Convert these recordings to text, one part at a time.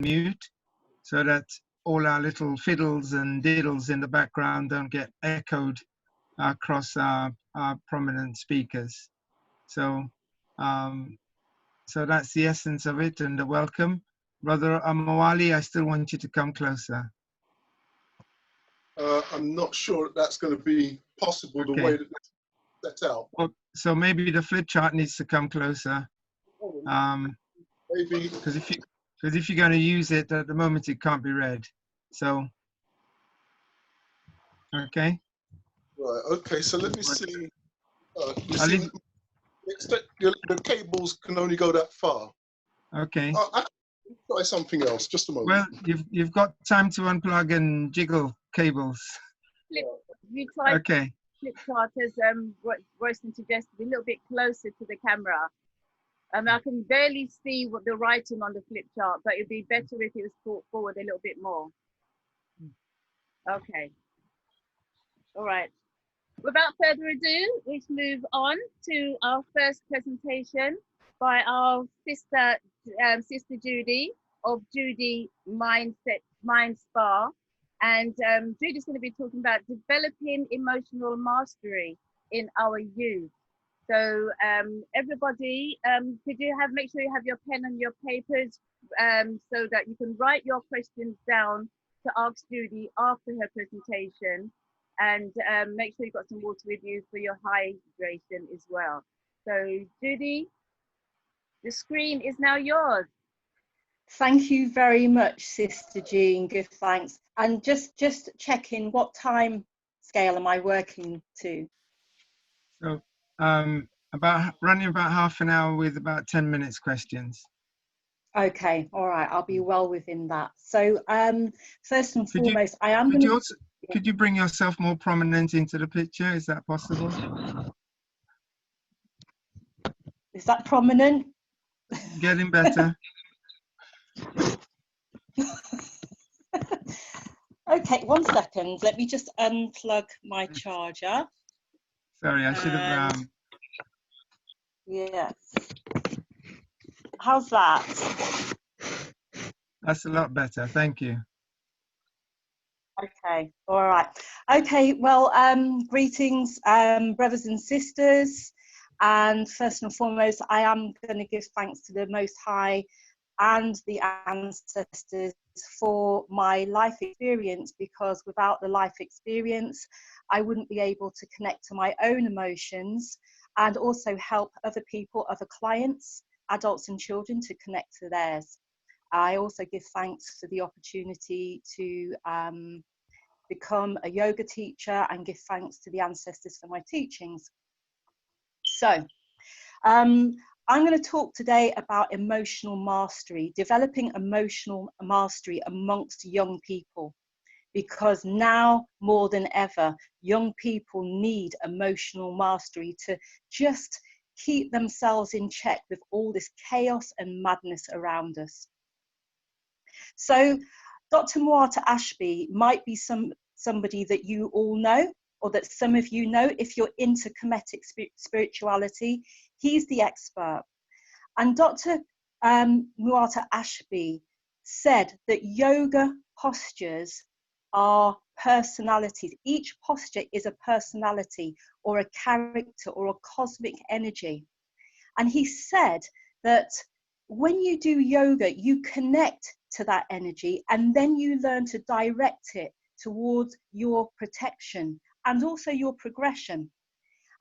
mute so that all our little fiddles and diddles in the background don't get echoed across our prominent speakers. So, so that's the essence of it, and the welcome. Brother Omowale, I still want you to come closer. I'm not sure that's going to be possible the way that it's set out. Well, so maybe the flip chart needs to come closer. Maybe because if you're going to use it at the moment, it can't be read. So, okay. Right. Okay. So let me see. The cables can only go that far. Okay. I can try something else. Just a moment. Well, you've got time to unplug and jiggle cables. You try. Okay. Flip chart as Royston suggested, a little bit closer to the camera. I can barely see what the writing on the flip chart, but it'd be better if it was brought forward a little bit more. Okay. All right. Without further ado, let's move on to our first presentation by our sister Judy of Judy Mind Spa. And Judy's going to be talking about developing emotional mastery in our youth. So everybody, could you make sure you have your pen and your papers so that you can write your questions down to ask Judy after her presentation, and make sure you've got some water with you for your hydration as well. So Judy, the screen is now yours. Thank you very much, Sister Jean. Good, thanks. And just checking, what time scale am I working to? So running about half an hour with about 10 minutes questions. Okay, all right, I'll be well within that. So first and foremost, I am going to... Could you bring yourself more prominent into the picture? Is that possible? Is that prominent? Getting better. Okay, 1 second. Let me just unplug my charger. Sorry, I should have... Yes. How's that? That's a lot better. Thank you. Okay, all right. Okay, well, greetings, brothers and sisters. And first and foremost, I am going to give thanks to the Most High and the ancestors for my life experience, because without the life experience, I wouldn't be able to connect to my own emotions and also help other people, other clients, adults and children to connect to theirs. I also give thanks for the opportunity to become a yoga teacher and give thanks to the ancestors for my teachings. So, I'm going to talk today about emotional mastery, developing emotional mastery amongst young people, because now more than ever, young people need emotional mastery to just keep themselves in check with all this chaos and madness around us. So Dr. Muata Ashby might be somebody that you all know, or that some of you know if you're into Kemetic spirituality. He's the expert. And Dr. Muata Ashby said that yoga postures are personalities. Each posture is a personality or a character or a cosmic energy. And he said that when you do yoga, you connect to that energy and then you learn to direct it towards your protection and also your progression.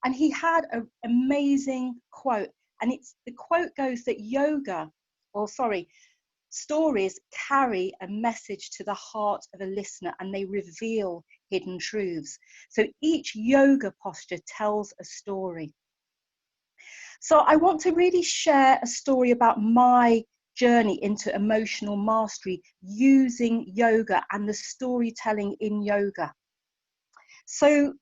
And he had an amazing quote, and the quote goes that stories carry a message to the heart of a listener and they reveal hidden truths. So each yoga posture tells a story. So I want to really share a story about my journey into emotional mastery using yoga and the storytelling in yoga. So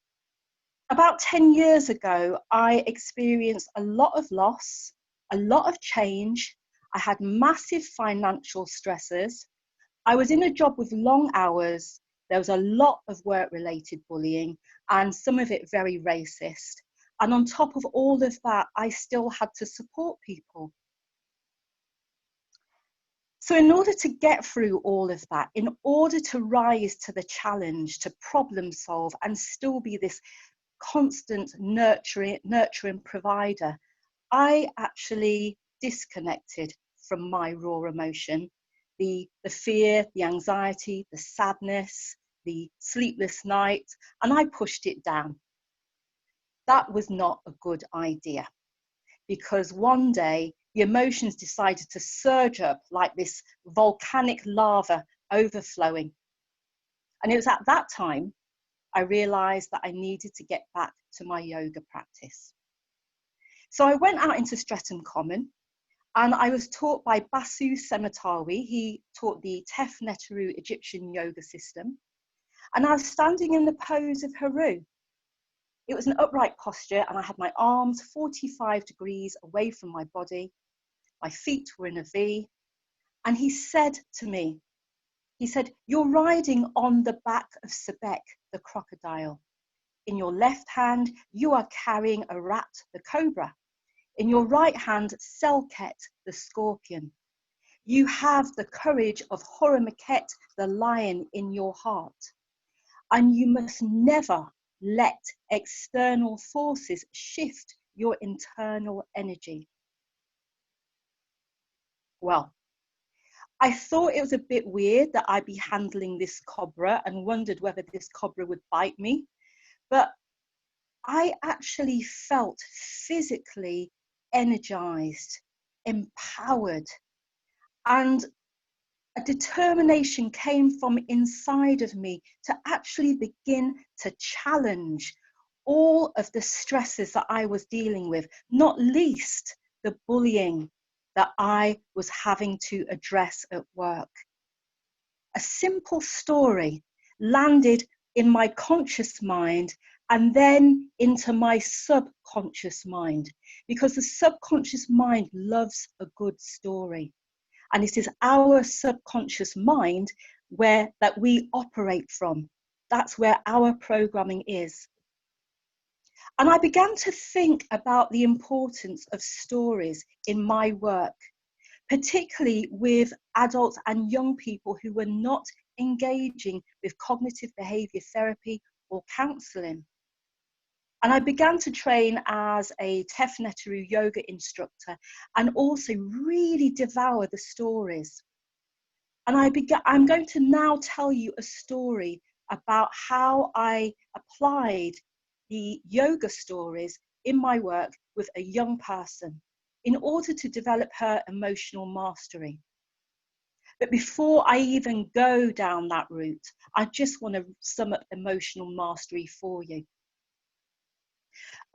about 10 years ago, I experienced a lot of loss, a lot of change. I had massive financial stresses. I was in a job with long hours. There was a lot of work-related bullying and some of it very racist. And on top of all of that, I still had to support people. So in order to get through all of that, in order to rise to the challenge, to problem solve and still be this constant nurturing provider, I actually disconnected from my raw emotion, the fear, the anxiety, the sadness, the sleepless night, and I pushed it down. That was not a good idea, because one day the emotions decided to surge up like this volcanic lava overflowing. And it was at that time I realized that I needed to get back to my yoga practice. So I went out into Streatham Common, and I was taught by Basu Sematawi. He taught the em-Hru Egyptian yoga system. And I was standing in the pose of Hru. It was an upright posture, and I had my arms 45 degrees away from my body. My feet were in a V. And he said to me, he said, "You're riding on the back of Sebek, the crocodile. In your left hand, you are carrying a rat, the cobra. In your right hand, Selket, the scorpion. You have the courage of Horumaket, the lion, in your heart. And you must never let external forces shift your internal energy." Well, I thought it was a bit weird that I'd be handling this cobra and wondered whether this cobra would bite me. But I actually felt physically energized, empowered, and a determination came from inside of me to actually begin to challenge all of the stresses that I was dealing with, not least the bullying that I was having to address at work. A simple story landed in my conscious mind and then into my subconscious mind, because the subconscious mind loves a good story. And it is our subconscious mind that we operate from. That's where our programming is. And I began to think about the importance of stories in my work, particularly with adults and young people who were not engaging with cognitive behavior therapy or counseling. And I began to train as a em-Hru yoga instructor and also really devour the stories. And I'm going to now tell you a story about how I applied the yoga stories in my work with a young person in order to develop her emotional mastery. But before I even go down that route, I just want to sum up emotional mastery for you.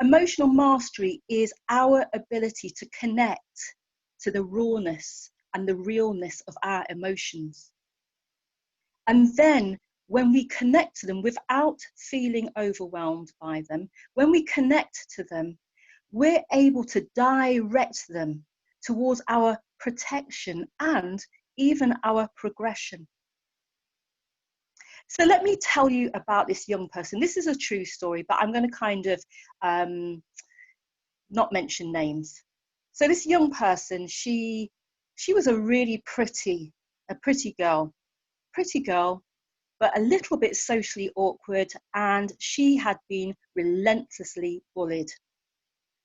Emotional mastery is our ability to connect to the rawness and the realness of our emotions. And then when we connect to them without feeling overwhelmed by them, when we connect to them, we're able to direct them towards our protection and even our progression. So let me tell you about this young person. This is a true story, but I'm going to kind of not mention names. So this young person, she was a really pretty girl, but a little bit socially awkward, and she had been relentlessly bullied.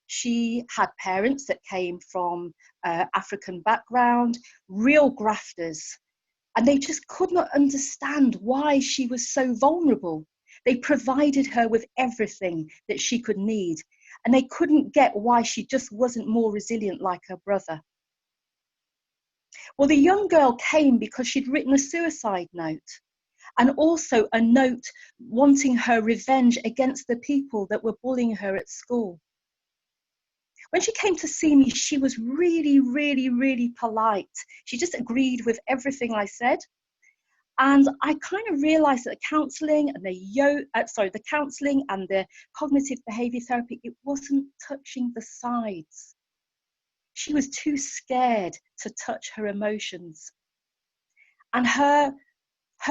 She had parents that came from African background, real grafters, and they just could not understand why she was so vulnerable. They provided her with everything that she could need, and they couldn't get why she just wasn't more resilient like her brother. Well, the young girl came because she'd written a suicide note, and also a note wanting her revenge against the people that were bullying her at school. When she came to see me, she was really, really, really polite. She just agreed with everything I said. And I kind of realized that the counseling and the counseling and the cognitive behavior therapy, it wasn't touching the sides. She was too scared to touch her emotions. And her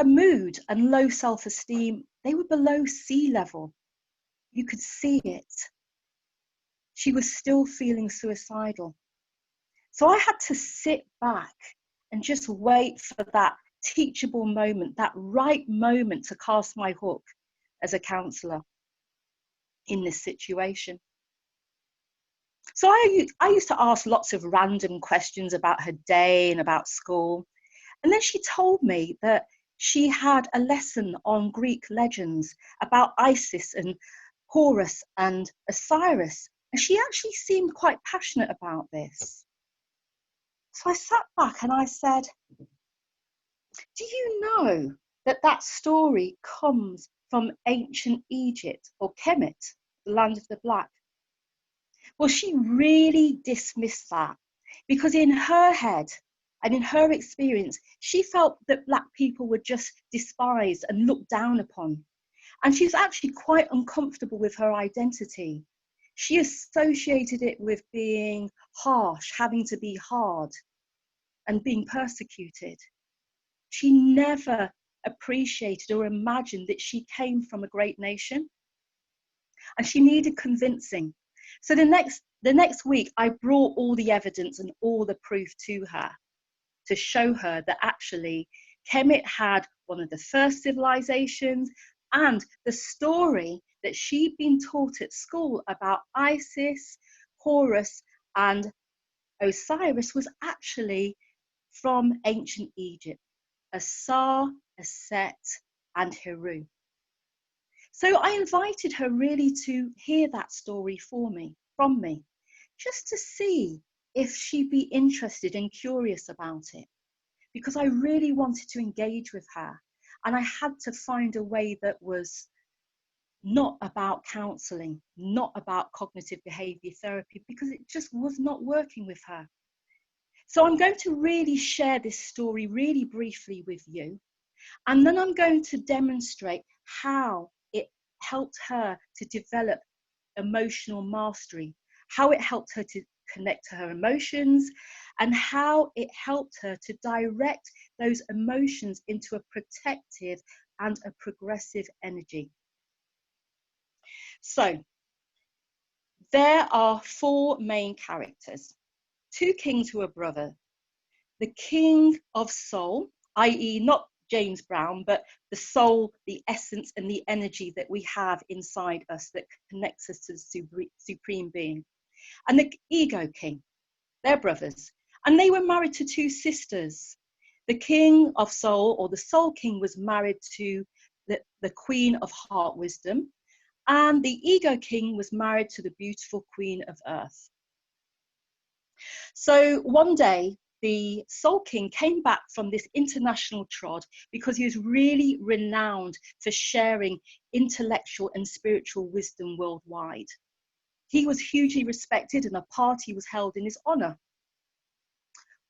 mood and low self-esteem, they were below sea level. You could see it. She was still feeling suicidal. So I had to sit back and just wait for that teachable moment, that right moment to cast my hook as a counsellor in this situation. So I used to ask lots of random questions about her day and about school. And then she told me that she had a lesson on Greek legends about Isis and Horus and Osiris. And she actually seemed quite passionate about this. So I sat back and I said, do you know that that story comes from ancient Egypt, or Kemet, the land of the black? Well, she really dismissed that, because in her head and in her experience, she felt that black people were just despised and looked down upon. And she was actually quite uncomfortable with her identity. She associated it with being harsh, having to be hard, and being persecuted. She never appreciated or imagined that she came from a great nation. And she needed convincing. So the next week, I brought all the evidence and all the proof to her to show her that actually Kemet had one of the first civilizations, and the story that she'd been taught at school about Isis, Horus, and Osiris was actually from ancient Egypt, Asar, Aset, and em-Hru. So I invited her really to hear that story from me, just to see if she'd be interested and curious about it, because I really wanted to engage with her. And I had to find a way that was not about counselling, not about cognitive behaviour therapy, because it just was not working with her. So I'm going to really share this story really briefly with you. And then I'm going to demonstrate how it helped her to develop emotional mastery, how it helped her to connect to her emotions, and how it helped her to direct those emotions into a protective and a progressive energy. So there are four main characters, two kings who are brothers. The king of soul, i.e. not James Brown, but the soul, the essence and the energy that we have inside us that connects us to the supreme being. And the ego king, they're brothers. And they were married to two sisters. The king of soul, or the soul king, was married to the queen of heart wisdom. And the ego king was married to the beautiful queen of earth. So one day, the Soul King came back from this international trot because he was really renowned for sharing intellectual and spiritual wisdom worldwide. He was hugely respected and a party was held in his honor.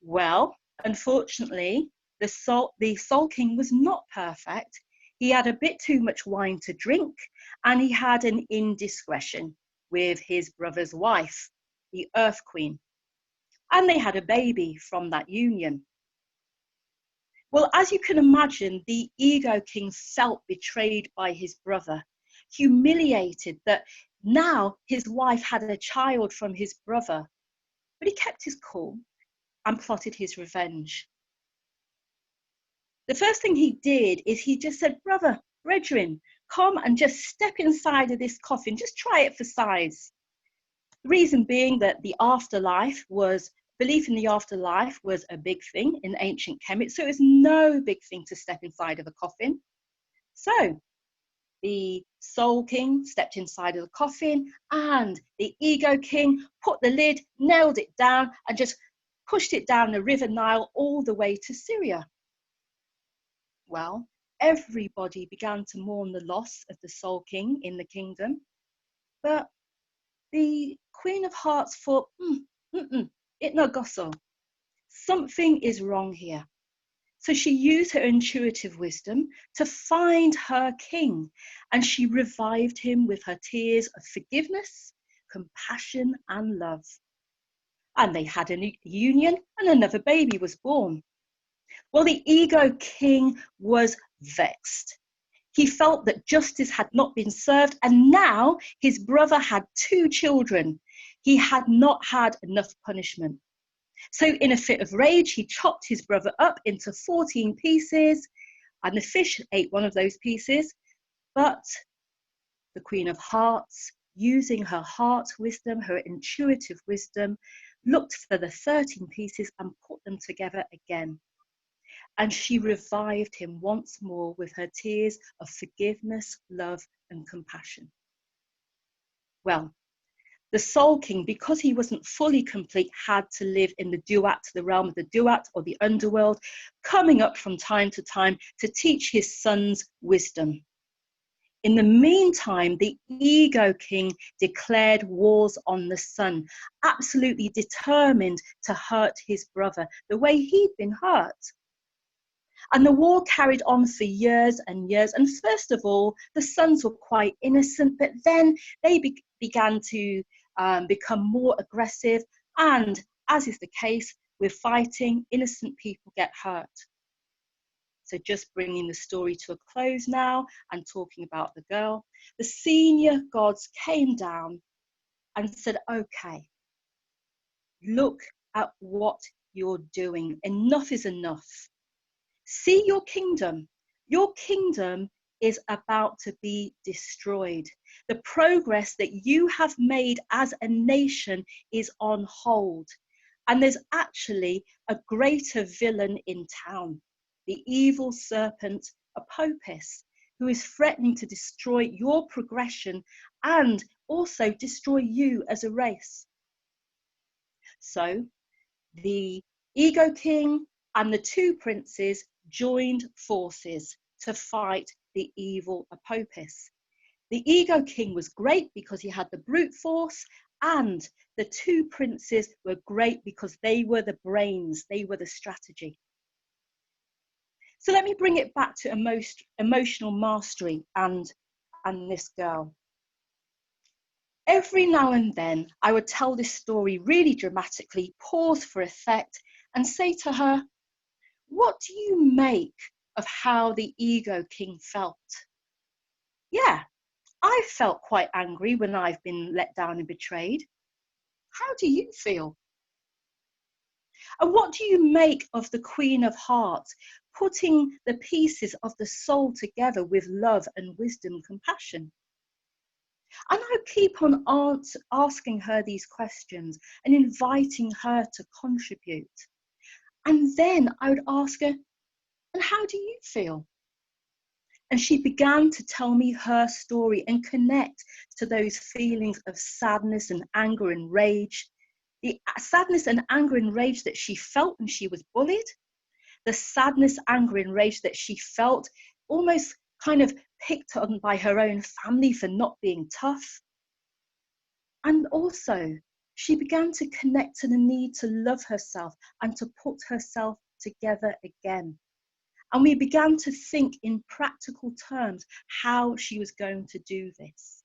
Well, unfortunately, the Soul King was not perfect. He had a bit too much wine to drink, and he had an indiscretion with his brother's wife, the Earth Queen. And they had a baby from that union. Well, as you can imagine, the ego king felt betrayed by his brother, humiliated that now his wife had a child from his brother. But he kept his cool and plotted his revenge. The first thing he did is he just said, brethren, come and just step inside of this coffin, just try it for size. The reason being that the afterlife was, belief in the afterlife was a big thing in ancient Kemet, so it was no big thing to step inside of a coffin. So the Soul King stepped inside of the coffin, and the Ego King put the lid, nailed it down, and just pushed it down the River Nile all the way to Syria. Well, everybody began to mourn the loss of the Soul King in the kingdom, but the Queen of Hearts thought, it no go so. Something is wrong here. So she used her intuitive wisdom to find her king, and she revived him with her tears of forgiveness, compassion, and love. And they had a union, and another baby was born. Well, the Ego King was vexed. He felt that justice had not been served, and now his brother had two children. He had not had enough punishment. So in a fit of rage, he chopped his brother up into 14 pieces, and the fish ate one of those pieces. But the Queen of Hearts, using her heart wisdom, her intuitive wisdom, looked for the 13 pieces and put them together again. And she revived him once more with her tears of forgiveness, love, and compassion. Well, the Soul King, because he wasn't fully complete, had to live in the Duat, the realm of the Duat or the underworld, coming up from time to time to teach his sons wisdom. In the meantime, the Ego King declared wars on the sun, absolutely determined to hurt his brother the way he'd been hurt. And the war carried on for years and years. And first of all, the sons were quite innocent, but then they began to become more aggressive. And as is the case with fighting, innocent people get hurt. So just bringing the story to a close now and talking about the girl, the senior gods came down and said, okay, look at what you're doing. Enough is enough. See your kingdom. Your kingdom is about to be destroyed. The progress that you have made as a nation is on hold. And there's actually a greater villain in town, the evil serpent Apopis, who is threatening to destroy your progression and also destroy you as a race. So the Ego King and the two princes joined forces to fight the evil Apopis. The Ego King was great because he had the brute force, and the two princes were great because they were the brains, they were the strategy. So let me bring it back to emotional mastery and this girl. Every now and then I would tell this story really dramatically, pause for effect, and say to her, what do you make of how the Ego King felt? Yeah, I felt quite angry when I've been let down and betrayed. How do you feel? And what do you make of the Queen of Hearts, putting the pieces of the soul together with love and wisdom, compassion? And I would keep on asking her these questions and inviting her to contribute. And then I would ask her, and how do you feel? And she began to tell me her story and connect to those feelings of sadness and anger and rage. The sadness and anger and rage that she felt when she was bullied. The sadness, anger and rage that she felt almost kind of picked on by her own family for not being tough. And also, she began to connect to the need to love herself and to put herself together again. And we began to think in practical terms how she was going to do this.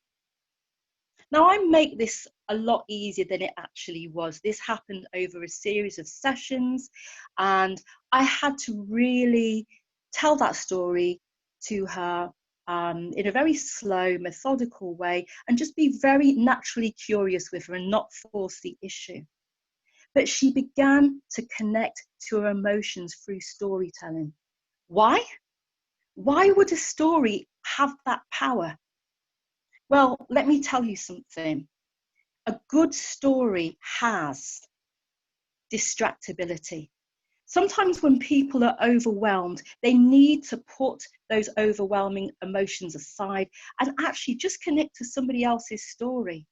Now, I make this a lot easier than it actually was. This happened over a series of sessions, and I had to really tell that story to her in a very slow, methodical way, and just be very naturally curious with her and not force the issue. But she began to connect to her emotions through storytelling. Why? Why would a story have that power? Well, let me tell you something. A good story has distractibility. Sometimes when people are overwhelmed, they need to put those overwhelming emotions aside and actually just connect to somebody else's story.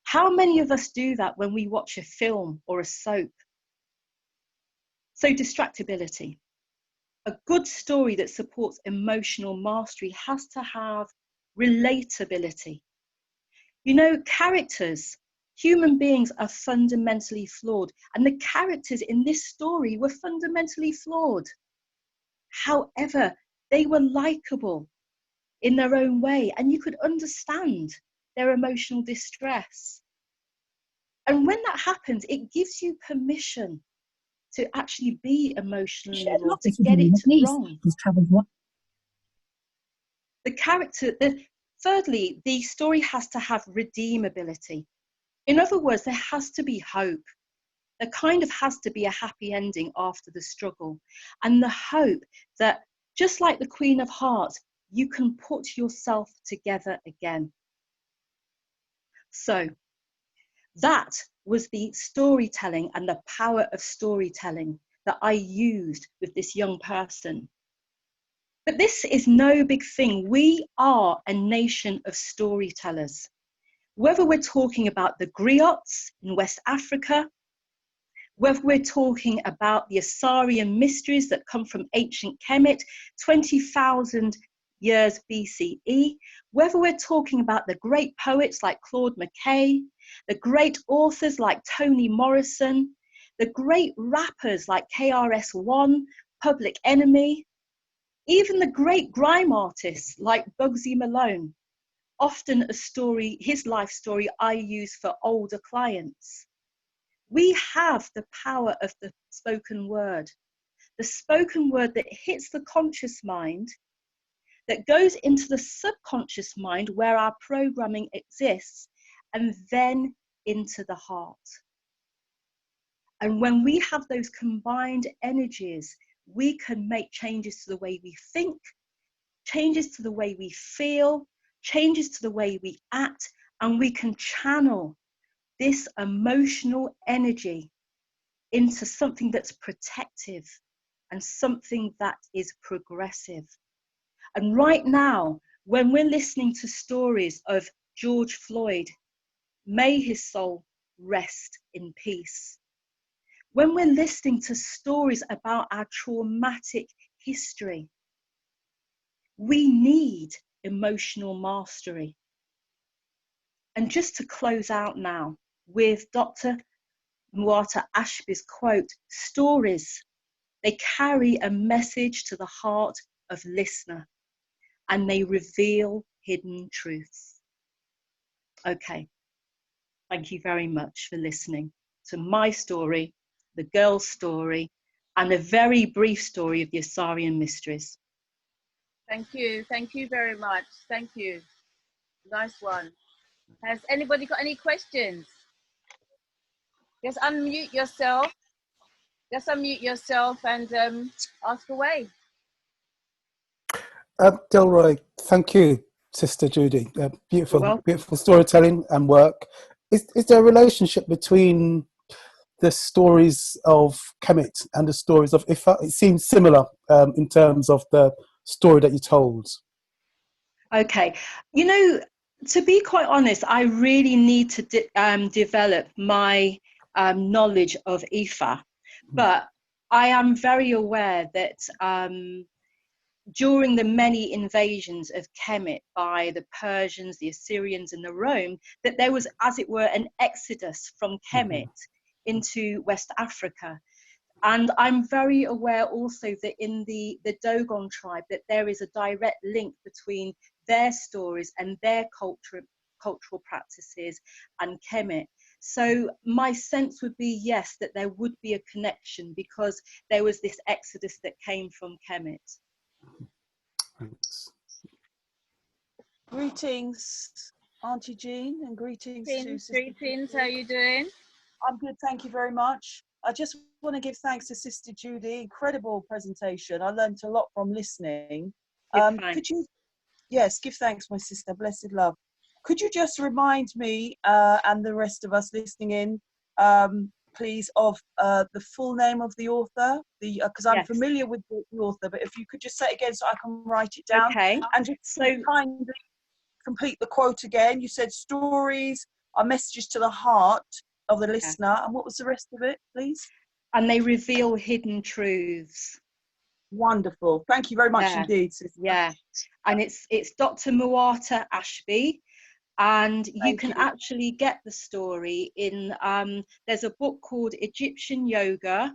How many of us do that when we watch a film or a soap? So distractibility. A good story that supports emotional mastery has to have relatability. You know, characters, human beings are fundamentally flawed, and the characters in this story were fundamentally flawed. However, they were likable in their own way, and you could understand their emotional distress. And when that happens, it gives you permission to actually be emotionally involved, to get it wrong. The character, thirdly, the story has to have redeemability. In other words, there has to be hope. there kind of has to be a happy ending after the struggle, and the hope that, just like the Queen of Hearts, you can put yourself together again. So that was the storytelling and the power of storytelling that I used with this young person. But this is no big thing. We are a nation of storytellers. Whether we're talking about the griots in West Africa, whether we're talking about the Assyrian mysteries that come from ancient Kemet, 20,000 years BCE, whether we're talking about the great poets like Claude McKay, the great authors like Toni Morrison, the great rappers like KRS-One, Public Enemy, even the great grime artists like Bugsy Malone, often a story, his life story, I use for older clients. We have the power of the spoken word that hits the conscious mind, that goes into the subconscious mind where our programming exists, and then into the heart. And when we have those combined energies, we can make changes to the way we think, changes to the way we feel, changes to the way we act, and we can channel this emotional energy into something that's protective and something that is progressive. And right now, when we're listening to stories of George Floyd, may his soul rest in peace. When we're listening to stories about our traumatic history, we need emotional mastery. And just to close out now with Dr. Muata Ashby's quote, stories, they carry a message to the heart of listener, and they reveal hidden truths. Okay, thank you very much for listening to my story, the girl's story, and a very brief story of the Assyrian mysteries. Thank you very much. Thank you. Nice one. Has anybody got any questions? Just unmute yourself. And ask away. Delroy, thank you, Sister Judy. Beautiful storytelling and work. Is there a relationship between the stories of Kemet and the stories of Ifa? It seems similar in terms of the story that you told. Okay, you know, to be quite honest, I really need to develop my knowledge of Ifa, but I am very aware that during the many invasions of Kemet by the Persians, the Assyrians, and the Rome, that there was, as it were, an exodus from Kemet into West Africa. And I'm very aware also that in the Dogon tribe, that there is a direct link between their stories and their cultural practices and Kemet. So my sense would be, yes, that there would be a connection because there was this exodus that came from Kemet. Thanks. Greetings, Auntie Jean, and greetings to Sister Greetings, Judy. how are you doing? I'm good, thank you very much. I just want to give thanks to Sister Judy. Incredible presentation. I learned a lot from listening. Could you, yes, give thanks, my sister, blessed love. Could you just remind me and the rest of us listening in, please, of the full name of the author? Because I'm familiar with the author, but if you could just say it again so I can write it down. Okay. And just so kindly complete the quote again. You said stories are messages to the heart of the listener. And what was the rest of it, please? And they reveal hidden truths. Wonderful. Thank you very much indeed, sister. Yeah. And it's Dr. Muata Ashby. And you can actually get the story in, there's a book called Egyptian Yoga,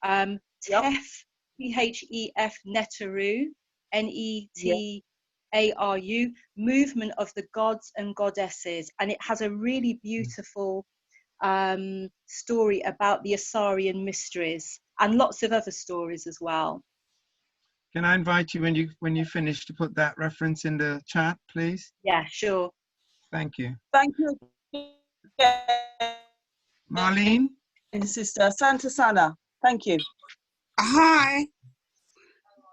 Tef, P-H-E-F, Netaru, N-E-T-A-R-U, Movement of the Gods and Goddesses. And it has a really beautiful story about the Assyrian mysteries and lots of other stories as well. Can I invite you when you finish to put that reference in the chat, please? Yeah, sure. Thank you. Thank you. Marlene? Sister Santa Sana. Thank you. Hi.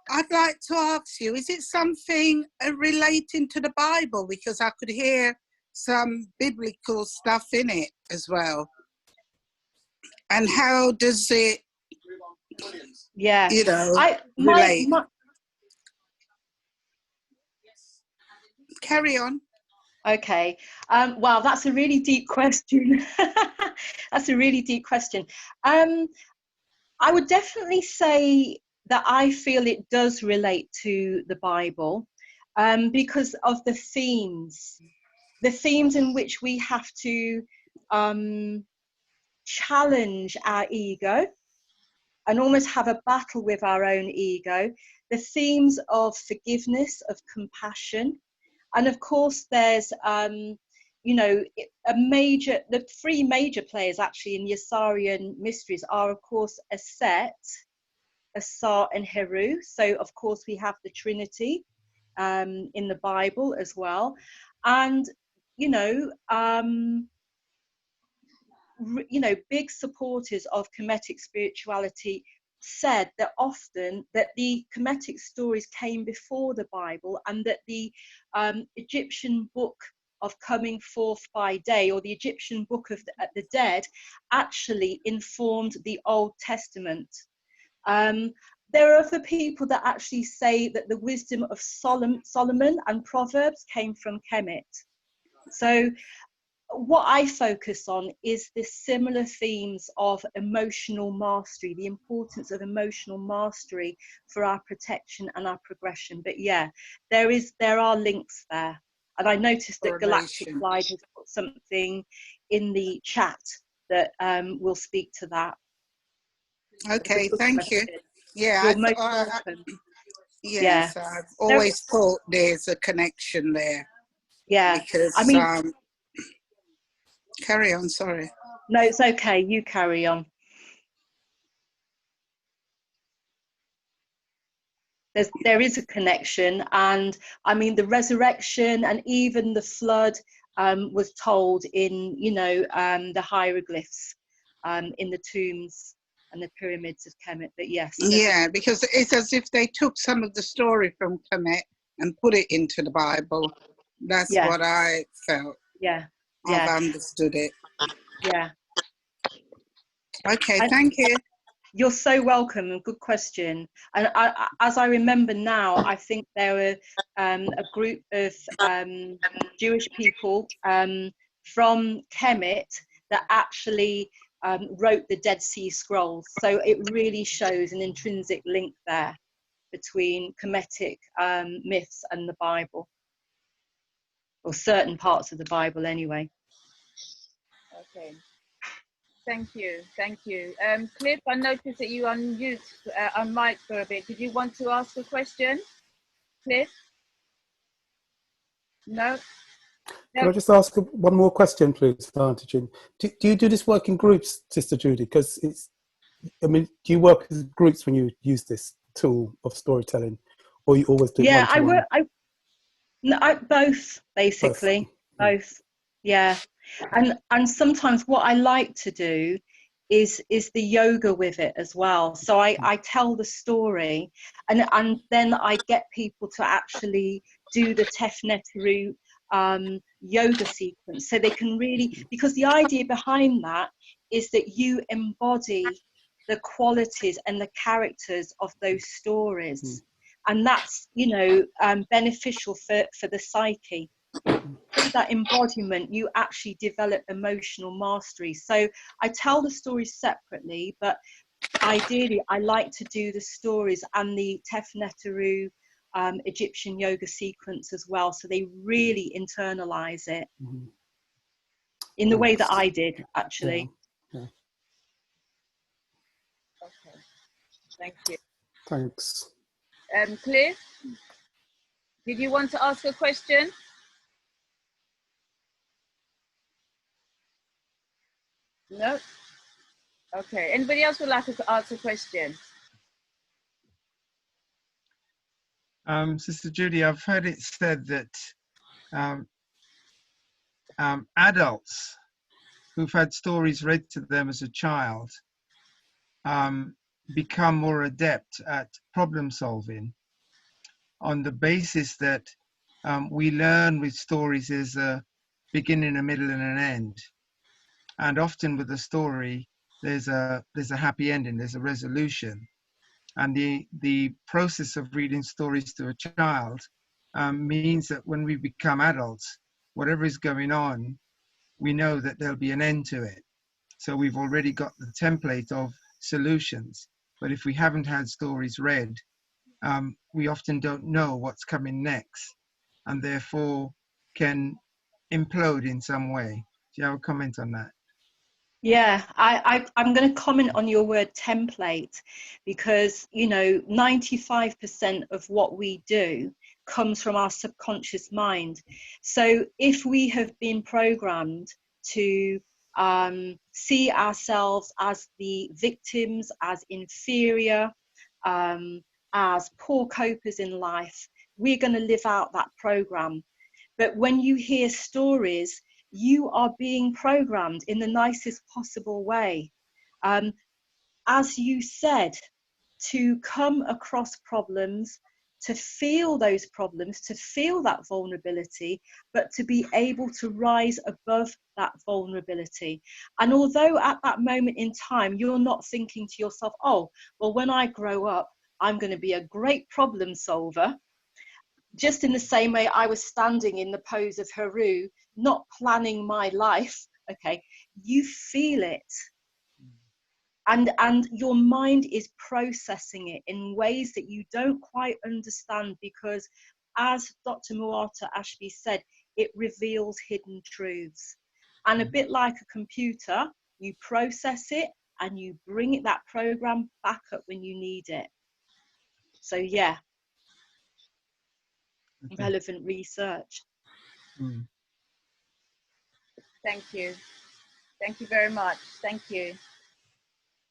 I'd like to ask you, is it something relating to the Bible? Because I could hear some biblical stuff in it as well. And how does it, you know, relate? Carry on. Okay. Wow, that's a really deep question. That's a really deep question. I would definitely say that I feel it does relate to the Bible because of the themes in which we have to challenge our ego and almost have a battle with our own ego. The themes of forgiveness, of compassion, and of course there's you know, the three major players actually in the Assyrian mysteries are of course a Set, a Sa, and Em-Hru. So of course we have the Trinity in the Bible as well, and you know, big supporters of Kemetic spirituality said that often that the Kemetic stories came before the Bible, and that the Egyptian book of coming forth by day, or the Egyptian book of the dead, actually informed the Old Testament. There are other people that actually say that the wisdom of Solomon and Proverbs came from Kemet. So what I focus on is the similar themes of emotional mastery, the importance of emotional mastery for our protection and our progression. But yeah, there are links there. And I noticed that Galactic Glide has put something in the chat that will speak to that. Okay, thank you. Yeah, You're most welcome. Yes, yeah. I've always thought there's a connection there. Yeah, because I mean, carry on, sorry. No, it's okay, you carry on. There is a connection, and I mean the resurrection and even the flood was told in, you know, the hieroglyphs in the tombs and the pyramids of Kemet. But yes. Yeah, because it's as if they took some of the story from Kemet and put it into the Bible. That's what I felt. Yeah. I've understood it. Yeah. Okay, thank you. You're so welcome, and good question. And as I remember now, I think there were a group of Jewish people from Kemet that actually wrote the Dead Sea Scrolls. So it really shows an intrinsic link there between Kemetic myths and the Bible, or certain parts of the Bible anyway. Okay. Thank you, thank you. Cliff, I noticed that you unmiked for a bit. Did you want to ask a question, Cliff? No? Can I just ask one more question, please, Auntie June? Do you do this work in groups, Sister Judy? Because I mean, do you work as groups when you use this tool of storytelling, or you always do one-to-one? Both, basically. Both. Yeah. And sometimes what I like to do is the yoga with it as well. So I tell the story, and then I get people to actually do the em-Hru yoga sequence, so they can really, because the idea behind that is that you embody the qualities and the characters of those stories. And that's, you know, beneficial for the psyche. Through that embodiment, you actually develop emotional mastery. So I tell the stories separately, but ideally I like to do the stories and the em-Hru Egyptian yoga sequence as well, so they really internalize it in the way that I did, actually. Yeah. Okay, thank you. Thanks. Cliff, did you want to ask a question? No? Okay, anybody else would like to ask a question? Sister Judy, I've heard it said that adults who've had stories read to them as a child become more adept at problem solving on the basis that we learn with stories as a beginning, a middle, and an end. And often with a story, there's a happy ending, there's a resolution. And the process of reading stories to a child means that when we become adults, whatever is going on, we know that there'll be an end to it. So we've already got the template of solutions. But if we haven't had stories read, we often don't know what's coming next, and therefore can implode in some way. Do you have a comment on that? Yeah, I'm going to comment on your word template, because, you know, 95% of what we do comes from our subconscious mind. So if we have been programmed to see ourselves as the victims, as inferior, as poor copers in life, we're going to live out that program. But when you hear stories, you are being programmed in the nicest possible way. As you said, to come across problems, to feel those problems, to feel that vulnerability, but to be able to rise above that vulnerability. And although at that moment in time, you're not thinking to yourself, oh, well, when I grow up, I'm going to be a great problem solver. Just in the same way I was standing in the pose of em-Hru, not planning my life, okay, you feel it. And your mind is processing it in ways that you don't quite understand, because as Dr. Muata Ashby said, it reveals hidden truths. And a bit like a computer, you process it and you bring that program back up when you need it. So yeah. Okay. Relevant research. Thank you. Thank you very much. Thank you.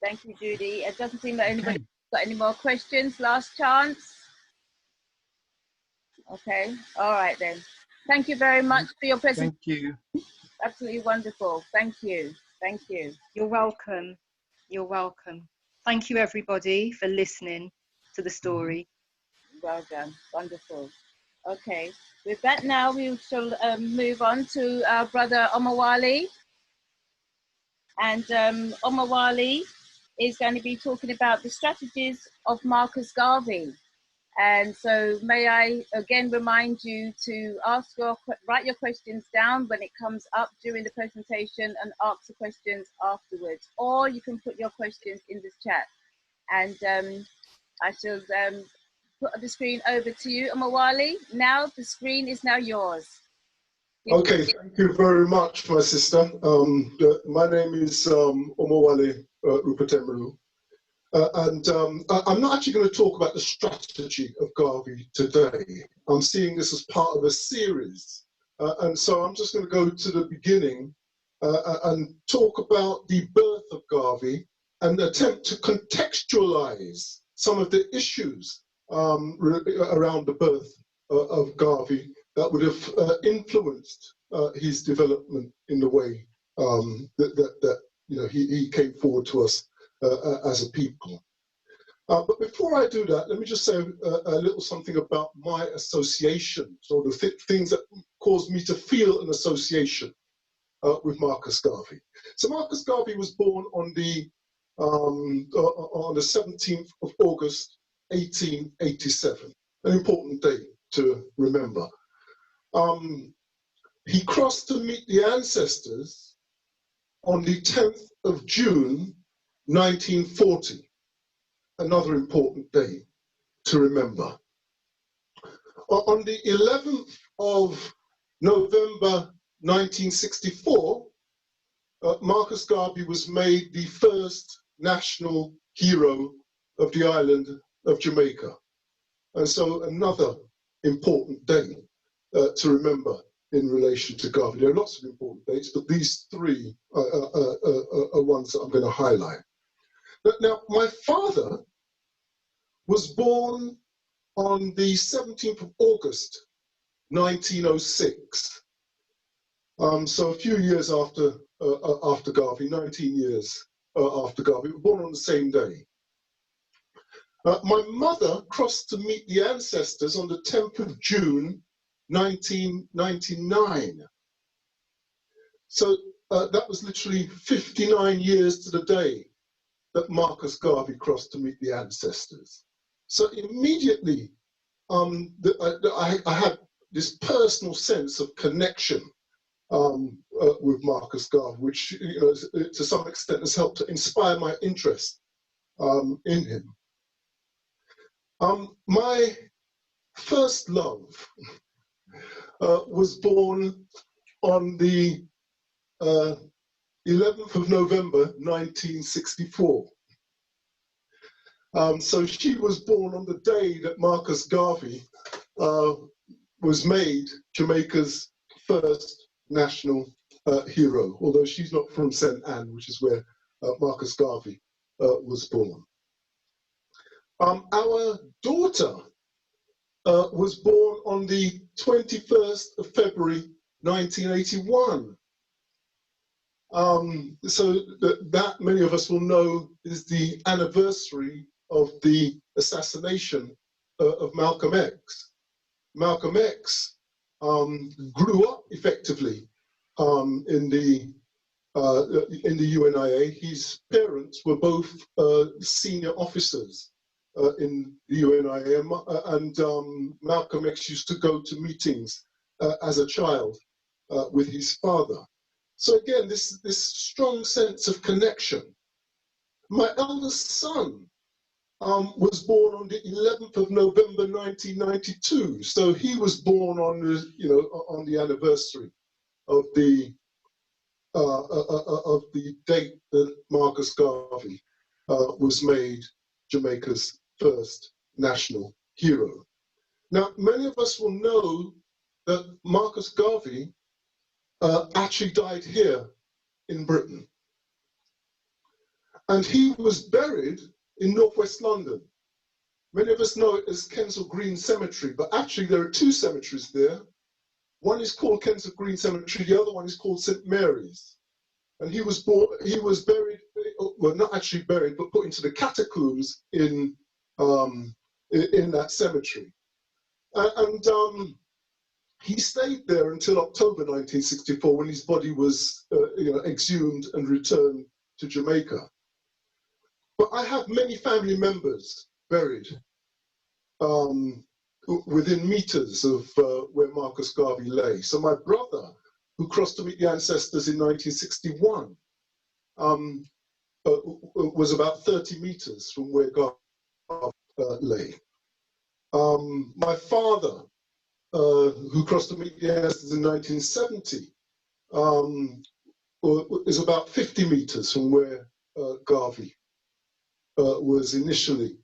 Thank you, Judy. It doesn't seem like anybody's got any more questions. Last chance. Okay. All right then. Thank you very much for your presentation. Thank you. Absolutely wonderful. Thank you. Thank you. You're welcome. You're welcome. Thank you, everybody, for listening to the story. Well done. Wonderful. Okay. With that now, we shall move on to our brother Omowale. And Omowale is going to be talking about the strategies of Marcus Garvey. And so may I again remind you to write your questions down when it comes up during the presentation, and ask the questions afterwards. Or you can put your questions in this chat. And I shall put the screen over to you, Omowale. Now the screen is now yours. Okay, thank you very much, my sister. My name is Omowale em-Hru. And I'm not actually going to talk about the strategy of Garvey today. I'm seeing this as part of a series. And so I'm just going to go to the beginning and talk about the birth of Garvey and attempt to contextualize some of the issues around the birth of Garvey that would have influenced his development in the way that you know, he came forward to us as a people. But before I do that, let me just say a little something about my association, so the things that caused me to feel an association with Marcus Garvey. So Marcus Garvey was born on the 17th of August, 1887, an important day to remember. He crossed to meet the ancestors on the 10th of June, 1940, another important day to remember. On the 11th of November 1964, Marcus Garvey was made the first national hero of the island of Jamaica. And so another important day to remember in relation to Garvey. There are lots of important dates, but these three are ones that I'm going to highlight. Now, my father was born on the 17th of August, 1906. So a few years after after Garvey, 19 years after Garvey. We were born on the same day. My mother crossed to meet the ancestors on the 10th of June, 1999. So that was literally 59 years to the day that Marcus Garvey crossed to meet the ancestors. So immediately, I had this personal sense of connection with Marcus Garvey, which, you know, to some extent has helped to inspire my interest in him. My first love was born on the 11th of November, 1964. So she was born on the day that Marcus Garvey was made Jamaica's first national hero, although she's not from St. Anne, which is where Marcus Garvey was born. Our daughter was born on the 21st of February, 1981. So that many of us will know is the anniversary of the assassination of Malcolm X. Malcolm X grew up effectively in the UNIA. His parents were both senior officers in the UNIA, and Malcolm X used to go to meetings as a child with his father. So again, this strong sense of connection. My eldest son was born on the 11th of November 1992. So he was born on the, you know, on the anniversary of the date that Marcus Garvey was made Jamaica's first national hero. Now, many of us will know that Marcus Garvey actually died here in Britain. And he was buried in northwest London. Many of us know it as Kensal Green Cemetery, but actually there are two cemeteries there. One is called Kensal Green Cemetery, the other one is called St. Mary's. And he was buried, well, not actually buried, but put into the catacombs in that cemetery. And he stayed there until October 1964, when his body was exhumed and returned to Jamaica. But I have many family members buried within meters of where Marcus Garvey lay. So my brother, who crossed to meet the ancestors in 1961, was about 30 meters from where Garvey lay. My father, who crossed to meet the ancestors in 1970, is about 50 meters from where Garvey was initially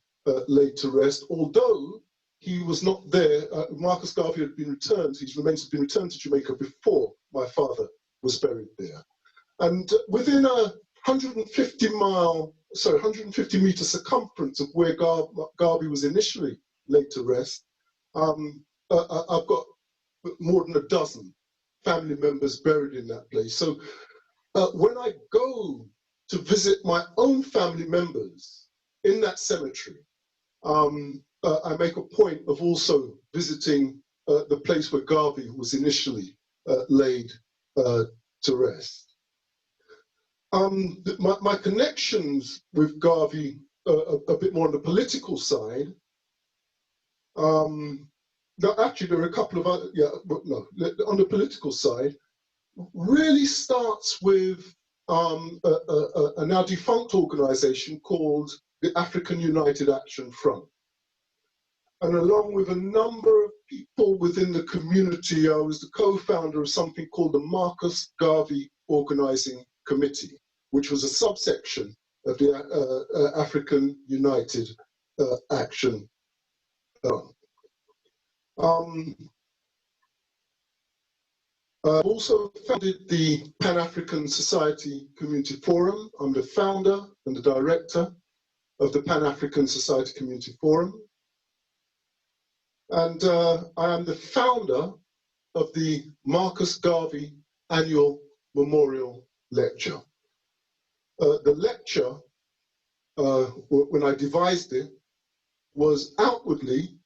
laid to rest, although he was not there. Marcus Garvey had been returned, his remains had been returned to Jamaica before my father was buried there. And within a 150 meter circumference of where Garvey was initially laid to rest, I've got more than a dozen family members buried in that place. So when I go to visit my own family members in that cemetery, I make a point of also visiting the place where Garvey was initially laid to rest. My connections with Garvey, a bit more on the political side, actually there are a couple of other, on the political side, really starts with a now defunct organization called the African United Action Front. And along with a number of people within the community, I was the co-founder of something called the Marcus Garvey Organizing Committee, which was a subsection of the African United Action Front. I've also founded the Pan-African Society Community Forum. I'm the founder and the director of the Pan-African Society Community Forum. And I am the founder of the Marcus Garvey Annual Memorial lecture. The lecture, when I devised it, was outwardly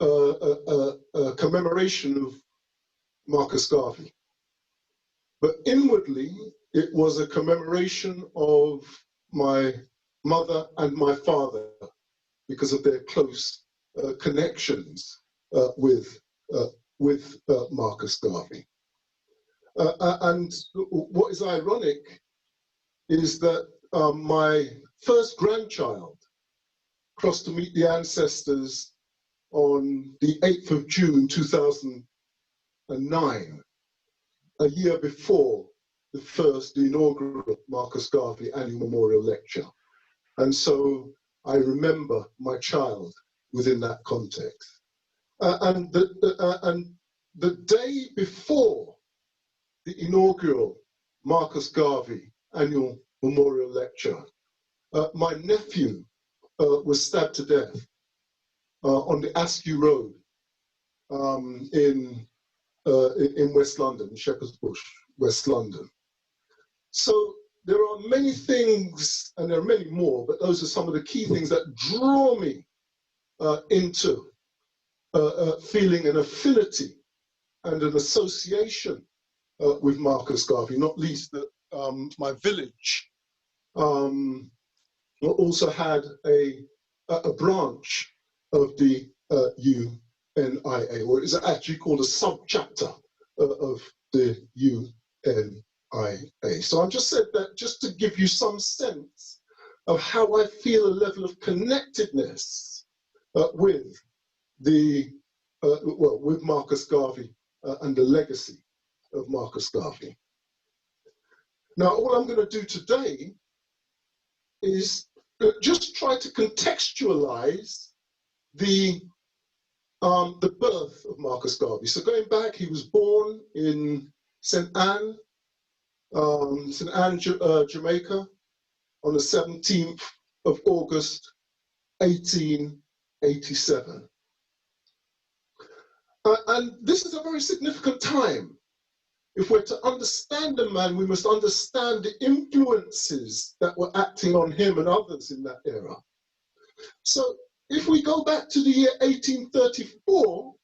a commemoration of Marcus Garvey. But inwardly, it was a commemoration of my mother and my father because of their close connections with Marcus Garvey. And what is ironic is that my first grandchild crossed to meet the ancestors on the 8th of June 2009, a year before the inaugural Marcus Garvey Annual Memorial Lecture. And so I remember my child within that context. And the day before the inaugural Marcus Garvey Annual Memorial Lecture, my nephew was stabbed to death on the Askew Road in West London, Shepherd's Bush, West London. So there are many things, and there are many more, but those are some of the key things that draw me into feeling an affinity and an association with Marcus Garvey, not least that my village also had a branch of the UNIA, or it's actually called a sub-chapter of the UNIA. So I've just said that just to give you some sense of how I feel a level of connectedness with with Marcus Garvey and the legacy of Marcus Garvey. Now, all I'm going to do today is just try to contextualize the birth of Marcus Garvey. So going back, he was born in St. Anne, Jamaica, on the 17th of August, 1887. And this is a very significant time. If we're to understand the man, we must understand the influences that were acting on him and others in that era. So if we go back to the year 1834,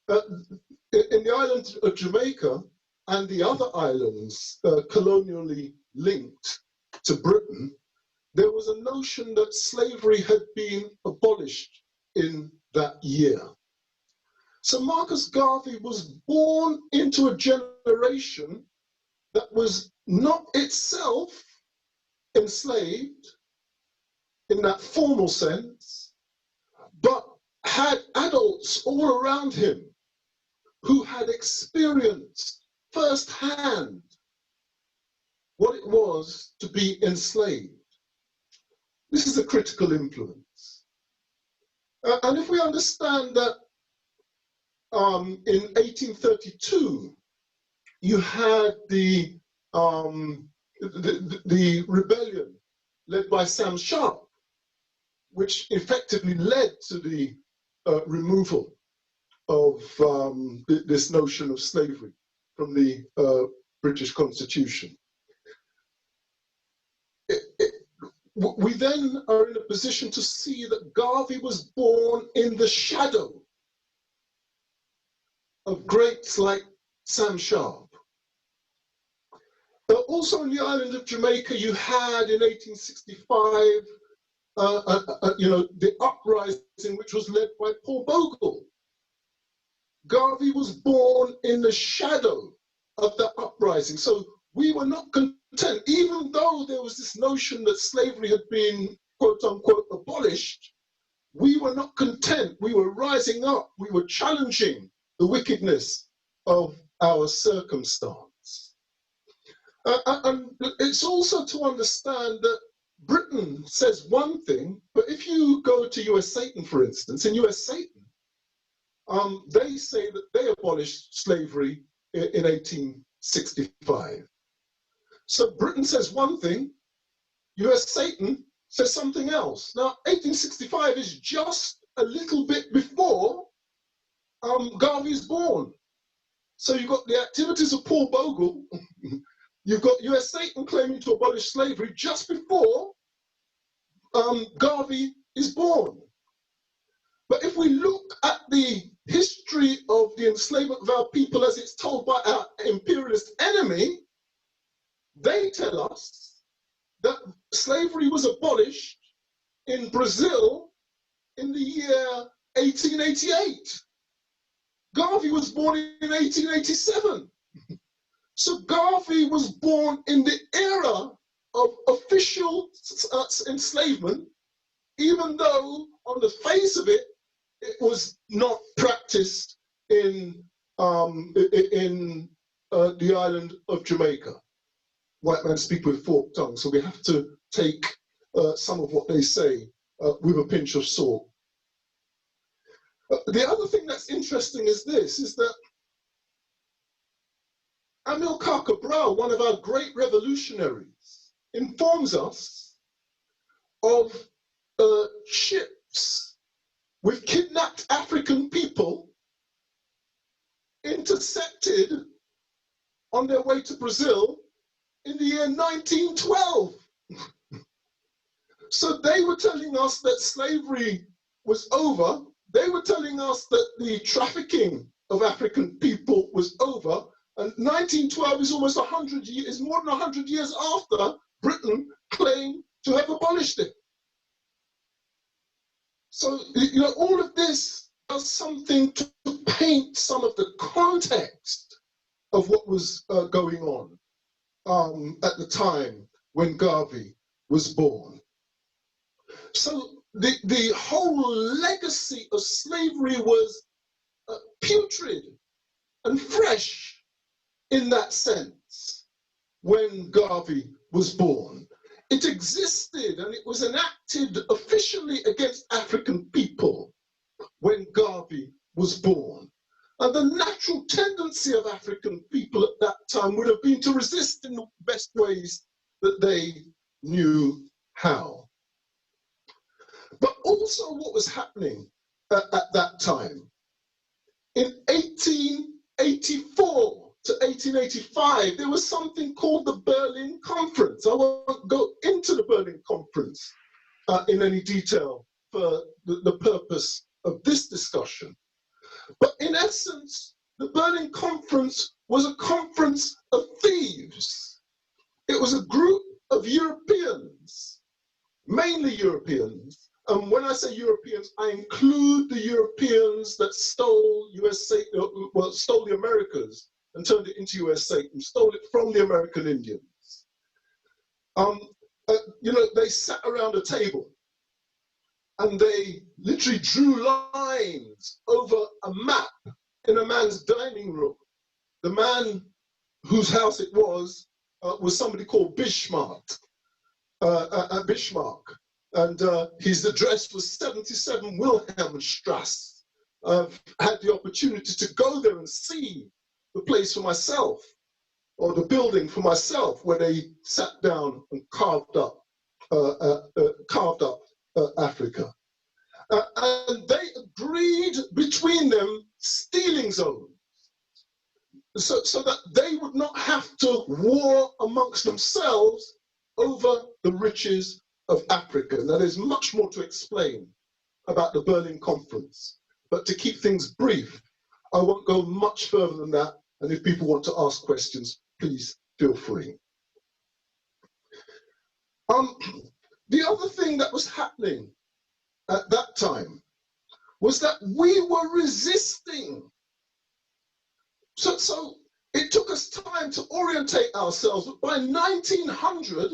in the island of Jamaica and the other islands colonially linked to Britain, there was a notion that slavery had been abolished in that year. So Marcus Garvey was born into a generation that was not itself enslaved in that formal sense, but had adults all around him who had experienced firsthand what it was to be enslaved. This is a critical influence. And if we understand that in 1832, you had the rebellion led by Sam Sharp, which effectively led to the removal of this notion of slavery from the British Constitution. We then are in a position to see that Garvey was born in the shadow of greats like Sam Sharp. But also on the island of Jamaica, you had in 1865, the uprising which was led by Paul Bogle. Garvey was born in the shadow of that uprising. So we were not content, even though there was this notion that slavery had been, quote unquote, abolished, we were not content. We were rising up. We were challenging the wickedness of our circumstance. And it's also to understand that Britain says one thing, but if you go to US Satan, for instance, in US Satan, they say that they abolished slavery in 1865. So Britain says one thing, US Satan says something else. Now, 1865 is just a little bit before Garvey's born. So you've got the activities of Paul Bogle you've got US Satan claiming to abolish slavery just before Garvey is born. But if we look at the history of the enslavement of our people as it's told by our imperialist enemy, they tell us that slavery was abolished in Brazil in the year 1888. Garvey was born in 1887. So Garvey was born in the era of official enslavement, even though on the face of it, it was not practiced in the island of Jamaica. White men speak with forked tongues, so we have to take some of what they say with a pinch of salt. The other thing that's interesting is this, is that Amilcar Cabral, one of our great revolutionaries, informs us of ships with kidnapped African people intercepted on their way to Brazil in the year 1912. So they were telling us that slavery was over. They were telling us that the trafficking of African people was over. And 1912 is almost 100 years, is more than 100 years after Britain claimed to have abolished it. So, you know, all of this does something to paint some of the context of what was going on at the time when Garvey was born. So the whole legacy of slavery was putrid and fresh in that sense when Garvey was born. It existed and it was enacted officially against African people when Garvey was born. And the natural tendency of African people at that time would have been to resist in the best ways that they knew how. But also what was happening at that time. In 1884 to 1885, there was something called the Berlin Conference. I won't go into the Berlin Conference in any detail for the purpose of this discussion. But in essence, the Berlin Conference was a conference of thieves. It was a group of Europeans, mainly Europeans. And when I say Europeans, I include the Europeans that stole stole the Americas and turned it into US Satan, stole it from the American Indians. You know, they sat around a table and they literally drew lines over a map in a man's dining room. The man whose house it was somebody called Bismarck. And his address was 77 Wilhelmstrasse. I've had the opportunity to go there and see the place for myself, or the building for myself, where they sat down and carved up Africa. And they agreed between them stealing zones, so that they would not have to war amongst themselves over the riches of Africa. Now, there's much more to explain about the Berlin Conference, but to keep things brief, I won't go much further than that, and if people want to ask questions, please feel free. The other thing that was happening at that time was that we were resisting. So it took us time to orientate ourselves, but by 1900,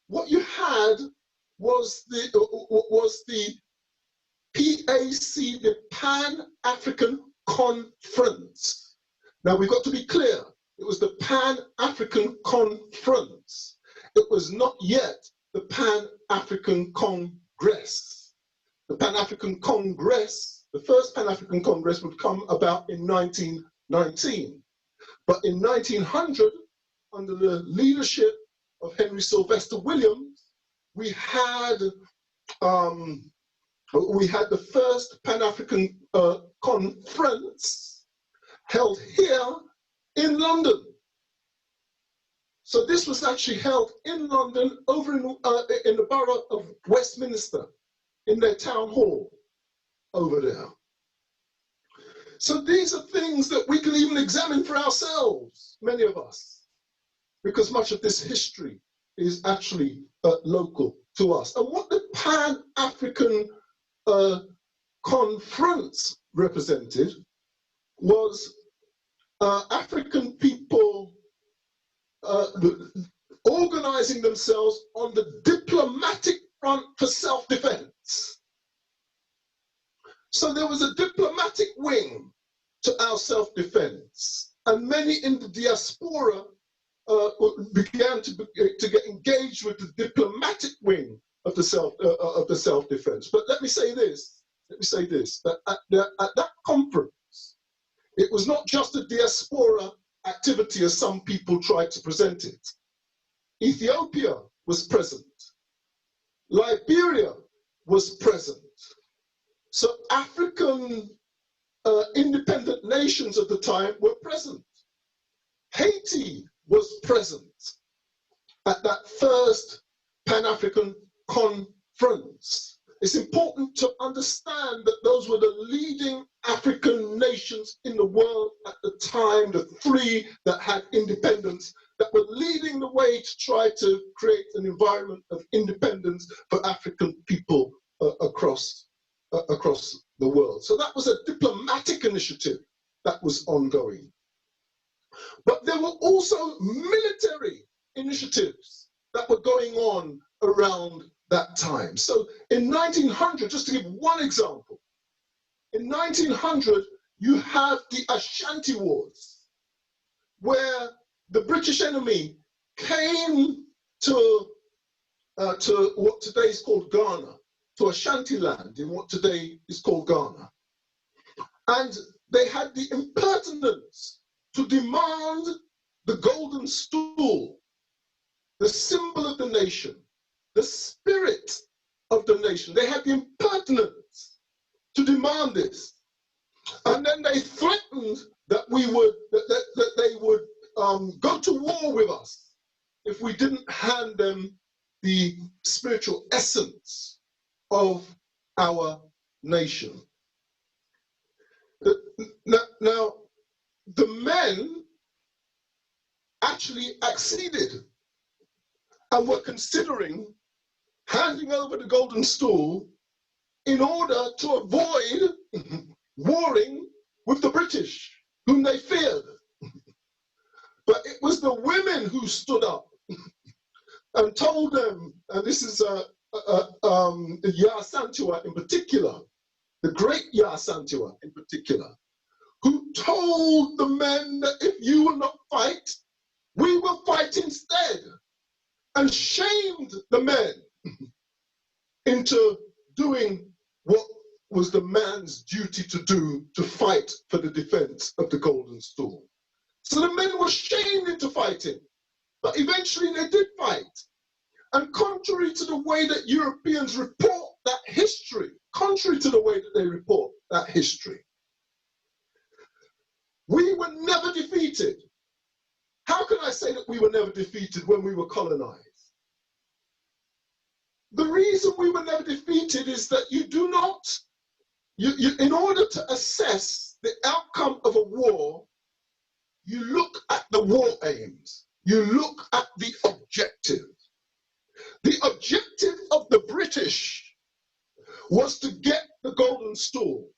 what you had was the PAC, the Pan-African Conference. Now we've got to be clear, it was the Pan-African Conference. It was not yet the Pan-African Congress. The Pan-African Congress, the first Pan-African Congress would come about in 1919. But in 1900, under the leadership of Henry Sylvester Williams, we had the first Pan-African Conference held here in London. So this was actually held in London, over in the borough of Westminster, in their town hall over there. So these are things that we can even examine for ourselves, many of us, because much of this history is actually local to us. And what the Pan-African conference represented was African people organizing themselves on the diplomatic front for self-defense. So there was a diplomatic wing to our self-defense, and many in the diaspora began to get engaged with the diplomatic wing of the self-defense. But let me say this, that at that conference, it was not just a diaspora activity as some people tried to present it. Ethiopia was present. Liberia was present. So African independent nations at the time were present. Haiti was present at that first Pan-African conference. It's important to understand that those were the leading African nations in the world at the time, the three that had independence, that were leading the way to try to create an environment of independence for African people across the world. So that was a diplomatic initiative that was ongoing. But there were also military initiatives that were going on around that time. So in 1900, just to give one example, in 1900, you have the Ashanti Wars, where the British enemy came to what today is called Ghana, to Ashanti land in what today is called Ghana. And they had the impertinence to demand the golden stool, the symbol of the nation, the spirit of the nation. They had the impertinence to demand this. And then they threatened that they would go to war with us if we didn't hand them the spiritual essence of our nation. Now, the men actually acceded and were considering handing over the golden stool in order to avoid warring with the British, whom they feared. But it was the women who stood up and told them, and this is Yaa Asantewaa in particular, the great Yaa Asantewaa in particular, who told the men that if you will not fight, we will fight instead, and shamed the men into doing what was the man's duty to do, to fight for the defense of the golden stool. So the men were shamed into fighting, but eventually they did fight. And contrary to the way that Europeans report that history, contrary to the way that they report that history, we were never defeated. How can I say that we were never defeated when we were colonized? The reason we were never defeated is that you do not, in order to assess the outcome of a war, you look at the war aims, you look at the objective. The objective of the British was to get the golden stool.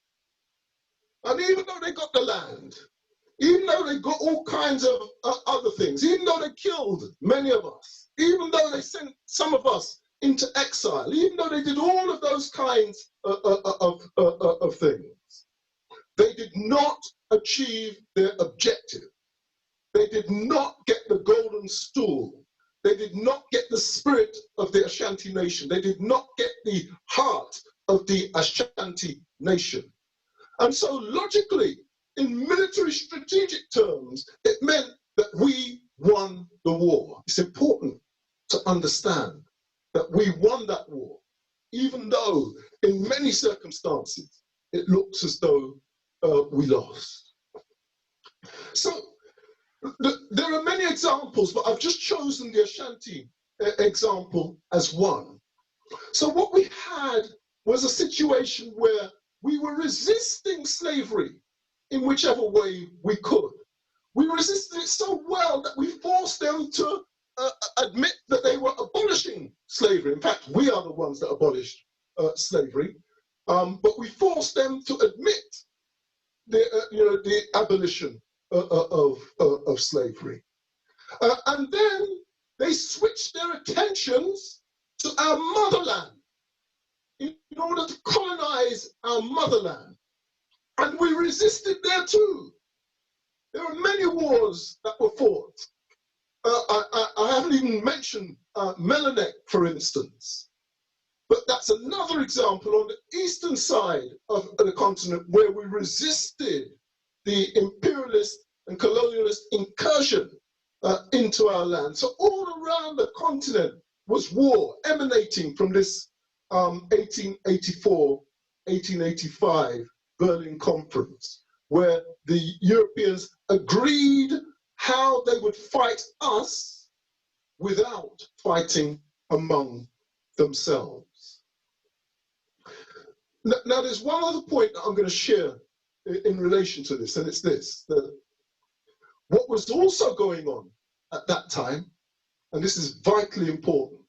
And even though they got the land, even though they got all kinds of other things, even though they killed many of us, even though they sent some of us into exile, even though they did all of those kinds of things, they did not achieve their objective. They did not get the golden stool. They did not get the spirit of the Ashanti nation. They did not get the heart of the Ashanti nation. And so logically, in military strategic terms, it meant that we won the war. It's important to understand that we won that war, even though in many circumstances, it looks as though we lost. So There are many examples, but I've just chosen the Ashanti example as one. So what we had was a situation where we were resisting slavery in whichever way we could. We resisted it so well that we forced them to admit that they were abolishing slavery. In fact, we are the ones that abolished slavery, but we forced them to admit the abolition of slavery. And then they switched their attentions to our motherland in order to colonize our motherland. And we resisted there too. There are many wars that were fought. I haven't even mentioned Melanek, for instance. But that's another example on the eastern side of the continent where we resisted the imperialist and colonialist incursion into our land. So all around the continent was war emanating from this 1884, 1885 Berlin Conference, where the Europeans agreed how they would fight us without fighting among themselves. Now there's one other point that I'm going to share in relation to this, and it's this, that what was also going on at that time, and this is vitally important,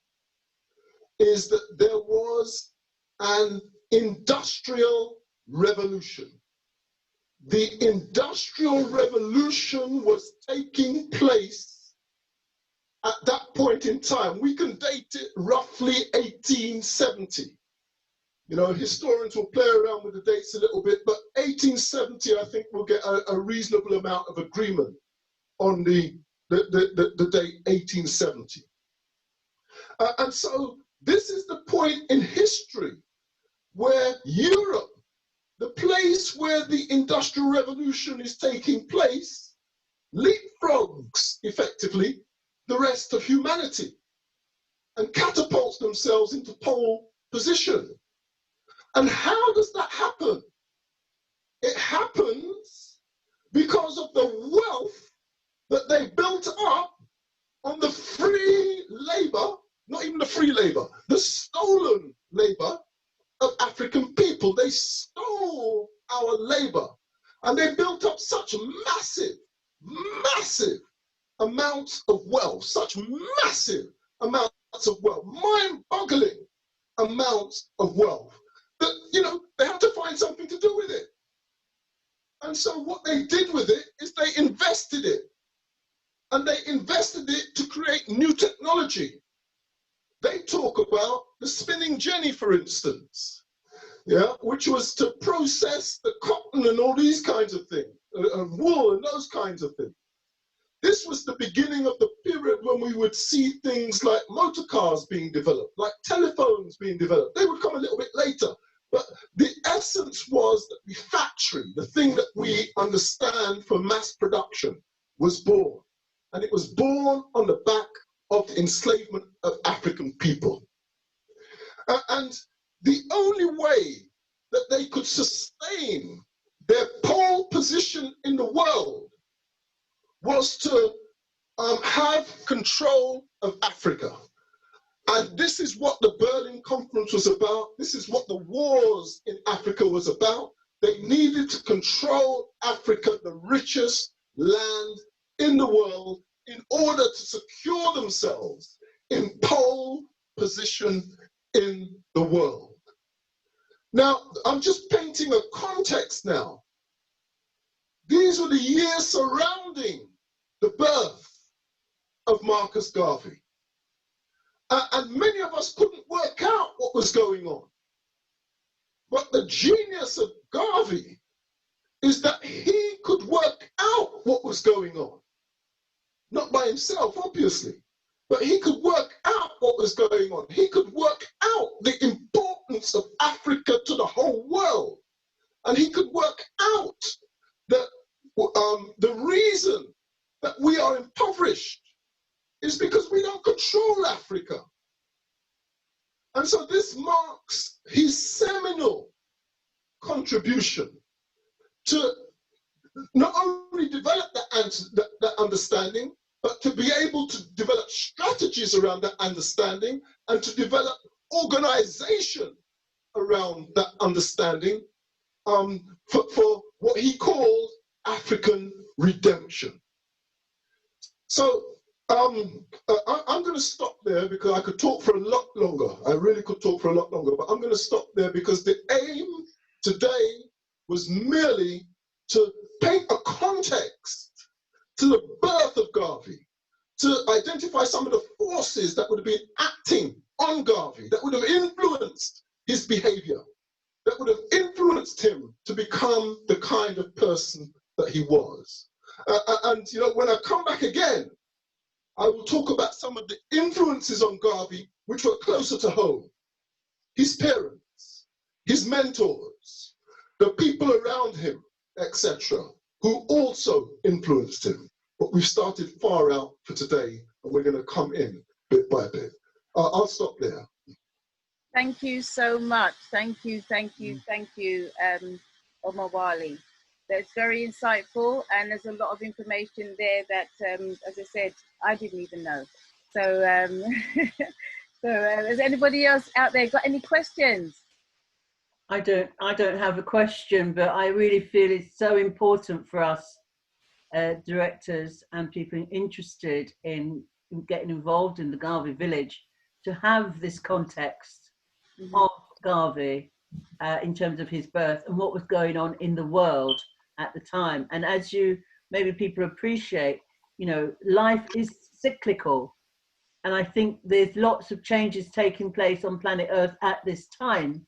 is that there was an industrial revolution. The industrial revolution was taking place at that point in time. We can date it roughly 1870. You know, historians will play around with the dates a little bit, but 1870, I think we'll get a reasonable amount of agreement on the date 1870. And so this is the point in history where Europe, the place where the Industrial Revolution is taking place, leapfrogs effectively the rest of humanity and catapults themselves into pole position. And how does that happen? It happens because of the wealth that they built up on the free labor, not even the free labor, the stolen labor of African people. They stole our labor and they built up such massive, massive amounts of wealth, such massive amounts of wealth, mind-boggling amounts of wealth, that, you know, they had to find something to do with it. And so what they did with it is they invested it. And they invested it to create new technology. They talk about the spinning jenny, for instance, yeah, which was to process the cotton and all these kinds of things, wool and those kinds of things. This was the beginning of the period when we would see things like motor cars being developed, like telephones being developed. They would come a little bit later. But the essence was that the factory, the thing that we understand for mass production, was born. And it was born on the back of the enslavement of African people. And the only way that they could sustain their pole position in the world was to have control of Africa. And this is what the Berlin Conference was about. This is what the wars in Africa was about. They needed to control Africa, the richest land in the world, in order to secure themselves in pole position in the world. Now, I'm just painting a context now. These were the years surrounding the birth of Marcus Garvey. And many of us couldn't work out what was going on. But the genius of Garvey is that he could work out what was going on. Not by himself, obviously, but he could work out what was going on. He could work out the importance of Africa to the whole world. And he could work out that the reason that we are impoverished is because we don't control Africa. And so this marks his seminal contribution to not only develop that understanding, but to be able to develop strategies around that understanding and to develop organization around that understanding for what he called African redemption. So I'm going to stop there because I could talk for a lot longer. I really could talk for a lot longer, but I'm going to stop there because the aim today was merely to paint a context to the birth of Garvey, to identify some of the forces that would have been acting on Garvey, that would have influenced his behavior, that would have influenced him to become the kind of person that he was. And you know, when I come back again, I will talk about some of the influences on Garvey which were closer to home. His parents, his mentors, the people around him, etc., who also influenced him. But we've started far out for today, and we're going to come in bit by bit. I'll stop there. Thank you so much. Thank you, Omowale. That's very insightful, and there's a lot of information there that, as I said, I didn't even know. So, has anybody else out there got any questions? I don't have a question, but I really feel it's so important for us directors and people interested in getting involved in the Garvey Village to have this context of Garvey in terms of his birth and what was going on in the world at the time. And as you maybe people appreciate, you know, life is cyclical, and I think there's lots of changes taking place on planet Earth at this time,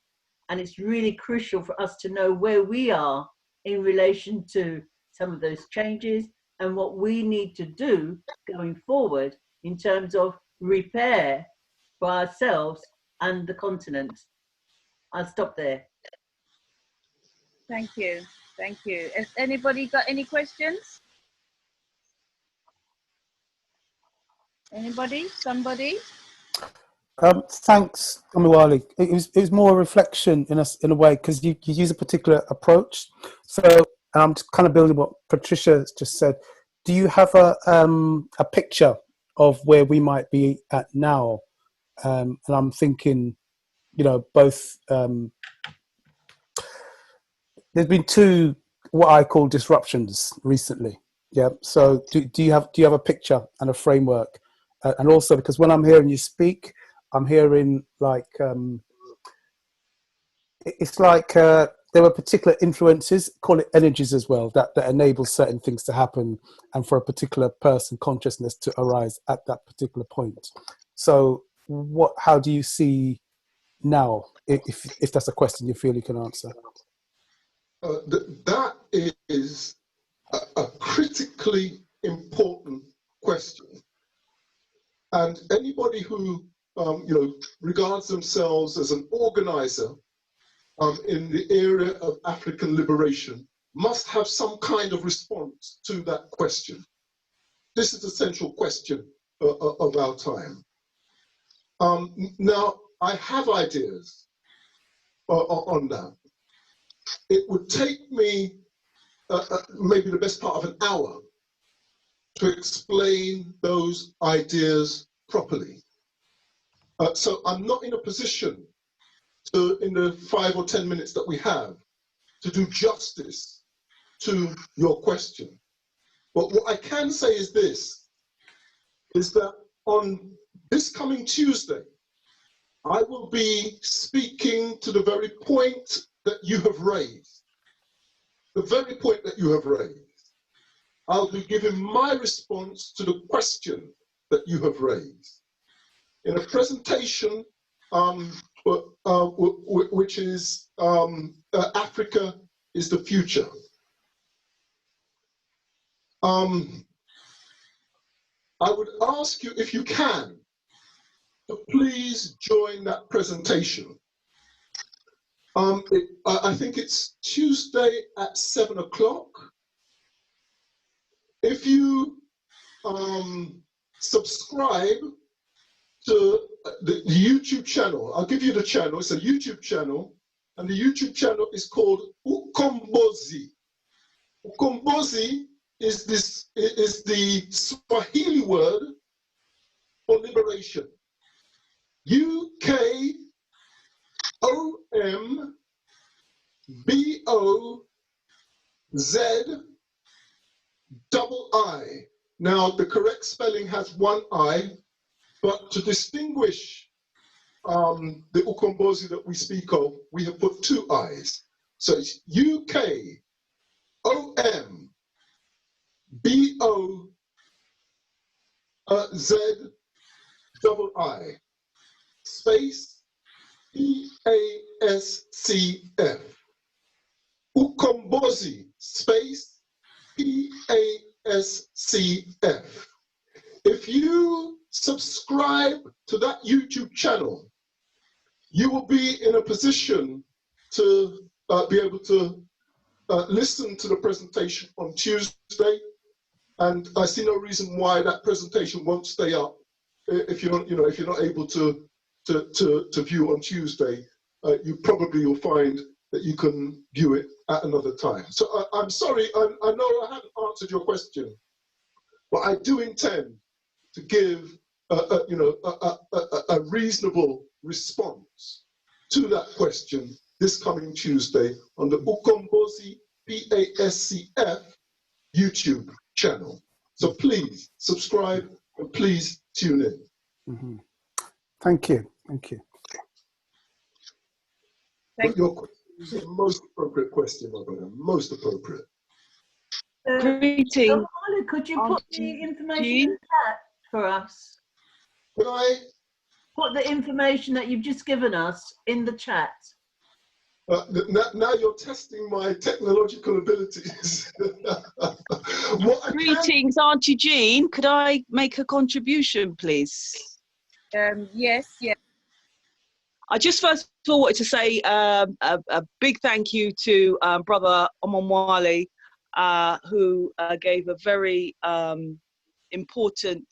and it's really crucial for us to know where we are in relation to some of those changes and what we need to do going forward in terms of repair for ourselves and the continent. I'll stop there. Thank you. Thank you. Has anybody got any questions? Anybody? Somebody? Thanks, Omowale. It was more a reflection in a way, because you use a particular approach. So I'm just kind of building what Patricia just said. Do you have a picture of where we might be at now? And I'm thinking, you know, both. There's been two what I call disruptions recently. Yeah. So do you have a picture and a framework? And also, because when I'm hearing you speak, I'm hearing like it's like there were particular influences, call it energies as well, that enable certain things to happen and for a particular person consciousness to arise at that particular point. So how do you see now, if that's a question you feel you can answer? That is a critically important question. And anybody who you know, regards themselves as an organizer in the area of African liberation must have some kind of response to that question. This is the central question of our time. Now, I have ideas on that. It would take me maybe the best part of an hour to explain those ideas properly. So I'm not in a position to, in the 5 or 10 minutes that we have, to do justice to your question. But what I can say is this, is that on this coming Tuesday, I will be speaking to the very point that you have raised. The very point that you have raised. I'll be giving my response to the question that you have raised in a presentation which is Africa is the Future. I would ask you, if you can, to please join that presentation. I think it's Tuesday at 7 o'clock. If you subscribe to the YouTube channel, I'll give you the channel, it's a YouTube channel, and the YouTube channel is called Ukombozi. Ukombozi is the Swahili word for liberation. UKOMBOZII. Now, the correct spelling has one I, but to distinguish the Ukombozi that we speak of, we have put two I's. So it's UKOMBOZII space PASCF. Ukombozi space PASCF. If you subscribe to that YouTube channel, you will be in a position to be able to listen to the presentation on Tuesday, and I see no reason why that presentation won't stay up if you're not, if you're not able to view on Tuesday. You probably will find that you can view it at another time. So I'm sorry, I know I haven't answered your question, but I do intend to give a reasonable response to that question this coming Tuesday on the Ukombozi PASCF YouTube channel. So please subscribe and please tune in. Mm-hmm. Thank you. Thank you. But your question is the most appropriate question, my brother. Most appropriate. Greetings. Could you put the information in the chat for us? Can I put the information that you've just given us in the chat? Now you're testing my technological abilities. Greetings, Auntie Jean. Could I make a contribution, please? Yes. I just first of all wanted to say a big thank you to Brother Omowale, who gave a very important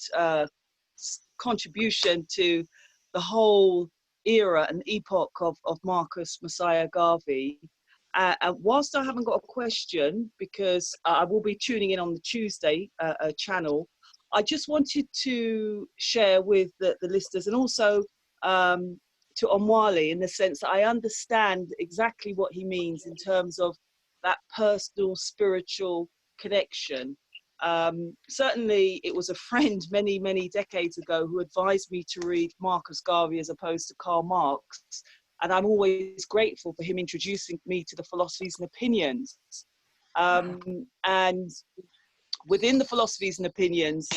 contribution to the whole era and epoch of Marcus Messiah Garvey. Whilst I haven't got a question, because I will be tuning in on the Tuesday channel, I just wanted to share with the listeners, and also to Omowale, in the sense that I understand exactly what he means in terms of that personal spiritual connection. Certainly it was a friend many decades ago who advised me to read Marcus Garvey as opposed to Karl Marx, and I'm always grateful for him introducing me to the philosophies and opinions. And within the philosophies and opinions,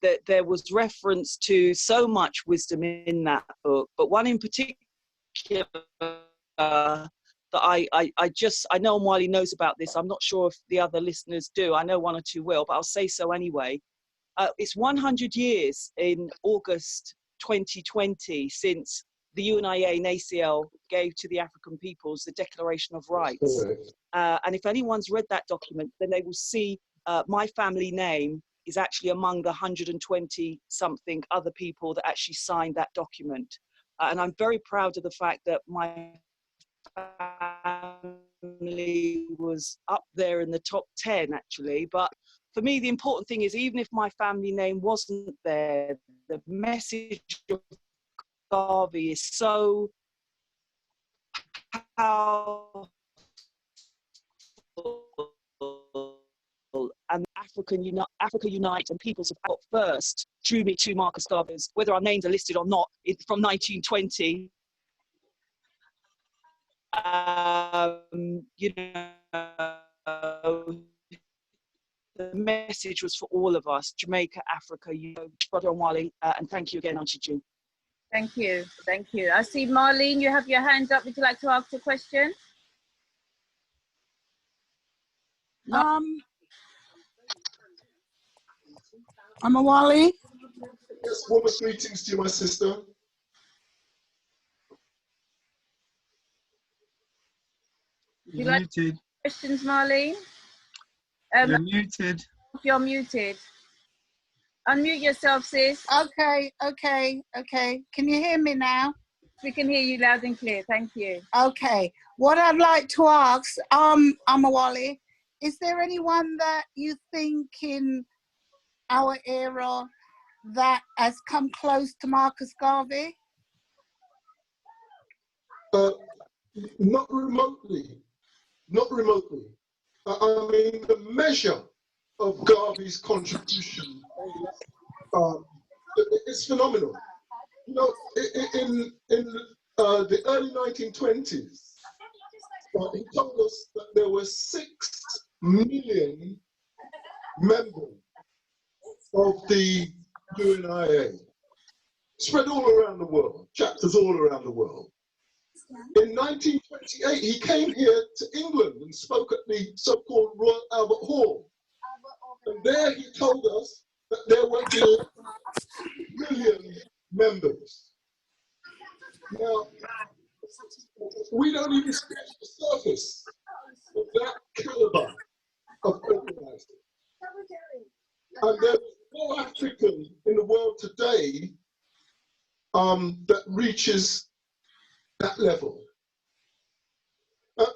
that there was reference to so much wisdom in that book, but one in particular that I know Omowale knows about this. I'm not sure if the other listeners do. I know one or two will, but I'll say so anyway. It's 100 years in August 2020 since the UNIA and ACL gave to the African peoples the Declaration of Rights. And if anyone's read that document, then they will see my family name is actually among the 120 something other people that actually signed that document. And I'm very proud of the fact that my family was up there in the top 10 actually. But for me, the important thing is, even if my family name wasn't there, the message of Garvey is so powerful, and Africa Unite and Peoples of Africa First drew me to Marcus Garvey's, whether our names are listed or not, from 1920. You know, the message was for all of us, Jamaica, Africa, you know, Brother Omowale, and thank you again, Auntie June. Thank you. I see Marlene, you have your hand up. Would you like to ask a question? Omowale? Yes, warmest greetings to you, my sister. Would you like muted. Questions, Marlene? You're muted. You're muted. Unmute yourself, sis. Okay. Can you hear me now? We can hear you loud and clear. Thank you. Okay. What I'd like to ask, Omowale, is there anyone that you think in our era that has come close to Marcus Garvey? Not remotely. Not remotely. I mean, the measure of Garvey's contribution is phenomenal. You know, in the early 1920s, he told us that there were 6 million members of the UNIA, spread all around the world, chapters all around the world. In 1928, he came here to England and spoke at the so-called Royal Albert Hall. And there he told us that there were 11 million members. Now, we don't even scratch the surface of that caliber of organizing. And there's no African in the world today that reaches that level.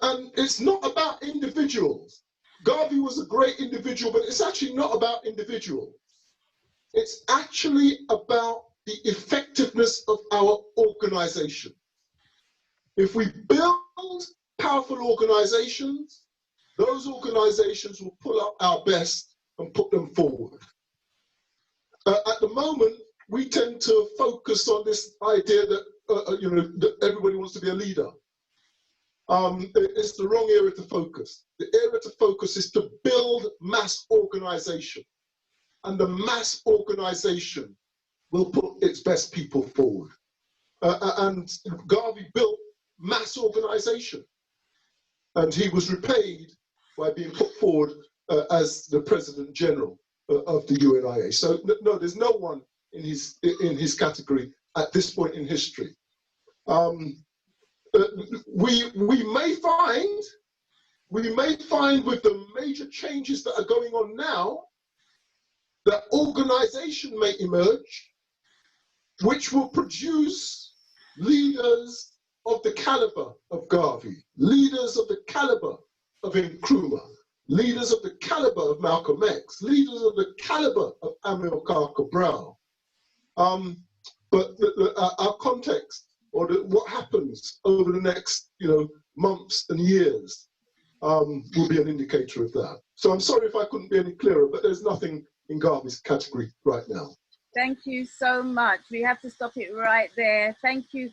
And it's not about individuals. Garvey was a great individual, but it's actually not about individuals. It's actually about the effectiveness of our organization. If we build powerful organizations, those organizations will pull out our best and put them forward. At the moment, we tend to focus on this idea that that everybody wants to be a leader. It's the wrong area to focus. The area to focus is to build mass organization. And the mass organization will put its best people forward. And Garvey built mass organization. And he was repaid by being put forward as the President General of the UNIA. So no, there's no one in his category at this point in history. We may find with the major changes that are going on now that organization may emerge which will produce leaders of the caliber of Garvey, leaders of the caliber of em-Hru, leaders of the caliber of Malcolm X, leaders of the caliber of Amilcar Cabral. But our context, or what happens over the next months and years, will be an indicator of that. So I'm sorry if I couldn't be any clearer, but there's nothing in Garvey's category right now. Thank you so much. We have to stop it right there. Thank you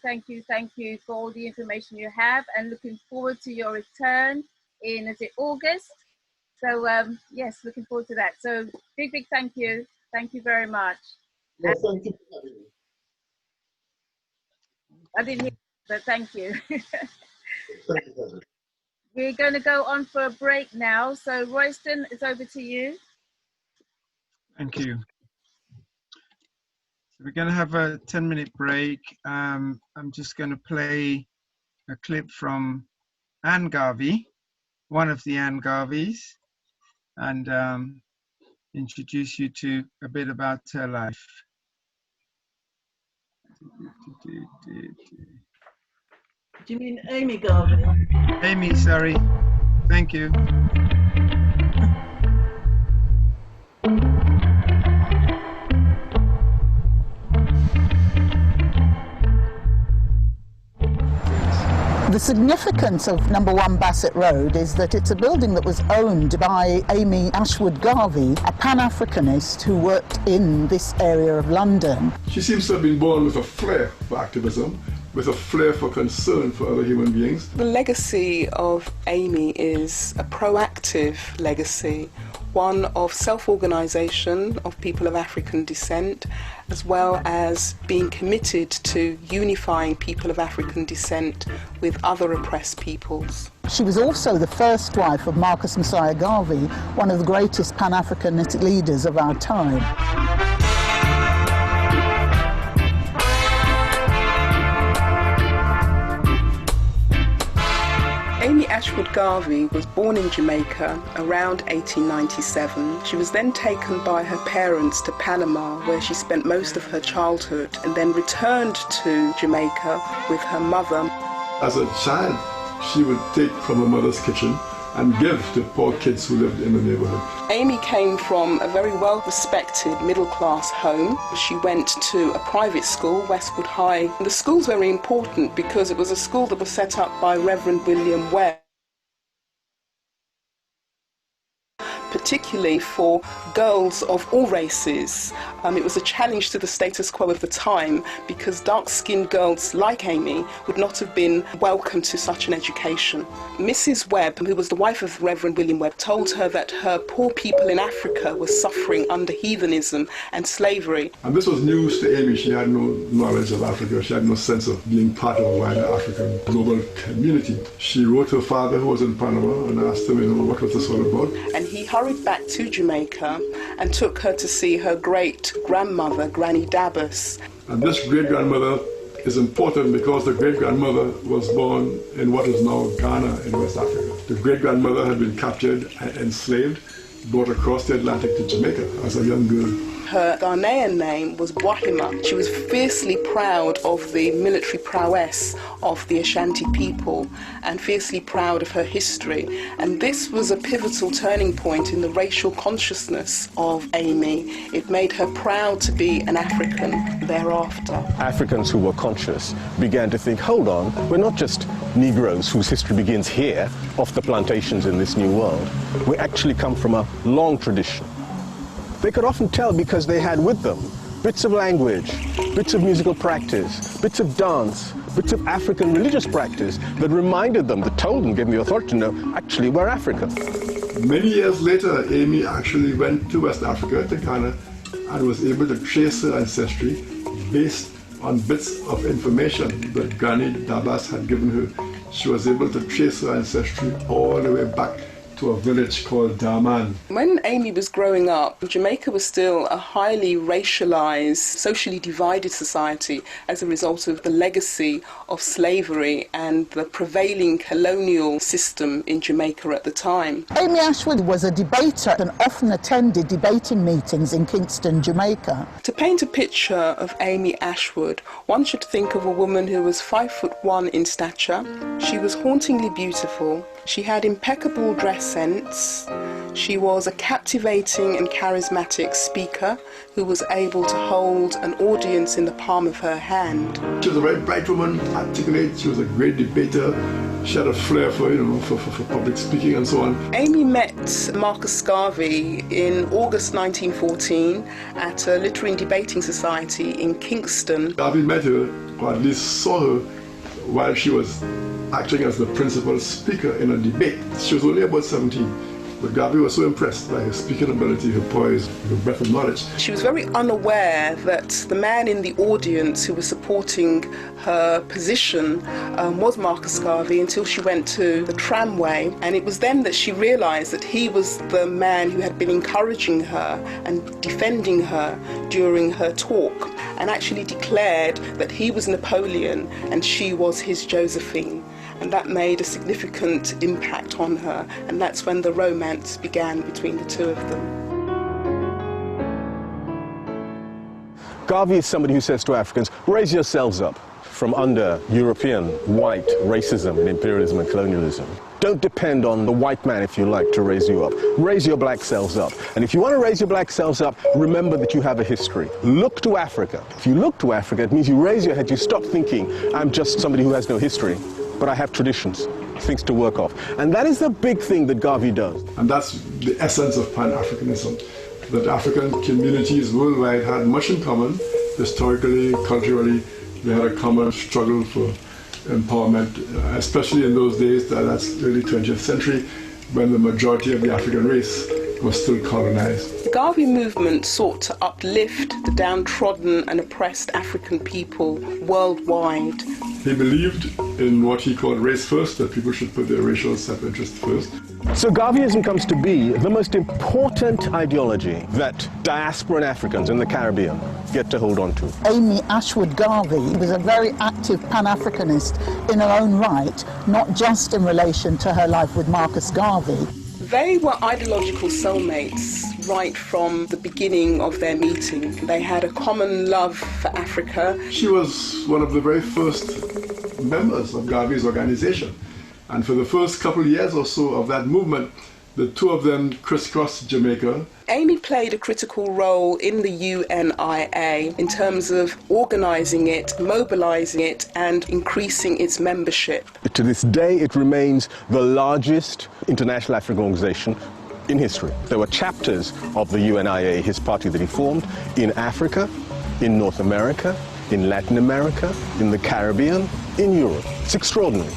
for all the information you have, and looking forward to your return in, is it August? So yes, looking forward to that. So big thank you. Thank you very much. Yeah, thank you for having me. I didn't hear, but thank you. Thank you. We're going to go on for a break now. So Royston, it's over to you. Thank you. So we're going to have a 10-minute break. I'm just going to play a clip from Anne Garvey, one of the Anne Garveys, and introduce you to a bit about her life. Do you mean Amy Garvey? Amy, sorry. Thank you. The significance of number 1 Bassett Road is that it's a building that was owned by Amy Ashwood Garvey, a Pan-Africanist who worked in this area of London. She seems to have been born with a flair for activism, with a flair for concern for other human beings. The legacy of Amy is a proactive legacy, one of self-organisation of people of African descent, as well as being committed to unifying people of African descent with other oppressed peoples. She was also the first wife of Marcus Messiah Garvey, one of the greatest Pan-Africanist leaders of our time. Amy Ashwood Garvey was born in Jamaica around 1897. She was then taken by her parents to Panama, where she spent most of her childhood, and then returned to Jamaica with her mother. As a child, she would take from her mother's kitchen and give to poor kids who lived in the neighborhood. Amy came from a very well-respected middle-class home. She went to a private school, Westwood High. The school's very important because it was a school that was set up by Reverend William Webb, particularly for girls of all races. It was a challenge to the status quo of the time because dark-skinned girls like Amy would not have been welcome to such an education. Mrs. Webb, who was the wife of Reverend William Webb, told her that her poor people in Africa were suffering under heathenism and slavery. And this was news to Amy. She had no knowledge of Africa. She had no sense of being part of a wider African global community. She wrote her father, who was in Panama, and asked him, what was this all about? And he hurried back to Jamaica and took her to see her great-grandmother, Granny Dabbus. And this great-grandmother is important because the great-grandmother was born in what is now Ghana in West Africa. The great-grandmother had been captured and enslaved, brought across the Atlantic to Jamaica as a young girl. Her Ghanaian name was Wahima. She was fiercely proud of the military prowess of the Ashanti people and fiercely proud of her history. And this was a pivotal turning point in the racial consciousness of Amy. It made her proud to be an African thereafter. Africans who were conscious began to think, hold on, we're not just Negroes whose history begins here, off the plantations in this new world. We actually come from a long tradition. They could often tell because they had with them bits of language, bits of musical practice, bits of dance, bits of African religious practice that reminded them, that told them, gave them the authority to know, actually, we're African. Many years later, Amy actually went to West Africa, to Ghana, and was able to trace her ancestry based on bits of information that Granny Dabbus had given her. She was able to trace her ancestry all the way back to a village called Daman. When Amy was growing up, Jamaica was still a highly racialized, socially divided society as a result of the legacy of slavery and the prevailing colonial system in Jamaica at the time. Amy Ashwood was a debater and often attended debating meetings in Kingston, Jamaica. To paint a picture of Amy Ashwood, one should think of a woman who was 5'1" in stature. She was hauntingly beautiful. She had impeccable dress sense. She was a captivating and charismatic speaker who was able to hold an audience in the palm of her hand. She was a very bright woman, articulate. She was a great debater. She had a flair for, for public speaking and so on. Amy met Marcus Garvey in August 1914 at a literary and debating society in Kingston. Garvey met her, or at least saw her, while she was acting as the principal speaker in a debate. She was only about 17, but Garvey was so impressed by her speaking ability, her poise, her breadth of knowledge. She was very unaware that the man in the audience who was supporting her position was Marcus Garvey until she went to the tramway, and it was then that she realised that he was the man who had been encouraging her and defending her during her talk, and actually declared that he was Napoleon and she was his Josephine. And that made a significant impact on her, and that's when the romance began between the two of them. Garvey is somebody who says to Africans, raise yourselves up from under European white racism and imperialism and colonialism. Don't depend on the white man, if you like, to raise you up. Raise your black selves up. And if you want to raise your black selves up, remember that you have a history. Look to Africa. If you look to Africa, it means you raise your head, you stop thinking, I'm just somebody who has no history, but I have traditions, things to work off. And that is the big thing that Garvey does. And that's the essence of Pan-Africanism, that African communities worldwide had much in common, historically, culturally. They had a common struggle for empowerment, especially in those days, that's early 20th century, when the majority of the African race was still colonized. The Garvey movement sought to uplift the downtrodden and oppressed African people worldwide. He believed in what he called race first, that people should put their racial self-interest first. So Garveyism comes to be the most important ideology that diasporan Africans in the Caribbean get to hold on to. Amy Ashwood Garvey was a very active Pan-Africanist in her own right, not just in relation to her life with Marcus Garvey. They were ideological soulmates right from the beginning of their meeting. They had a common love for Africa. She was one of the very first members of Garvey's organization. And for the first couple of years or so of that movement, the two of them crisscrossed Jamaica. Amy played a critical role in the UNIA in terms of organising it, mobilising it and increasing its membership. To this day, it remains the largest international African organisation in history. There were chapters of the UNIA, his party that he formed, in Africa, in North America, in Latin America, in the Caribbean, in Europe. It's extraordinary.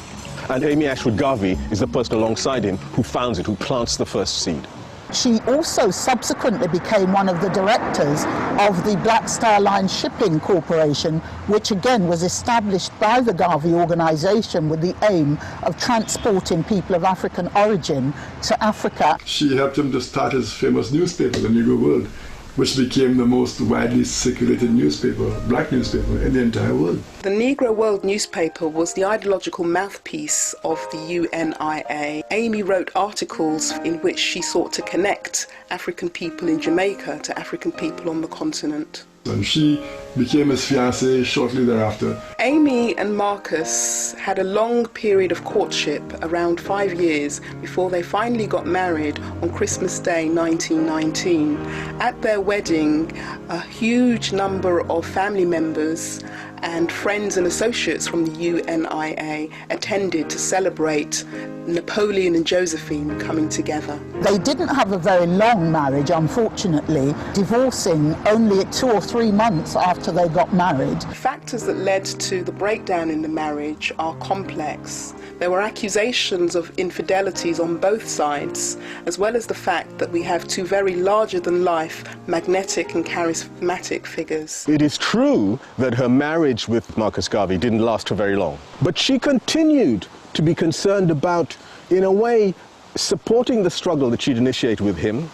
And Amy Ashwood Garvey is the person alongside him who founds it, who plants the first seed. She also subsequently became one of the directors of the Black Star Line Shipping Corporation, which again was established by the Garvey organisation with the aim of transporting people of African origin to Africa. She helped him to start his famous newspaper, the Negro World, which became the most widely circulated newspaper, black newspaper, in the entire world. The Negro World newspaper was the ideological mouthpiece of the UNIA. Amy wrote articles in which she sought to connect African people in Jamaica to African people on the continent. And she became his fiancée shortly thereafter. Amy and Marcus had a long period of courtship, around 5 years, before they finally got married on Christmas Day 1919. At their wedding, a huge number of family members and friends and associates from the UNIA attended to celebrate Napoleon and Josephine coming together. They didn't have a very long marriage, unfortunately, divorcing only 2 or 3 months after they got married. Factors that led to the breakdown in the marriage are complex. There were accusations of infidelities on both sides, as well as the fact that we have two very larger-than-life, magnetic and charismatic figures. It is true that her marriage with Marcus Garvey didn't last for very long, but she continued to be concerned about, in a way, supporting the struggle that she'd initiated with him,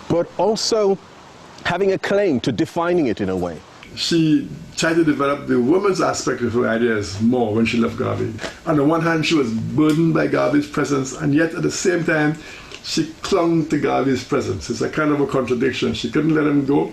but also having a claim to defining it in a way. She tried to develop the woman's aspect of her ideas more when she left Garvey. On the one hand, she was burdened by Garvey's presence, and yet at the same time, she clung to Garvey's presence. It's a kind of a contradiction. She couldn't let him go.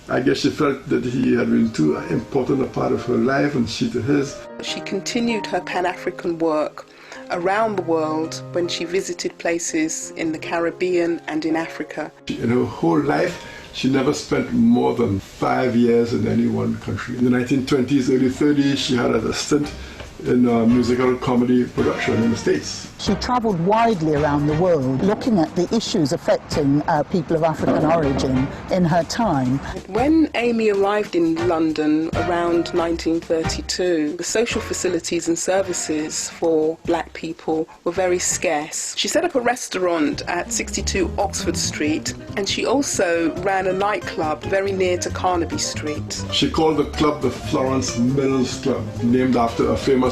I guess she felt that he had been too important a part of her life, and she to his. She continued her Pan-African work around the world when she visited places in the Caribbean and in Africa. In her whole life, she never spent more than 5 years in any one country. In the 1920s, early 30s, she had a stint in musical comedy production in the States. She travelled widely around the world looking at the issues affecting people of African origin in her time. When Amy arrived in London around 1932, the social facilities and services for black people were very scarce. She set up a restaurant at 62 Oxford Street, and she also ran a nightclub very near to Carnaby Street. She called the club the Florence Mills Club, named after a famous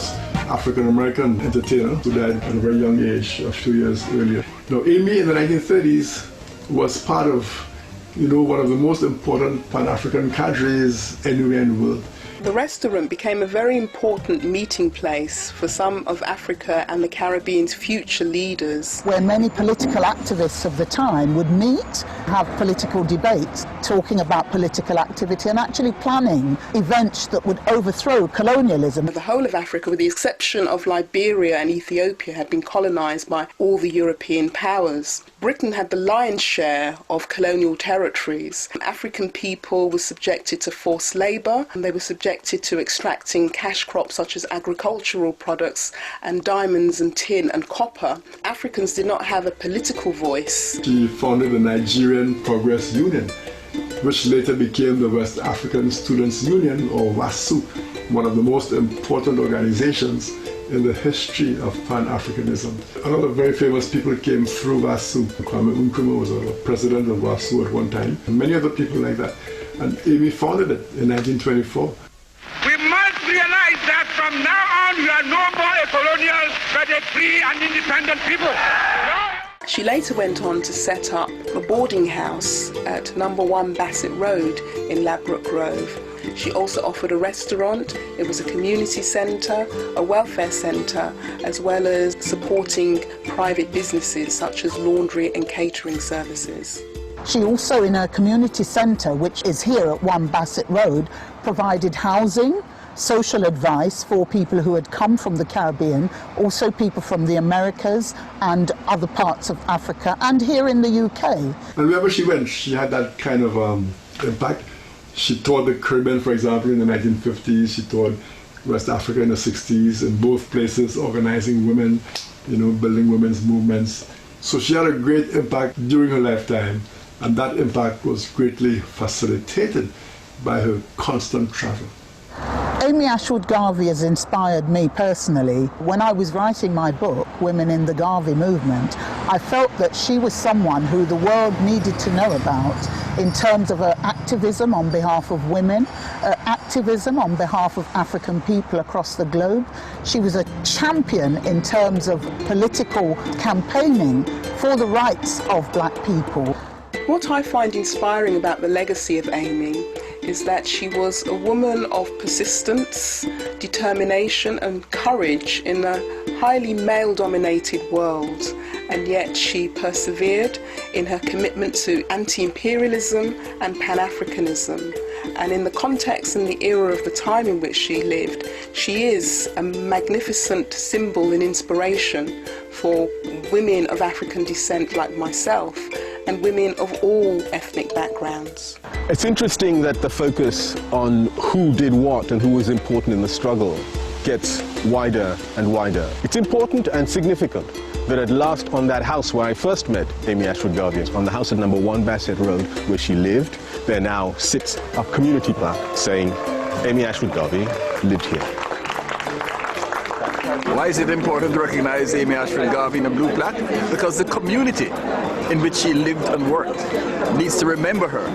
African-American entertainer who died at a very young age, a few years earlier. Now, Amy in the 1930s was part of, one of the most important Pan-African cadres anywhere in the world. The restaurant became a very important meeting place for some of Africa and the Caribbean's future leaders. Where many political activists of the time would meet, have political debates, talking about political activity and actually planning events that would overthrow colonialism. The whole of Africa, with the exception of Liberia and Ethiopia, had been colonized by all the European powers. Britain had the lion's share of colonial territories. African people were subjected to forced labor, and they were subjected to extracting cash crops such as agricultural products and diamonds and tin and copper. Africans did not have a political voice. She founded the Nigerian Progress Union, which later became the West African Students Union, or WASU, one of the most important organizations in the history of Pan-Africanism. A lot of very famous people came through WASU. em-Hru was a president of WASU at one time, and many other people like that. And Amy founded it in 1924. We must realize that from now on we are no more a colonial, but a free and independent people. She later went on to set up a boarding house at number 1 Bassett Road in Ladbroke Grove. She also offered a restaurant, it was a community centre, a welfare centre, as well as supporting private businesses such as laundry and catering services. She also, in her community centre, which is here at 1 Bassett Road, provided housing, social advice for people who had come from the Caribbean, also people from the Americas and other parts of Africa, and here in the UK. And wherever she went, she had that kind of impact. She toured the Caribbean, for example, in the 1950s. She toured West Africa in the 60s, in both places, organizing women, building women's movements. So she had a great impact during her lifetime, and that impact was greatly facilitated by her constant travel. Em-Hru Garvey has inspired me personally. When I was writing my book, Women in the Garvey Movement, I felt that she was someone who the world needed to know about in terms of her activism on behalf of women, her activism on behalf of African people across the globe. She was a champion in terms of political campaigning for the rights of black people. What I find inspiring about the legacy of Amy is that she was a woman of persistence, determination and courage in a highly male-dominated world, and yet she persevered in her commitment to anti-imperialism and Pan-Africanism. And in the context and the era of the time in which she lived, she is a magnificent symbol and inspiration for women of African descent like myself, and women of all ethnic backgrounds. It's interesting that the focus on who did what and who was important in the struggle gets wider and wider. It's important and significant that at last on that house where I first met Em-Hru Garvey, on the house at number 1 Bassett Road where she lived, there now sits a community plaque saying Em-Hru Garvey lived here. Why is it important to recognize Em-Hru Garvey in a blue plaque? Because the community in which she lived and worked needs to remember her,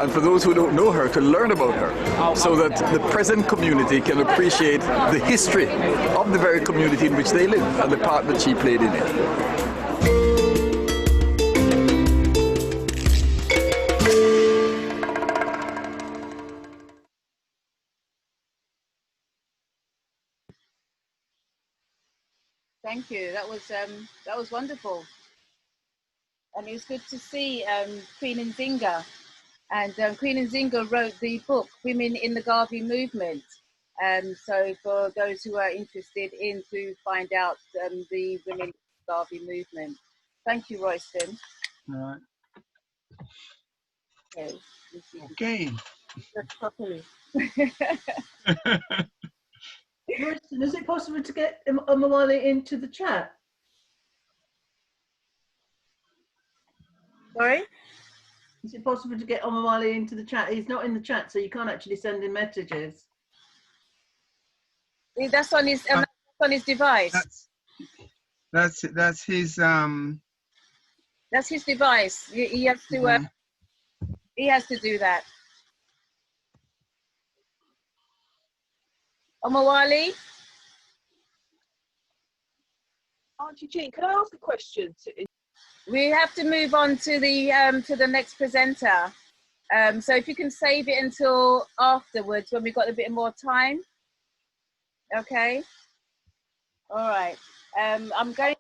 and for those who don't know her, to learn about her, so that the present community can appreciate the history of the very community in which they live and the part that she played in it. Thank you. That was wonderful, and it was good to see Queen Nzinga. And Queen Nzinga wrote the book Women in the Garvey Movement. So for those who are interested in to find out the Women in the Garvey Movement. Thank you, Royston. All right. Okay. Properly. Royston, is it possible to get Omowale into the chat? Sorry? Is it possible to get Omowale into the chat? He's not in the chat, so you can't actually send him messages. That's on his device. That's his That's his device. He has to he has to do that. Omowale? Auntie Jean, can I ask a question? We have to move on to the next presenter. So if you can save it until afterwards when we've got a bit more time. Okay. All right. I'm going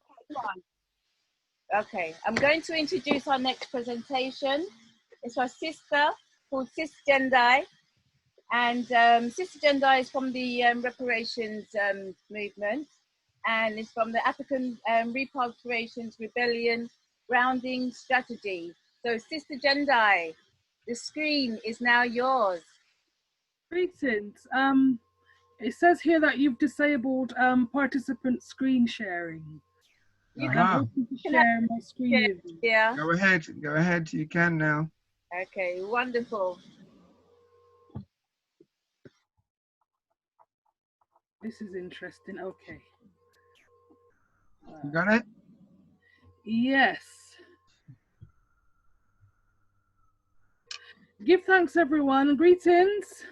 to introduce our next presentation. It's our sister called Sis Jendayi. And Sister Jendayi is from the Reparations movement, and it's from the Afrikan Reparations Rebellion Grounding Strategy. So Sister Jendayi, the screen is now yours. Greetings. It says here that you've disabled participant screen sharing. I'm hoping to share my screen with you. Yeah. Go ahead, you can now. Okay, wonderful. This is interesting. Okay. You got it? Yes. Give thanks, everyone. Greetings.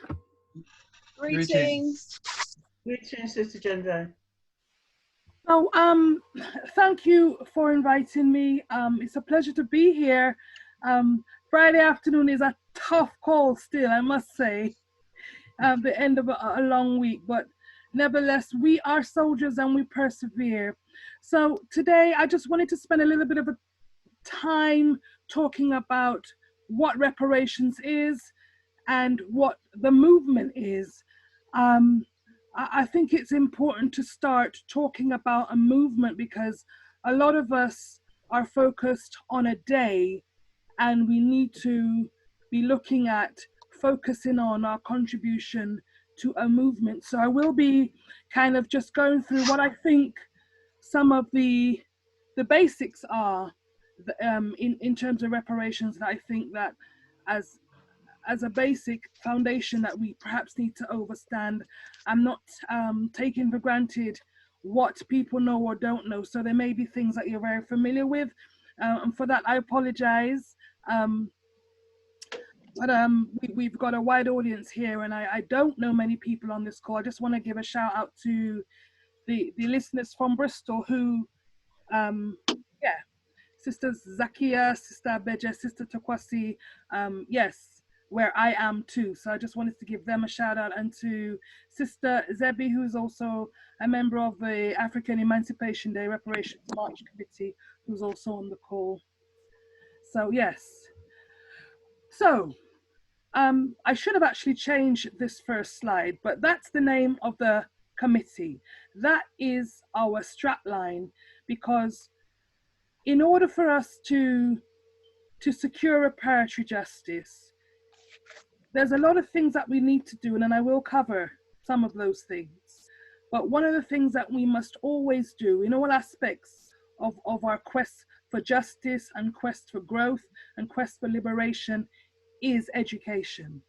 Greetings. Greetings, Sister Jendayi. So, thank you for inviting me. It's a pleasure to be here. Friday afternoon is a tough call still, I must say. The end of a long week, but nevertheless, we are soldiers and we persevere. So today, I just wanted to spend a little bit of a time talking about what reparations is and what the movement is. I think it's important to start talking about a movement, because a lot of us are focused on a day, and we need to be looking at focusing on our contribution to a movement. So I will be kind of just going through what I think some of the basics are in terms of reparations, that I think that as a basic foundation that we perhaps need to overstand. I'm not taking for granted what people know or don't know. So there may be things that you're very familiar with. And for that, I apologize. But we've got a wide audience here, and I don't know many people on this call. I just want to give a shout out to the listeners from Bristol who, yeah, Sister Zakia, Sister Beja, Sister Tokwasi, yes, where I am too. So I just wanted to give them a shout out, and to Sister Zebi, who's also a member of the African Emancipation Day Reparations March Committee, who's also on the call. So yes. So I should have actually changed this first slide, but that's the name of the committee. That is our strapline, because in order for us to secure reparatory justice, there's a lot of things that we need to do, and I will cover some of those things. But one of the things that we must always do in all aspects of our quest for justice and quest for growth and quest for liberation is education.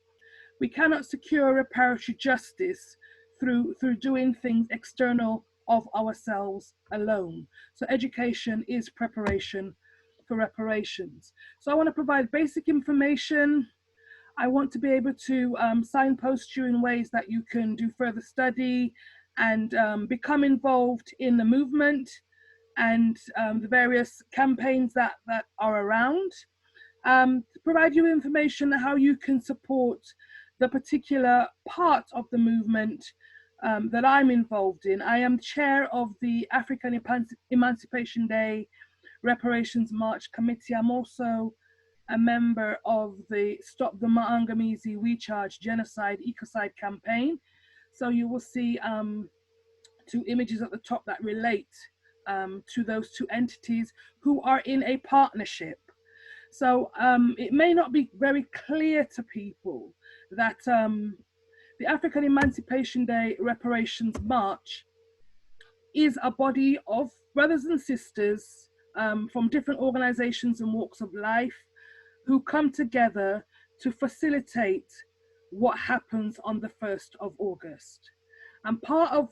We cannot secure reparatory justice through doing things external of ourselves alone. So education is preparation for reparations. So I want to provide basic information. I want to be able to signpost you in ways that you can do further study and become involved in the movement and the various campaigns that are around. To provide you information how you can support the particular part of the movement that I'm involved in. I am chair of the African Emancipation Day Reparations March Committee. I'm also a member of the Stop the Maangamizi We Charge Genocide Ecocide campaign. So you will see two images at the top that relate to those two entities who are in a partnership. So it may not be very clear to people that the African Emancipation Day Reparations March is a body of brothers and sisters from different organizations and walks of life who come together to facilitate what happens on the 1st of August. And part of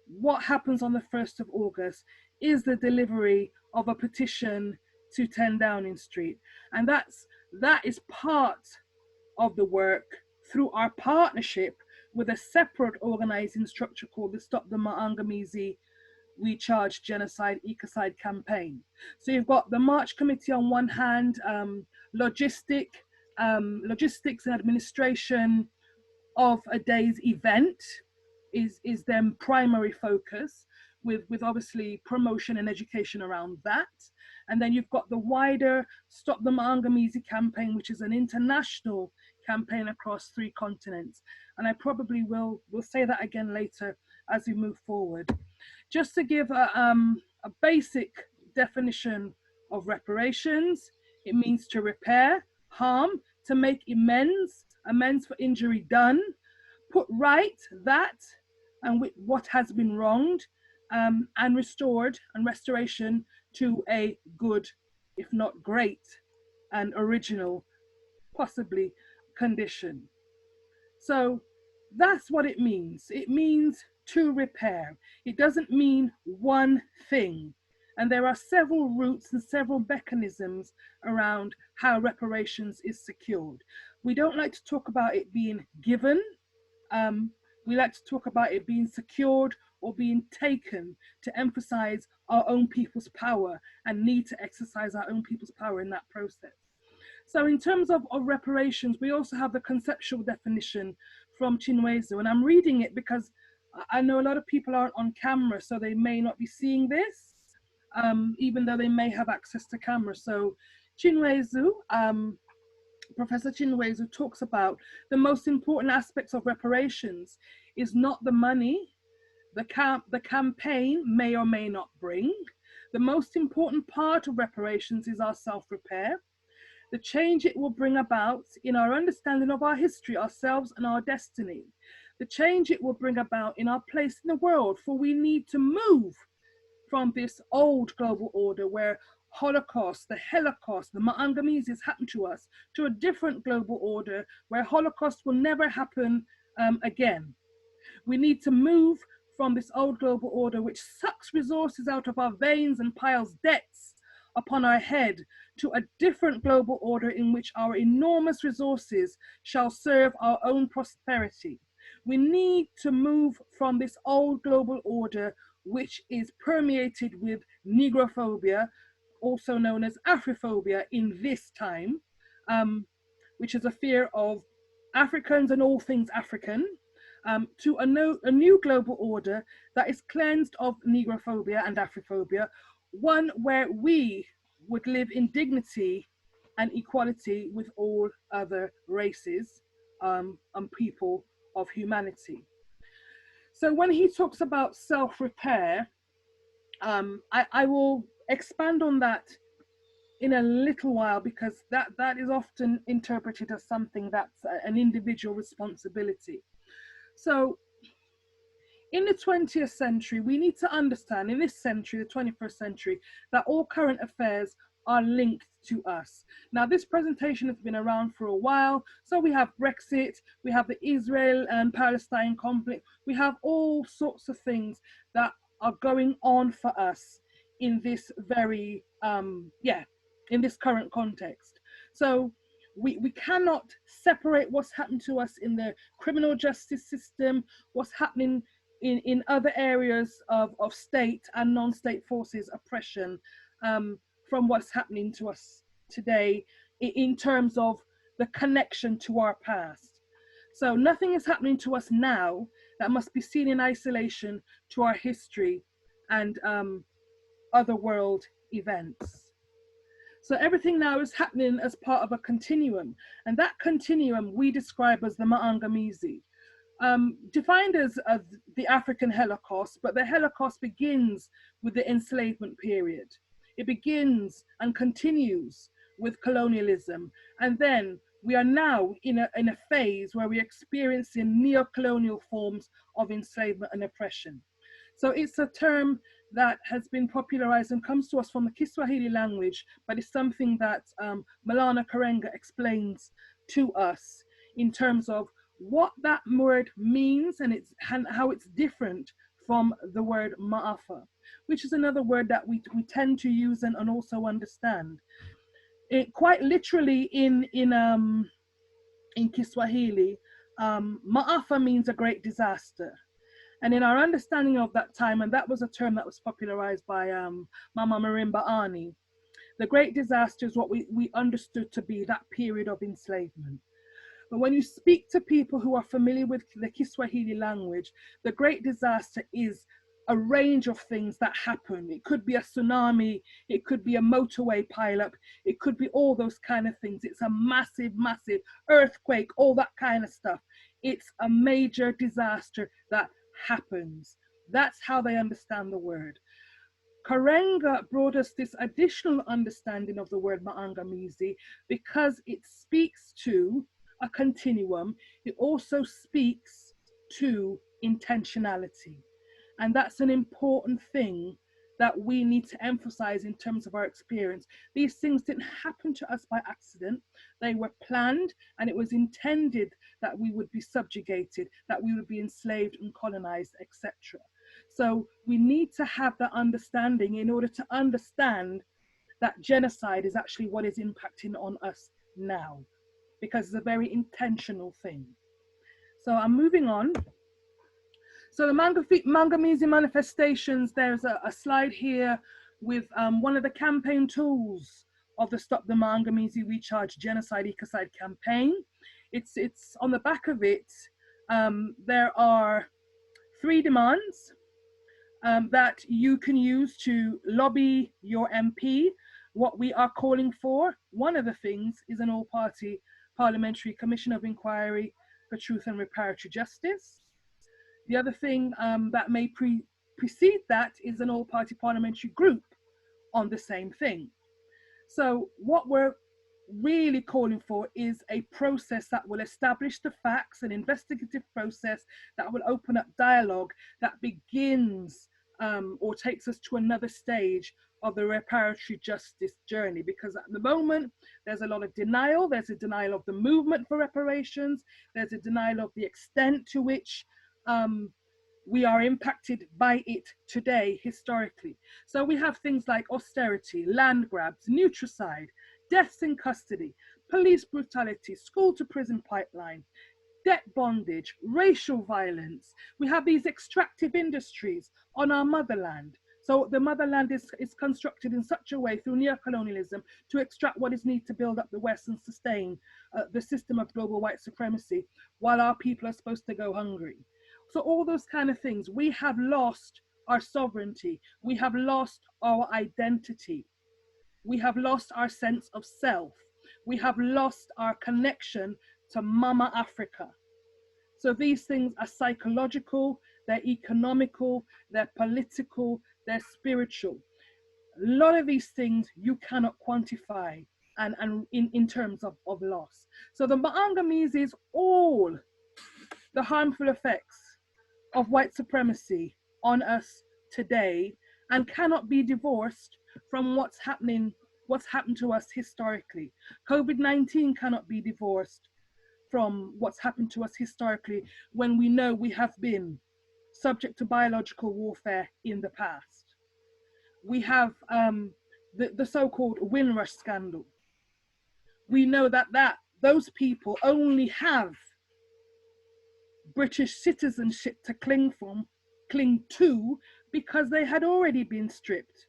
what happens on the 1st of August is the delivery of a petition to 10 Downing Street. And that is part of the work through our partnership with a separate organizing structure called the Stop the Maangamizi We Charge Genocide Ecocide campaign. So you've got the March Committee on one hand, logistics and administration of a day's event is their primary focus, with obviously promotion and education around that. And then you've got the wider Stop the Maangamizi campaign, which is an international campaign across 3 continents. And I probably will say that again later as we move forward. Just to give a basic definition of reparations, it means to repair harm, to make amends for injury done, put right that and with what has been wronged, and restored and restoration to a good, if not great, and original, possibly, condition. So that's what it means. It means to repair. It doesn't mean one thing. And there are several routes and several mechanisms around how reparations is secured. We don't like to talk about it being given. We like to talk about it being secured or being taken, to emphasize our own people's power and need to exercise our own people's power in that process. So in terms of reparations, we also have the conceptual definition from Chinwezu, and I'm reading it because I know a lot of people aren't on camera, so they may not be seeing this, even though they may have access to camera. So Chinwezu, Professor Chinwezu talks about the most important aspects of reparations is not the money the campaign may or may not bring. The most important part of reparations is our self-repair, the change it will bring about in our understanding of our history, ourselves, and our destiny, the change it will bring about in our place in the world, for we need to move from this old global order where Holocaust, the Holocaust, the Ma'angamizis happened to us, to a different global order where Holocaust will never happen again. We need to move from this old global order which sucks resources out of our veins and piles debts upon our head, to a different global order in which our enormous resources shall serve our own prosperity. We need to move from this old global order which is permeated with Negrophobia, also known as Afrophobia in this time, which is a fear of Africans and all things African, to a new global order that is cleansed of Negrophobia and Afrophobia, one where we would live in dignity and equality with all other races and people of humanity. So when he talks about self-repair, I will expand on that in a little while, because that is often interpreted as something that's an individual responsibility. So in the 20th century, we need to understand, in this century, the 21st century, that all current affairs are linked to us. Now, this presentation has been around for a while. So we have Brexit, we have the Israel and Palestine conflict, we have all sorts of things that are going on for us in this very, in this current context. So we cannot separate what's happened to us in the criminal justice system, what's happening in other areas of state and non-state forces oppression, from what's happening to us today in terms of the connection to our past. So nothing is happening to us now that must be seen in isolation to our history and other world events. So everything now is happening as part of a continuum, and that continuum we describe as the Ma'angamizi, defined as the African Holocaust, but the Holocaust begins with the enslavement period. It begins and continues with colonialism, and then we are now in a phase where we're experiencing neo-colonial forms of enslavement and oppression. So it's a term that has been popularized and comes to us from the Kiswahili language, but it's something that Malana Karenga explains to us in terms of what that word means and how it's different from the word ma'afa, which is another word that we tend to use and also understand. It quite literally in Kiswahili, ma'afa means a great disaster. And in our understanding of that time, and that was a term that was popularized by Mama Marimba Ani, the great disaster is what we understood to be that period of enslavement. But when you speak to people who are familiar with the Kiswahili language, the great disaster is a range of things that happen. It could be a tsunami, it could be a motorway pileup, it could be all those kind of things. It's a massive, massive earthquake, all that kind of stuff. It's a major disaster that happens. That's how they understand the word. Karenga brought us this additional understanding of the word Ma'angamizi because it speaks to a continuum. It also speaks to intentionality. And that's an important thing that we need to emphasize in terms of our experience. These things didn't happen to us by accident. They were planned, and it was intended that we would be subjugated, that we would be enslaved and colonized, etc. So we need to have that understanding in order to understand that genocide is actually what is impacting on us now, because it's a very intentional thing. So I'm moving on. So the Mangamizi manifestations, there's a slide here with one of the campaign tools of the Stop the Mangamizi We Charge Genocide Ecocide campaign. It's on the back of it, there are 3 demands that you can use to lobby your MP. What we are calling for, one of the things is an all-party parliamentary commission of inquiry for truth and reparatory justice. The other thing that may precede that is an all-party parliamentary group on the same thing. So what we're really calling for is a process that will establish the facts, an investigative process that will open up dialogue that begins or takes us to another stage of the reparatory justice journey. Because at the moment, there's a lot of denial. There's a denial of the movement for reparations. There's a denial of the extent to which we are impacted by it today, historically. So we have things like austerity, land grabs, nutricide, deaths in custody, police brutality, school to prison pipeline, debt bondage, racial violence. We have these extractive industries on our motherland. So the motherland is constructed in such a way through neocolonialism to extract what is needed to build up the West and sustain the system of global white supremacy while our people are supposed to go hungry. So all those kind of things, we have lost our sovereignty. We have lost our identity. We have lost our sense of self. We have lost our connection to Mama Africa. So these things are psychological, they're economical, they're political, they're spiritual. A lot of these things you cannot quantify and in terms of loss. So the Ma'angamis is all the harmful effects of white supremacy on us today and cannot be divorced from what's happened to us historically. COVID-19 cannot be divorced from what's happened to us historically when we know we have been subject to biological warfare in the past. We have the so-called Windrush scandal. We know that those people only have British citizenship to cling to because they had already been stripped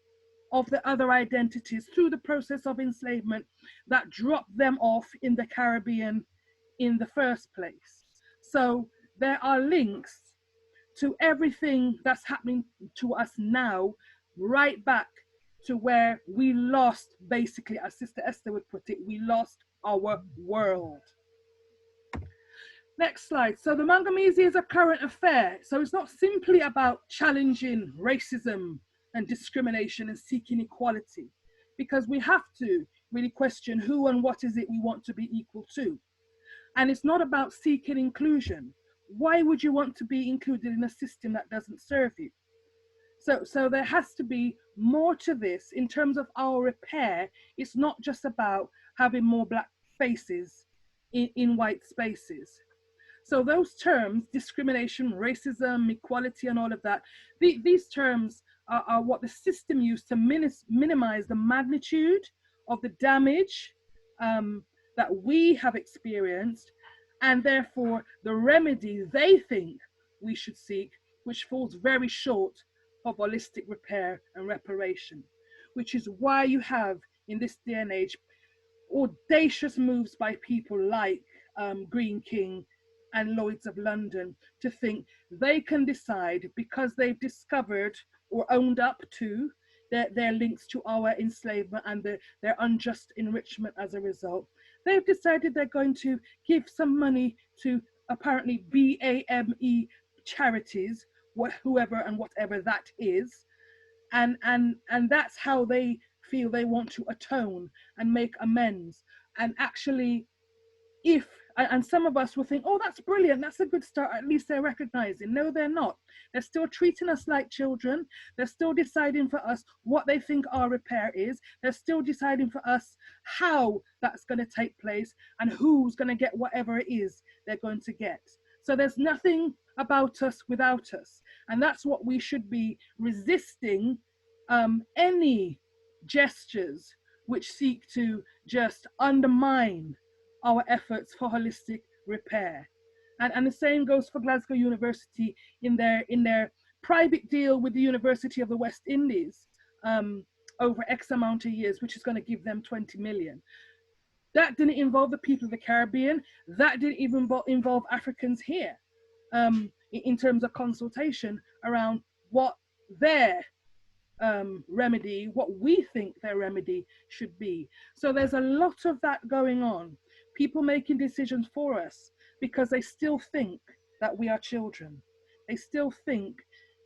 of the other identities through the process of enslavement that dropped them off in the Caribbean in the first place. So there are links to everything that's happening to us now, right back to where we lost, basically, as Sister Esther would put it, we lost our world. Next slide. So the Mangamese is a current affair. So it's not simply about challenging racism and discrimination and seeking equality, because we have to really question who and what is it we want to be equal to. And it's not about seeking inclusion. Why would you want to be included in a system that doesn't serve you? So there has to be more to this in terms of our repair. It's not just about having more black faces in white spaces. So those terms, discrimination, racism, equality, and all of that, these terms are what the system used to minimize the magnitude of the damage that we have experienced, and therefore the remedy they think we should seek, which falls very short of holistic repair and reparation, which is why you have, in this day and age, audacious moves by people like Green King and Lloyds of London to think they can decide, because they've discovered or owned up to their links to our enslavement and their unjust enrichment as a result. They've decided they're going to give some money to apparently BAME charities, whoever and whatever that is, and that's how they feel they want to atone and make amends. And actually, and some of us will think, oh, that's brilliant, that's a good start, at least they're recognizing. No, they're not. They're still treating us like children. They're still deciding for us what they think our repair is. They're still deciding for us how that's going to take place and who's going to get whatever it is they're going to get. So there's nothing about us without us. And that's what we should be resisting, any gestures which seek to just undermine our efforts for holistic repair. And the same goes for Glasgow University in their private deal with the University of the West Indies over X amount of years, which is going to give them 20 million. That didn't involve the people of the Caribbean. That didn't even involve Africans here in terms of consultation around what their remedy, what we think their remedy should be. So there's a lot of that going on. People making decisions for us because they still think that we are children. They still think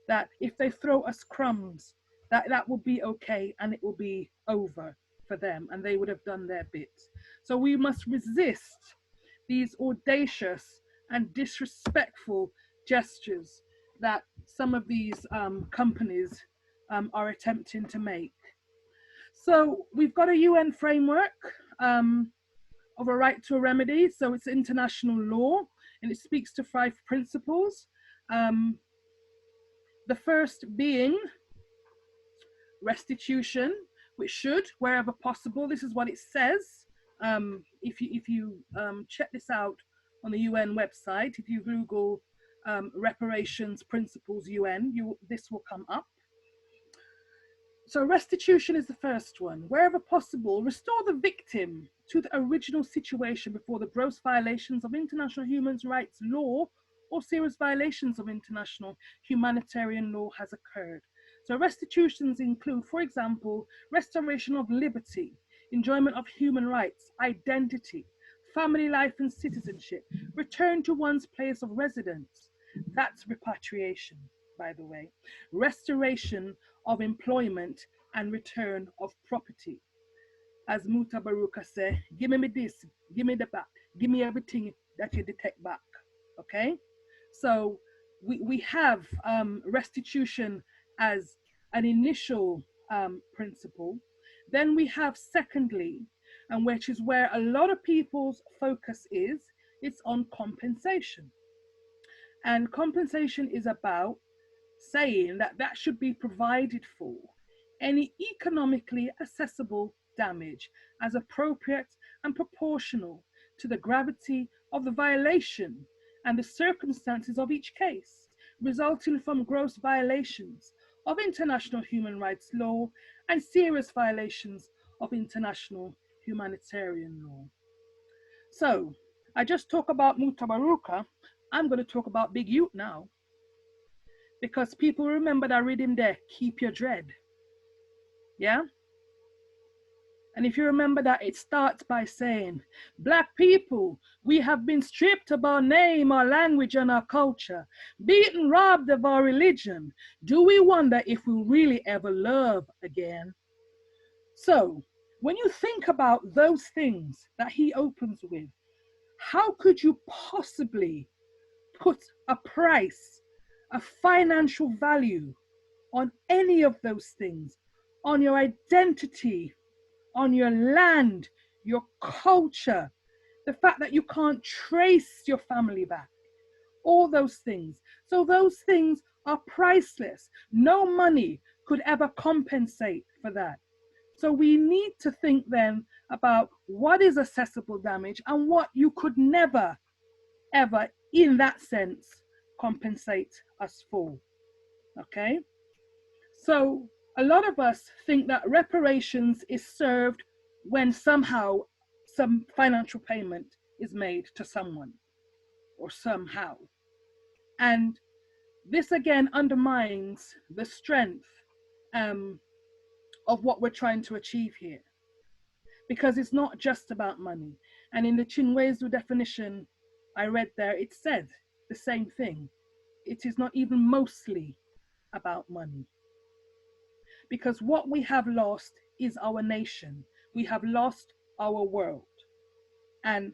that if they throw us crumbs, that will be okay and it will be over for them and they would have done their bit. So we must resist these audacious and disrespectful gestures that some of these companies are attempting to make. So we've got a UN framework of a right to a remedy. So it's international law and it speaks to 5 principles. The first being restitution, which should, wherever possible, this is what it says. If you check this out on the UN website, if you Google reparations principles UN, this will come up. So restitution is the first one. Wherever possible, restore the victim to the original situation before the gross violations of international human rights law or serious violations of international humanitarian law has occurred. So restitutions include, for example, restoration of liberty, enjoyment of human rights, identity, family life and citizenship, return to one's place of residence. That's repatriation, by the way. Restoration of employment and return of property. As Mutabaruka said, give me this, give me the back, give me everything that you detect back, okay? So we have restitution as an initial principle. Then we have secondly, and which is where a lot of people's focus is, it's on compensation. And compensation is about saying that that should be provided for any economically accessible damage as appropriate and proportional to the gravity of the violation and the circumstances of each case, resulting from gross violations of international human rights law and serious violations of international humanitarian law. So I just talk about Mutabaruka. I'm going to talk about Big Youth now, because people remember that rhythm there, keep your dread. Yeah? And if you remember that, it starts by saying, Black people, we have been stripped of our name, our language, and our culture, beaten, robbed of our religion. Do we wonder if we'll really ever love again? So, when you think about those things that he opens with, how could you possibly put a price, a financial value on any of those things, on your identity, on your land, your culture, the fact that you can't trace your family back, all those things. So those things are priceless. No money could ever compensate for that. So we need to think then about what is accessible damage and what you could never, ever, in that sense, compensate us for, okay? So a lot of us think that reparations is served when somehow some financial payment is made to someone or somehow. And this again undermines the strength of what we're trying to achieve here, because it's not just about money. And in the Chinwezu definition I read there, it said the same thing. It is not even mostly about money. Because what we have lost is our nation. We have lost our world. And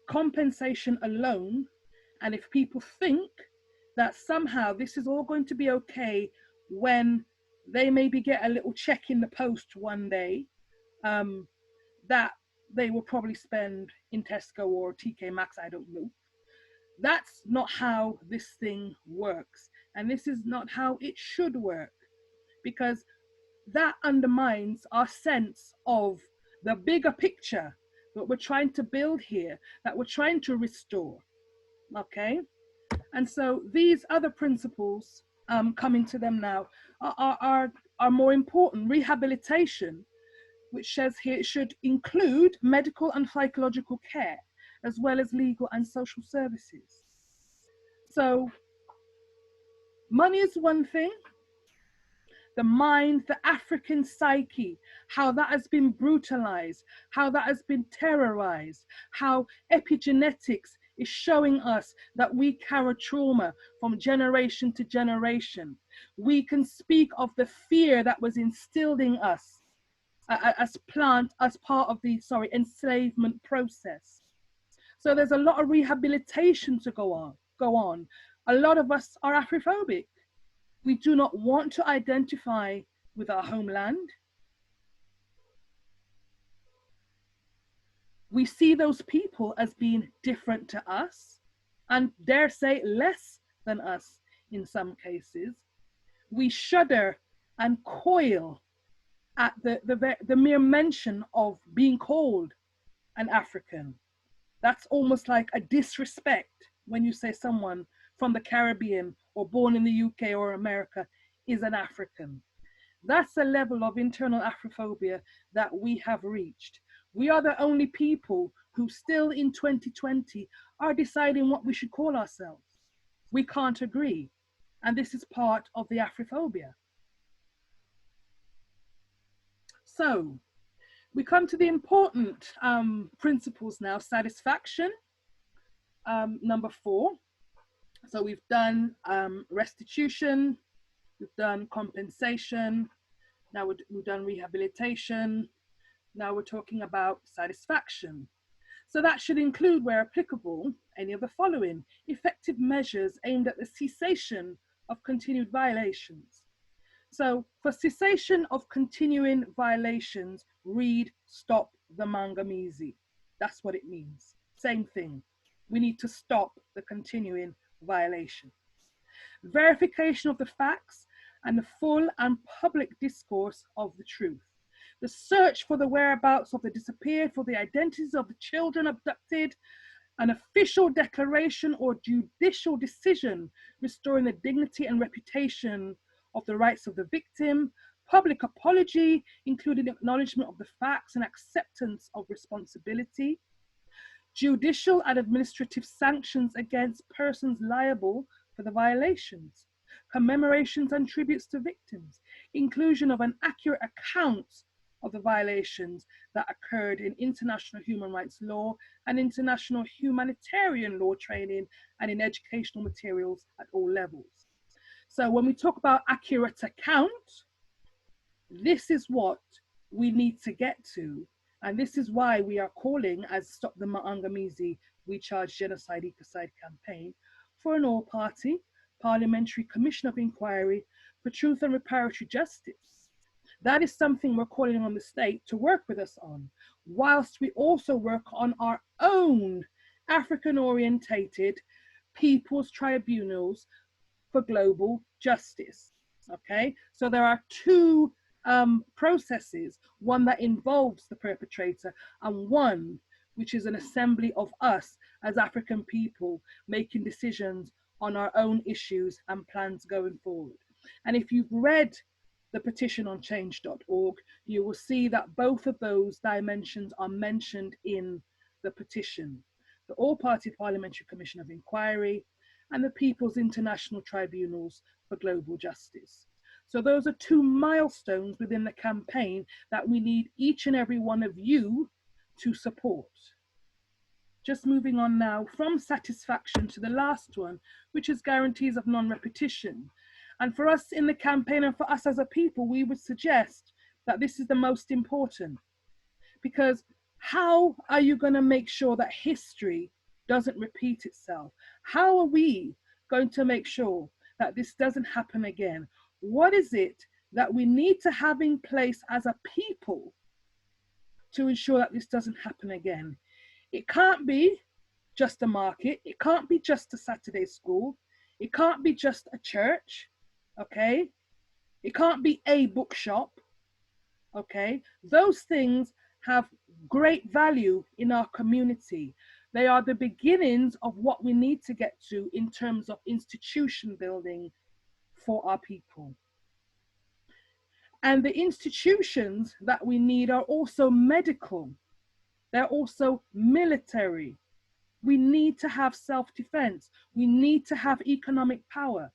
compensation alone, and if people think that somehow this is all going to be okay when they maybe get a little check in the post one day, that they will probably spend in Tesco or TK Maxx, I don't know. That's not how this thing works. And this is not how it should work, because that undermines our sense of the bigger picture that we're trying to build here, that we're trying to restore, okay? And so these other principles coming to them now are more important. Rehabilitation, which says here it should include medical and psychological care, as well as legal and social services. So money is one thing. The mind, the African psyche, how that has been brutalized, how that has been terrorized, how epigenetics is showing us that we carry trauma from generation to generation. We can speak of the fear that was instilled in us as part of the enslavement process. So there's a lot of rehabilitation to go on. A lot of us are Afrophobic. We do not want to identify with our homeland. We see those people as being different to us, and dare say less than us in some cases. We shudder and coil at the mere mention of being called an African. That's almost like a disrespect when you say someone from the Caribbean or born in the UK or America is an African. That's a level of internal Afrophobia that we have reached. We are the only people who still in 2020 are deciding what we should call ourselves. We can't agree. And this is part of the Afrophobia. So we come to the important principles now. Satisfaction, number 4. So we've done restitution, we've done compensation, now we've done rehabilitation, now we're talking about satisfaction. So that should include, where applicable, any of the following: effective measures aimed at the cessation of continued violations. So for cessation of continuing violations, read Stop the Mangamizi. That's what it means. Same thing. We need to stop the continuing violation. Verification of the facts and the full and public discourse of the truth. The search for the whereabouts of the disappeared, for the identities of the children abducted, an official declaration or judicial decision restoring the dignity and reputation of the rights of the victim, public apology, including acknowledgement of the facts and acceptance of responsibility, judicial and administrative sanctions against persons liable for the violations, commemorations and tributes to victims, inclusion of an accurate account of the violations that occurred in international human rights law and international humanitarian law training and in educational materials at all levels. So when we talk about accurate account, this is what we need to get to. And this is why we are calling, as Stop the Mangamizi, We Charge Genocide Ecocide campaign, for an all-party parliamentary commission of inquiry for truth and reparatory justice. That is something we're calling on the state to work with us on, whilst we also work on our own African-orientated people's tribunals for global justice. Okay, so there are two processes, one that involves the perpetrator and one which is an assembly of us as African people making decisions on our own issues and plans going forward. And if you've read the petition on change.org, you will see that both of those dimensions are mentioned in the petition: the All-Party Parliamentary Commission of Inquiry and the People's International Tribunals for Global Justice. So those are two milestones within the campaign that we need each and every one of you to support. Just moving on now from satisfaction to the last one, which is guarantees of non-repetition. And for us in the campaign and for us as a people, we would suggest that this is the most important, because how are you going to make sure that history doesn't repeat itself? How are we going to make sure that this doesn't happen again? What is it that we need to have in place as a people to ensure that this doesn't happen again? It can't be just a market. It can't be just a Saturday school. It can't be just a church, okay? It can't be a bookshop, okay? Those things have great value in our community. They are the beginnings of what we need to get to in terms of institution building for our people. And the institutions that we need are also medical. They're also military. We need to have self-defense. We need to have economic power.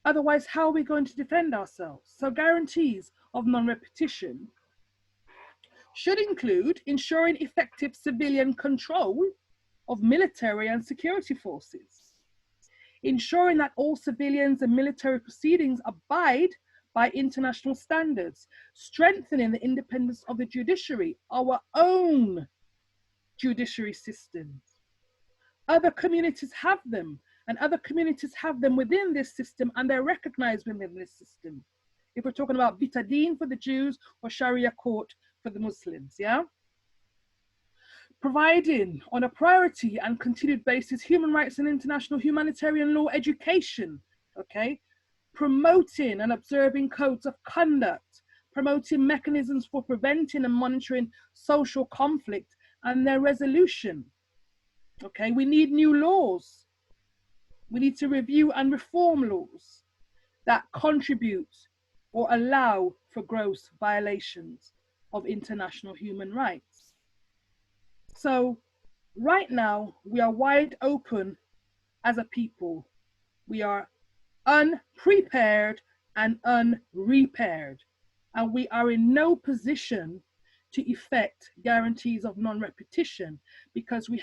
Otherwise, how are we going to defend ourselves? So guarantees of non-repetition should include ensuring effective civilian control of military and security forces, ensuring that all civilians and military proceedings abide by international standards, strengthening the independence of the judiciary, our own judiciary systems. Other communities have them, and other communities have them within this system, and they're recognized within this system. If we're talking about Bitadine for the Jews or Sharia court for the Muslims, yeah? Providing on a priority and continued basis human rights and international humanitarian law education, okay? Promoting and observing codes of conduct, promoting mechanisms for preventing and monitoring social conflict and their resolution, okay? We need new laws. We need to review and reform laws that contribute or allow for gross violations of international human rights. So right now, we are wide open as a people. We are unprepared and unrepaired, and we are in no position to effect guarantees of non-repetition because we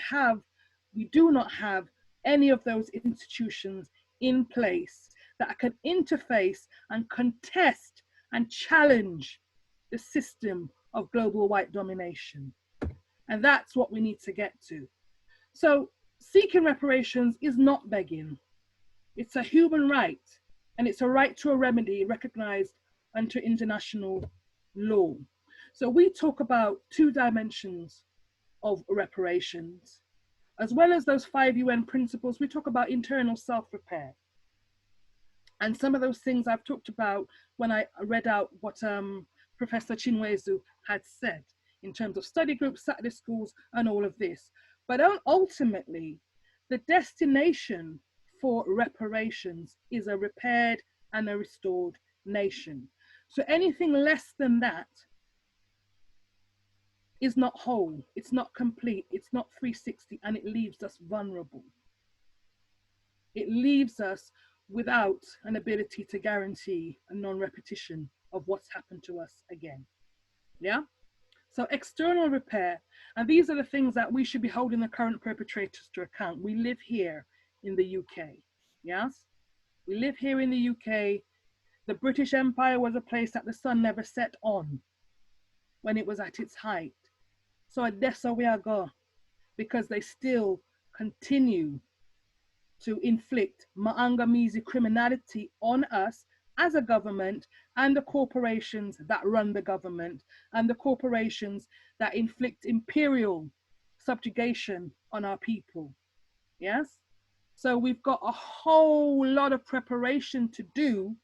do not have any of those institutions in place that can interface and contest and challenge the system of global white domination. And that's what we need to get to. So seeking reparations is not begging. It's a human right, and it's a right to a remedy recognized under international law. So we talk about 2 dimensions of reparations. As well as those 5 UN principles, we talk about internal self-repair. And some of those things I've talked about when I read out what Professor Chinwezu had said in terms of study groups, Saturday schools, and all of this. But ultimately, the destination for reparations is a repaired and a restored nation. So anything less than that is not whole, it's not complete, it's not 360, and it leaves us vulnerable. It leaves us without an ability to guarantee a non-repetition of what's happened to us again. Yeah? So external repair, and these are the things that we should be holding the current perpetrators to account. We live here in the UK, yes? We live here in the UK. The British Empire was a place that the sun never set on when it was at its height. So that's how we are going, because they still continue to inflict Maangamizi criminality on us as a government, and the corporations that run the government, and the corporations that inflict imperial subjugation on our people. Yes? So we've got a whole lot of preparation to do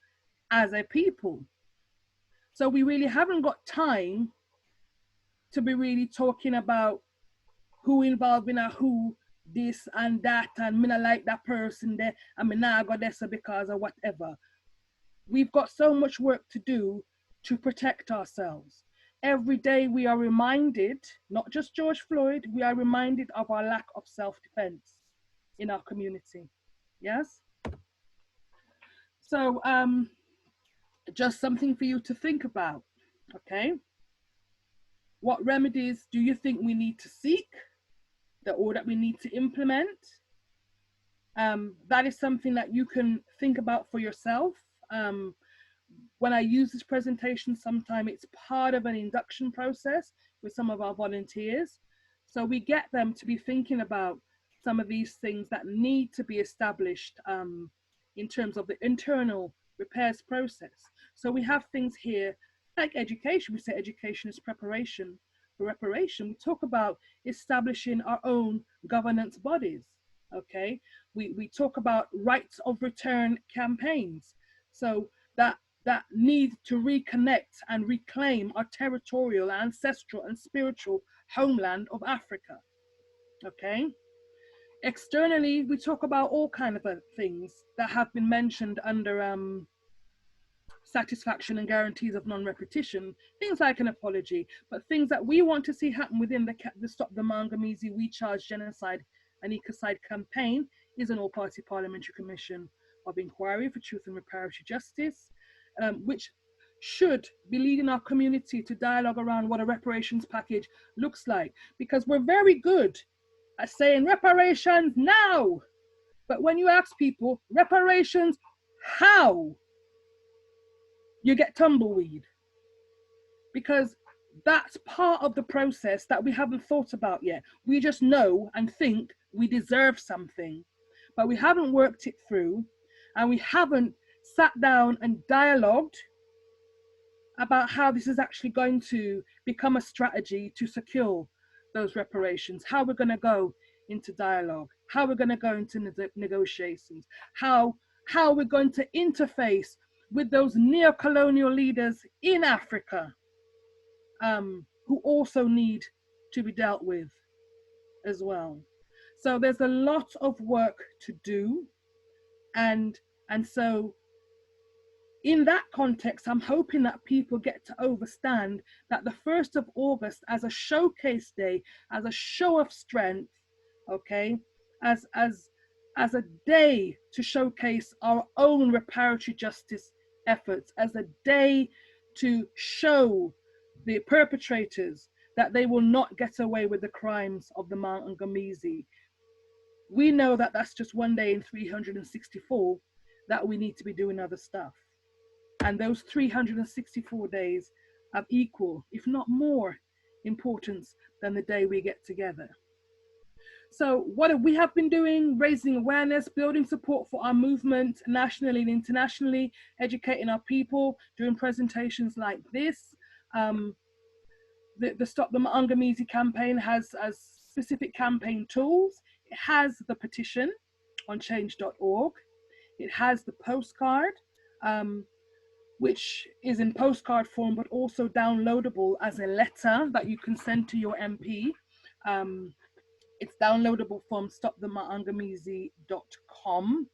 as a people. So we really haven't got time to be really talking about who involved in a who, this and that, and me not like that person there, and me nah go there because of whatever. We've got so much work to do to protect ourselves. Every day we are reminded, not just George Floyd, we are reminded of our lack of self-defense in our community. Yes? So just something for you to think about, okay? What remedies do you think we need to seek, or that we need to implement? That is something that you can think about for yourself. When I use this presentation, sometimes it's part of an induction process with some of our volunteers. So we get them to be thinking about some of these things that need to be established in terms of the internal repairs process. So we have things here like education. We say education is preparation for reparation. We talk about establishing our own governance bodies, okay? We talk about rights of return campaigns. So that need to reconnect and reclaim our territorial, ancestral, and spiritual homeland of Africa, okay? Externally, we talk about all kinds of things that have been mentioned under satisfaction and guarantees of non-repetition, things like an apology, but things that we want to see happen within the Stop the Maangamizi We Charge Genocide and Ecocide campaign is an all-party parliamentary commission of inquiry for truth and reparative justice, which should be leading our community to dialogue around what a reparations package looks like, because we're very good saying reparations now. But when you ask people, reparations how? You get tumbleweed. Because that's part of the process that we haven't thought about yet. We just know and think we deserve something, but we haven't worked it through, and we haven't sat down and dialogued about how this is actually going to become a strategy to secure those reparations, how we're going to go into dialogue, how we're going to go into negotiations, how we're going to interface with those neo-colonial leaders in Africa, who also need to be dealt with as well. So there's a lot of work to do, and so in that context, I'm hoping that people get to understand that the 1st of August as a showcase day, as a show of strength, okay, as a day to showcase our own reparatory justice efforts, as a day to show the perpetrators that they will not get away with the crimes of the Mangamizi. We know that that's just one day in 364 that we need to be doing other stuff. And those 364 days have equal, if not more, importance than the day we get together. So what we have been doing, raising awareness, building support for our movement nationally and internationally, educating our people, doing presentations like this. The Stop the Mangamizi campaign has specific campaign tools. It has the petition on change.org. It has the postcard, which is in postcard form, but also downloadable as a letter that you can send to your MP. It's downloadable from stopthemangamizi.com.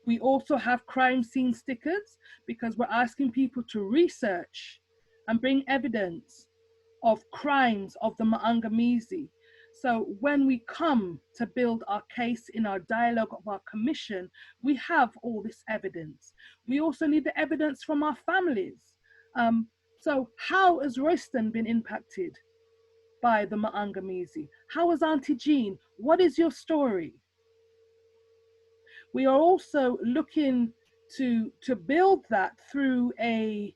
We also have crime scene stickers because we're asking people to research and bring evidence of crimes of the Mangamizi. So when we come to build our case in our dialogue of our commission, we have all this evidence. We also need the evidence from our families. So how has Royston been impacted by the Mangamizi? How is Auntie Jean? What is your story? We are also looking to build that through a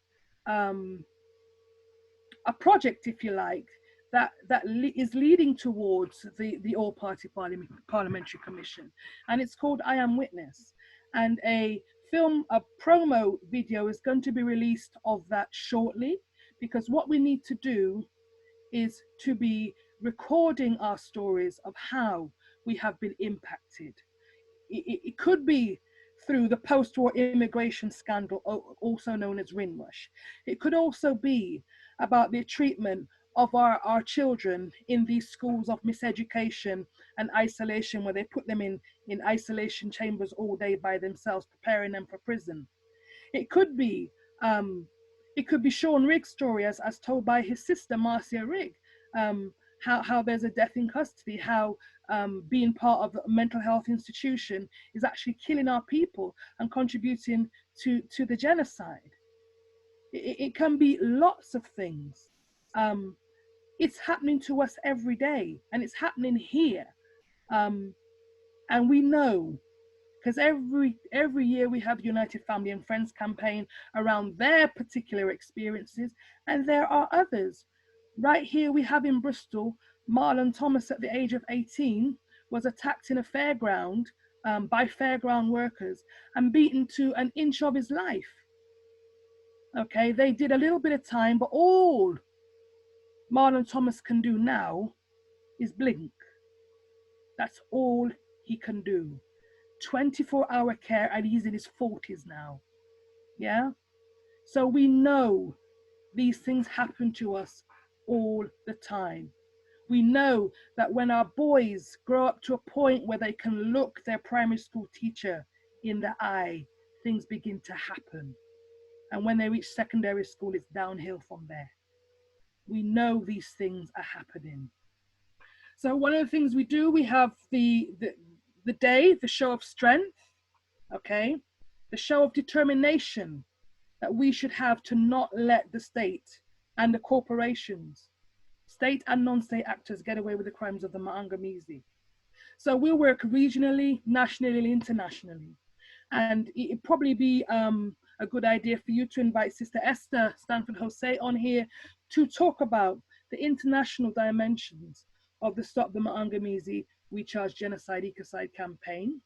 project, if you like, that is leading towards the All-Party Parliamentary Commission, and it's called I Am Witness, and a promo video is going to be released of that shortly, because what we need to do is to be recording our stories of how we have been impacted. It could be through the post-war immigration scandal, also known as Windrush. It could also be about the treatment of our children in these schools of miseducation and isolation, where they put them in isolation chambers all day by themselves, preparing them for prison. It could be Sean Rigg's story, as told by his sister Marcia Rigg, how there's a death in custody, how being part of a mental health institution is actually killing our people and contributing to the genocide. It can be lots of things. It's happening to us every day, and it's happening here. And we know, because every year we have United Family and Friends campaign around their particular experiences, and there are others. Right here we have in Bristol, Marlon Thomas at the age of 18 was attacked in a fairground by fairground workers and beaten to an inch of his life. Okay, they did a little bit of time, but all Marlon Thomas can do now is blink. That's all he can do. 24-hour care, and he's in his 40s now. Yeah? So we know these things happen to us all the time. We know that when our boys grow up to a point where they can look their primary school teacher in the eye, things begin to happen. And when they reach secondary school, it's downhill from there. We know these things are happening. So one of the things we do, we have the day, the show of strength, okay? The show of determination that we should have to not let the state and the corporations, state and non-state actors, get away with the crimes of the Mangamizi. So we'll work regionally, nationally, and internationally. And it'd probably be a good idea for you to invite Sister Esther Stanford Jose on here to talk about the international dimensions of the Stop the Ma'angamizi We Charge Genocide Ecocide campaign.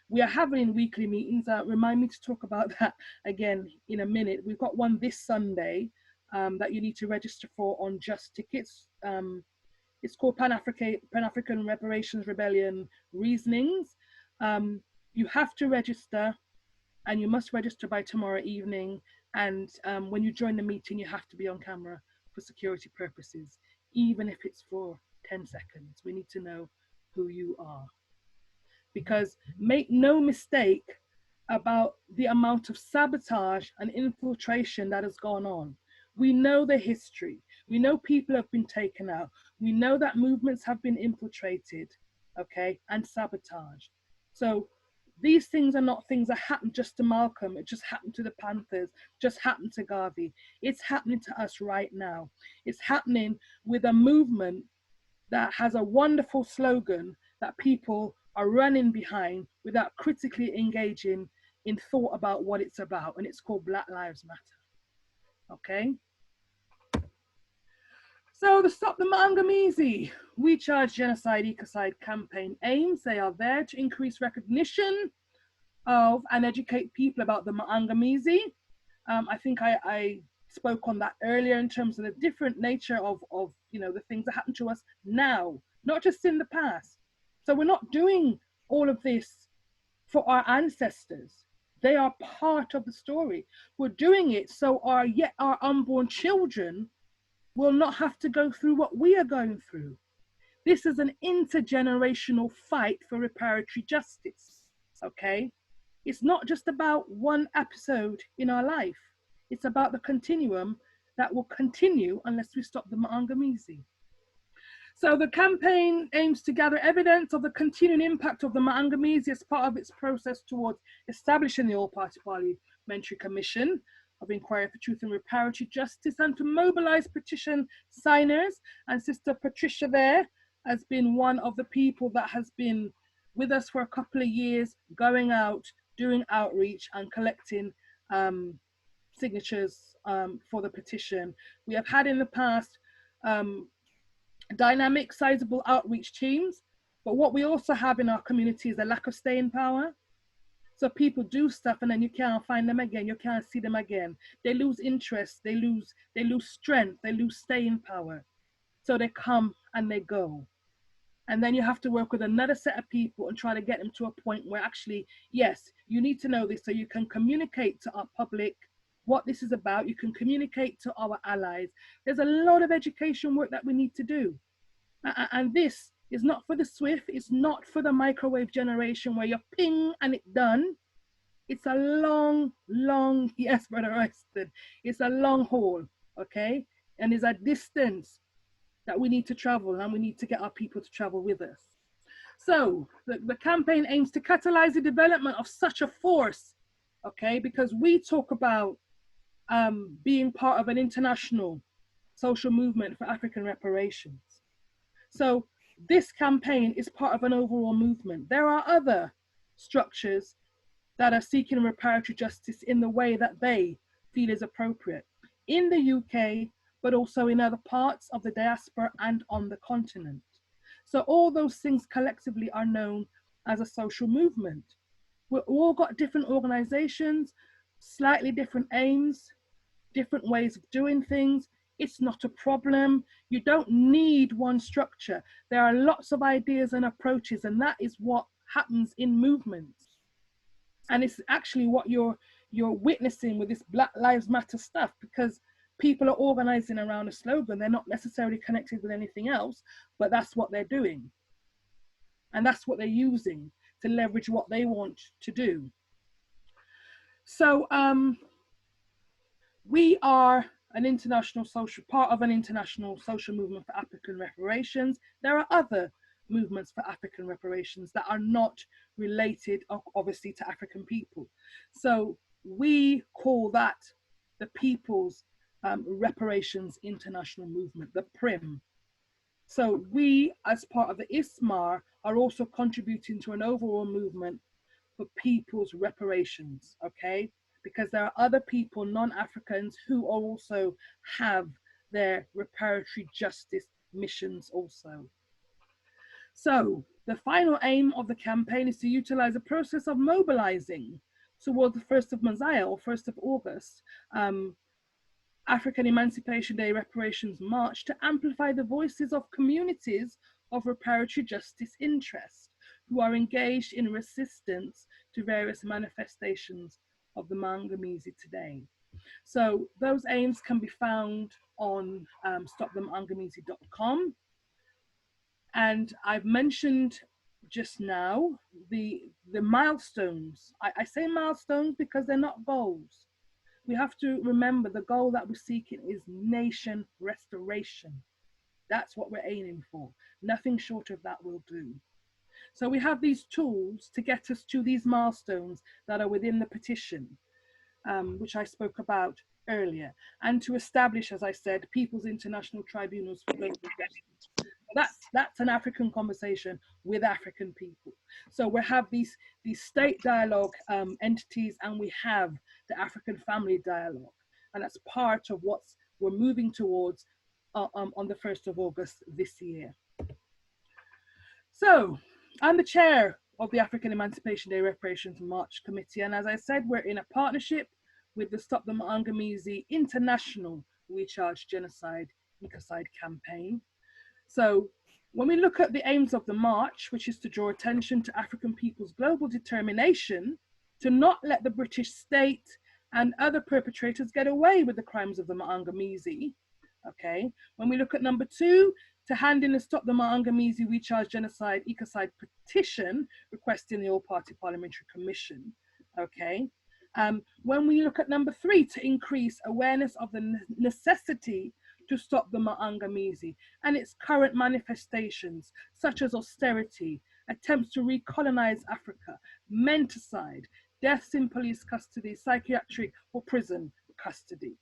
We are having weekly meetings. Remind me to talk about that again in a minute. We've got one this Sunday that you need to register for on Just Tickets. It's called Pan-African Reparations Rebellion Reasonings. You have to register, and you must register by tomorrow evening. And when you join the meeting, you have to be on camera for security purposes, even if it's for 10 seconds. We need to know who you are. Because make no mistake about the amount of sabotage and infiltration that has gone on. We know the history. We know people have been taken out. We know that movements have been infiltrated, okay, and sabotaged. So these things are not things that happened just to Malcolm. It just happened to the Panthers, just happened to Garvey. It's happening to us right now. It's happening with a movement that has a wonderful slogan that people are running behind without critically engaging in thought about what it's about, and it's called Black Lives Matter, okay? So the Stop the Ma'angamizi We Charge Genocide Ecocide campaign aims, they are there to increase recognition of and educate people about the Ma'angamizi. I think I spoke on that earlier in terms of the different nature of you know, the things that happen to us now, not just in the past. So we're not doing all of this for our ancestors. They are part of the story. We're doing it so our unborn children will not have to go through what we are going through. This is an intergenerational fight for reparatory justice, okay? It's not just about one episode in our life. It's about the continuum that will continue unless we stop the Ma'angamizi. So the campaign aims to gather evidence of the continuing impact of the Ma'angamizi as part of its process towards establishing the All-Party Parliamentary Commission of Inquiry for Truth and Reparatory Justice, and to mobilize petition signers. And Sister Patricia there has been one of the people that has been with us for a couple of years, going out, doing outreach and collecting signatures for the petition. We have had in the past dynamic, sizable outreach teams, but what we also have in our community is a lack of staying power. So people do stuff and then you can't find them again, you can't see them again. They lose interest, they lose strength, they lose staying power. So they come and they go. And then you have to work with another set of people and try to get them to a point where actually, yes, you need to know this so you can communicate to our public what this is about. You can communicate to our allies. There's a lot of education work that we need to do. And this is not for the swift, it's not for the microwave generation where you ping and it's done. It's a long, yes, Brother Royston, it's a long haul, okay? And there's a distance that we need to travel, and we need to get our people to travel with us. So the campaign aims to catalyze the development of such a force, okay? Because we talk about being part of an international social movement for African reparations. So this campaign is part of an overall movement. There are other structures that are seeking reparatory justice in the way that they feel is appropriate in the UK, but also in other parts of the diaspora and on the continent. So all those things collectively are known as a social movement. We've all got different organizations, slightly different aims, different ways of doing things. It's not a problem. You don't need one structure. There are lots of ideas and approaches, and that is what happens in movements. And it's actually what you're witnessing with this Black Lives Matter stuff, because people are organizing around a slogan. They're not necessarily connected with anything else, but that's what they're doing. And that's what they're using to leverage what they want to do. So we are an international social, part of an international social movement for African reparations. There are other movements for African reparations that are not related, obviously, to African people. So we call that the People's Reparations International Movement, the PRIM. So we, as part of the ISMAR, are also contributing to an overall movement for people's reparations, okay? Because there are other people, non-Africans, who also have their reparatory justice missions also. So the final aim of the campaign is to utilize a process of mobilizing towards the 1st of Messiah, or 1st of August, African Emancipation Day Reparations March, to amplify the voices of communities of reparatory justice interest who are engaged in resistance to various manifestations of the Mangamizi today. So those aims can be found on stopthemangamizi.com. And I've mentioned just now the milestones. I say milestones because they're not goals. We have to remember the goal that we're seeking is nation restoration. That's what we're aiming for. Nothing short of that will do. So we have these tools to get us to these milestones that are within the petition, which I spoke about earlier, and to establish, as I said, People's International Tribunals for Global Justice. That's an African conversation with African people. So we have these state dialogue entities, and we have the African family dialogue, and that's part of what we're moving towards on the 1st of August this year. So I'm the chair of the African Emancipation Day Reparations March Committee, and as I said, we're in a partnership with the Stop the Mangamizi International We Charge Genocide Ecocide campaign. So when we look at the aims of the march, which is to draw attention to African people's global determination to not let the British state and other perpetrators get away with the crimes of the Mangamizi, okay? When we look at number 2, to hand in a Stop the Mangamizi We Charge Genocide Ecocide petition requesting the All-Party Parliamentary Commission, okay? When we look at number 3, to increase awareness of the necessity to stop the Mangamizi and its current manifestations, such as austerity, attempts to recolonize Africa, menticide, deaths in police custody, psychiatric or prison custody.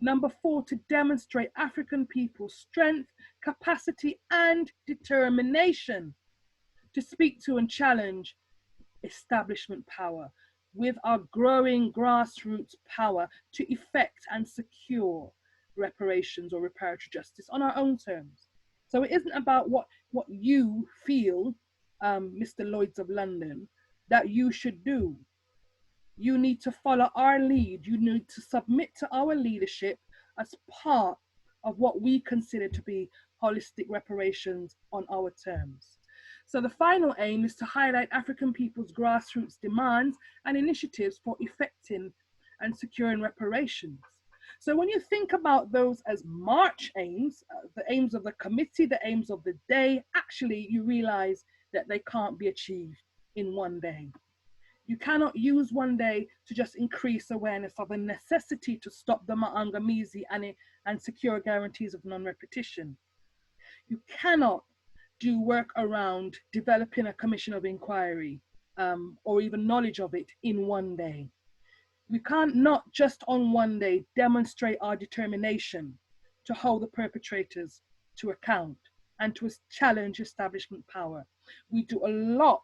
Number 4, to demonstrate African people's strength, capacity, and determination to speak to and challenge establishment power with our growing grassroots power to effect and secure reparations or reparatory justice on our own terms. So it isn't about what you feel, Mr. Lloyds of London, that you should do. You need to follow our lead. You need to submit to our leadership as part of what we consider to be holistic reparations on our terms. So the final aim is to highlight African people's grassroots demands and initiatives for effecting and securing reparations. So when you think about those as March aims, the aims of the committee, the aims of the day, actually you realize that they can't be achieved in one day. You cannot use one day to just increase awareness of the necessity to stop the Mangamizi and secure guarantees of non-repetition. You cannot do work around developing a commission of inquiry or even knowledge of it in one day. We can't not just on one day demonstrate our determination to hold the perpetrators to account and to challenge establishment power. We do a lot,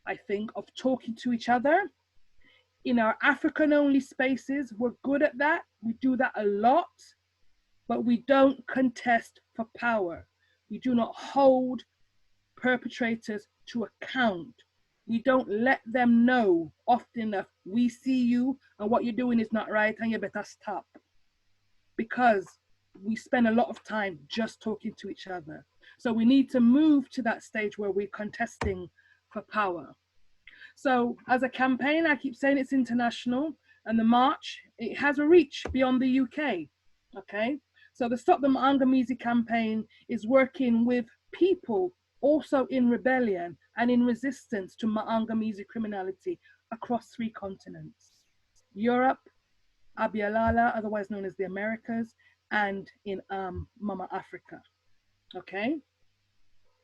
I think, of talking to each other. In our African-only spaces, we're good at that. We do that a lot, but we don't contest for power. We do not hold perpetrators to account. We don't let them know often enough, we see you and what you're doing is not right and you better stop. Because we spend a lot of time just talking to each other. So we need to move to that stage where we're contesting for power. So as a campaign, I keep saying it's international, and the march, it has a reach beyond the UK, okay? So the Stop the Mangamizi campaign is working with people also in rebellion and in resistance to Mangamizi criminality across 3 continents: Europe, Abialala, otherwise known as the Americas, and in Mama Africa, okay?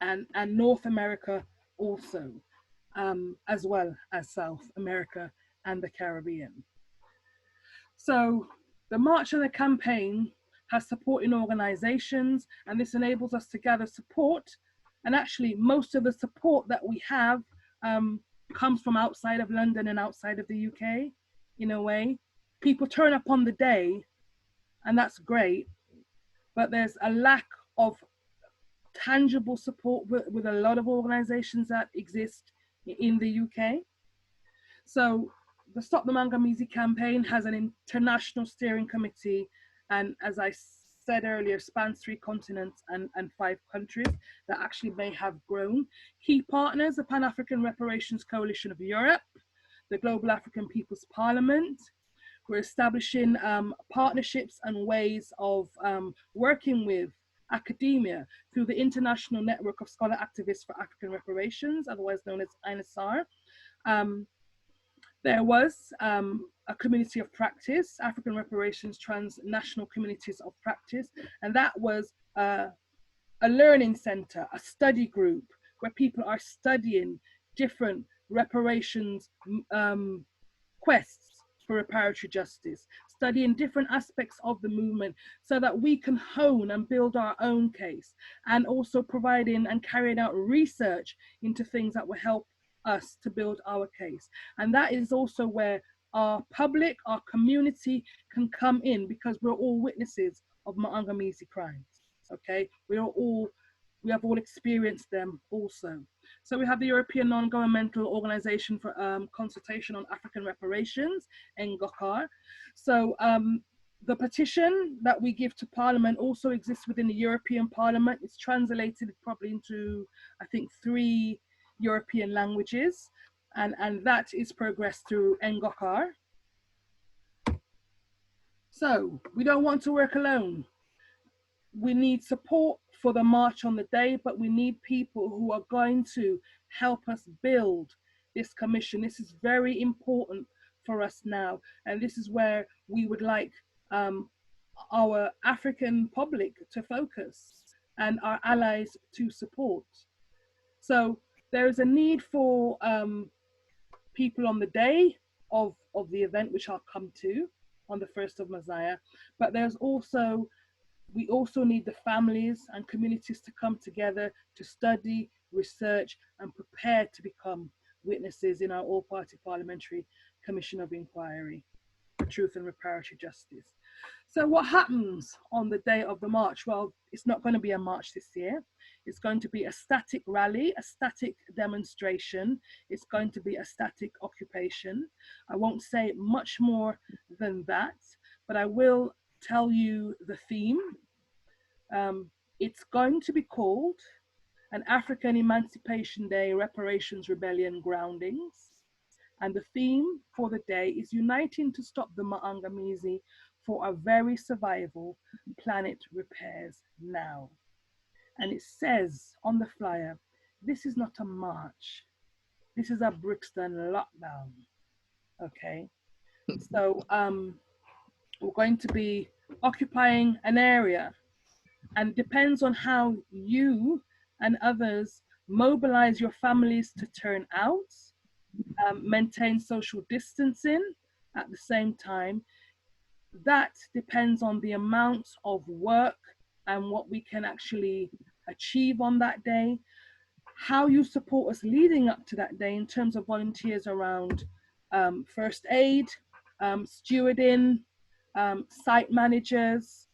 And North America also, as well as South America and the Caribbean. So the march and the campaign has supporting organizations, and this enables us to gather support And actually, most of the support that we have comes from outside of London and outside of the UK, in a way. People turn up on the day, and that's great, but there's a lack of tangible support with a lot of organizations that exist in the UK. So the Stop the Mangamizi campaign has an international steering committee, and as I said earlier, spans 3 continents and 5 countries that actually may have grown. Key partners, the Pan-African Reparations Coalition of Europe, the Global African People's Parliament. We're establishing partnerships and ways of working with academia through the International Network of Scholar Activists for African Reparations, otherwise known as INSR. There was a community of practice, African Reparations Transnational Communities of Practice, and that was a learning center, a study group where people are studying different reparations quests for reparatory justice, studying different aspects of the movement so that we can hone and build our own case, and also providing and carrying out research into things that will help us to build our case. And that is also where our public, our community can come in, because we're all witnesses of Mangamizi crimes, okay? We have all experienced them also. So we have the European Non-Governmental Organization for Consultation on African Reparations, NGOCAR. So the petition that we give to Parliament also exists within the European Parliament. It's translated probably into, I think, 3 European languages, and that is progressed through NGOCAR. So we don't want to work alone. We need support for the march on the day, but we need people who are going to help us build this commission. This is very important for us now, and this is where we would like our African public to focus and our allies to support. So there is a need for people on the day of the event, which I'll come to on the 1st of Messiah, but there's also, we also need the families and communities to come together to study, research, and prepare to become witnesses in our all-party parliamentary commission of inquiry for truth and reparatory justice. So what happens on the day of the march? Well, it's not going to be a march this year. It's going to be a static rally, a static demonstration. It's going to be a static occupation. I won't say much more than that, but I will tell you the theme. It's going to be called an African Emancipation Day Reparations Rebellion Groundings. And the theme for the day is uniting to stop the Mangamizi for our very survival. Planet repairs now. And it says on the flyer, this is not a march. This is a Brixton lockdown. Okay. So we're going to be occupying an area, and it depends on how you and others mobilize your families to turn out, maintain social distancing at the same time. That depends on the amount of work and what we can actually achieve on that day. How you support us leading up to that day in terms of volunteers around first aid, stewarding, site managers,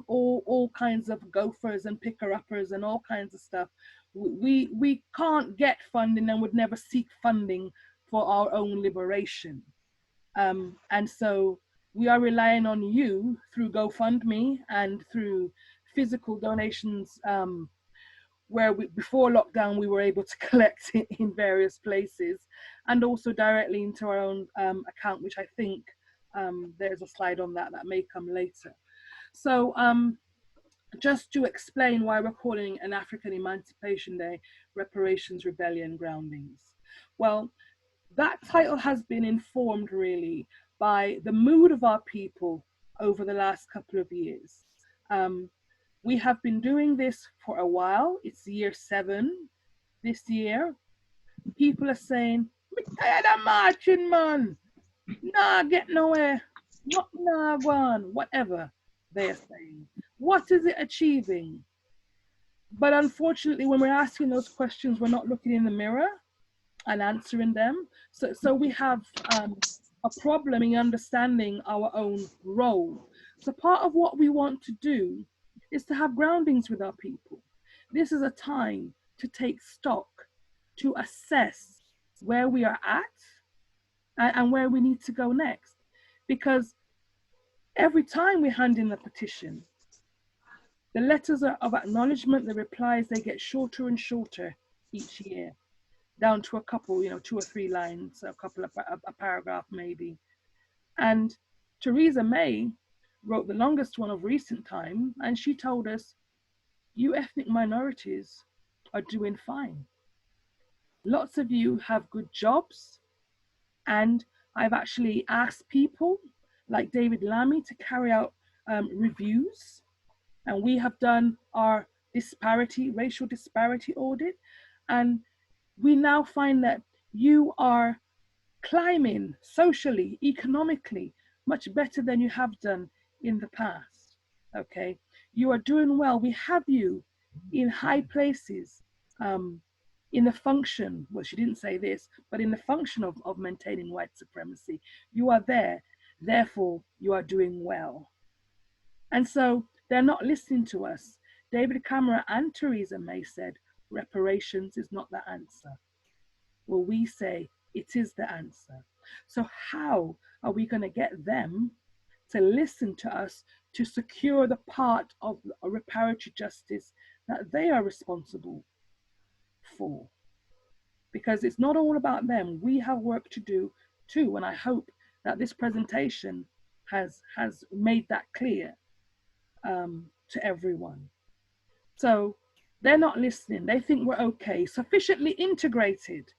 all kinds of gophers and picker-uppers and all kinds of stuff. We can't get funding and would never seek funding for our own liberation. And so we are relying on you through GoFundMe and through physical donations, where before lockdown we were able to collect it in various places, and also directly into our own account, which I think there's a slide on that may come later. So just to explain why we're calling an African Emancipation Day Reparations Rebellion Groundings. Well, that title has been informed really by the mood of our people over the last couple of years. We have been doing this for a while. It's year 7 this year. People are saying, "Me tired of marching, man. Nah, get nowhere. What nah one," whatever they are saying. What is it achieving? But unfortunately, when we're asking those questions, we're not looking in the mirror and answering them. So we have a problem in understanding our own role. So part of what we want to do is to have groundings with our people. This is a time to take stock, to assess where we are at and where we need to go next. Because every time we hand in the petition, the letters of acknowledgement, the replies, they get shorter and shorter each year, down to a couple, 2 or 3 lines, a paragraph maybe. And Theresa May wrote the longest one of recent time, and she told us, you ethnic minorities are doing fine. Lots of you have good jobs, and I've actually asked people like David Lammy to carry out reviews, and we have done our racial disparity audit, and we now find that you are climbing socially, economically, much better than you have done in the past, okay? You are doing well. We have you in high places, in the function, well, she didn't say this, but in the function of maintaining white supremacy. You are there, therefore you are doing well. And so they're not listening to us. David Cameron and Theresa May said, reparations is not the answer. Well, we say it is the answer. So how are we going to get them to listen to us to secure the part of reparatory justice that they are responsible for? Because it's not all about them. We have work to do too. And I hope that this presentation has made that clear to everyone. So they're not listening. They think we're okay, sufficiently integrated.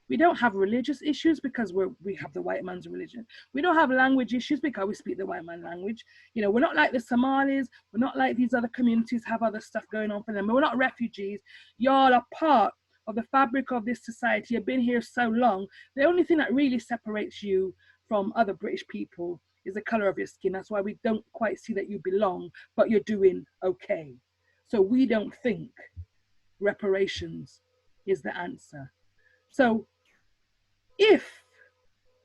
We don't have religious issues because we have the white man's religion. We don't have language issues because we speak the white man language. We're not like the Somalis. We're not like these other communities have other stuff going on for them. We're not refugees. Y'all are part of the fabric of this society. You've been here so long. The only thing that really separates you from other British people is the color of your skin. That's why we don't quite see that you belong, but you're doing okay. So we don't think reparations is the answer. So if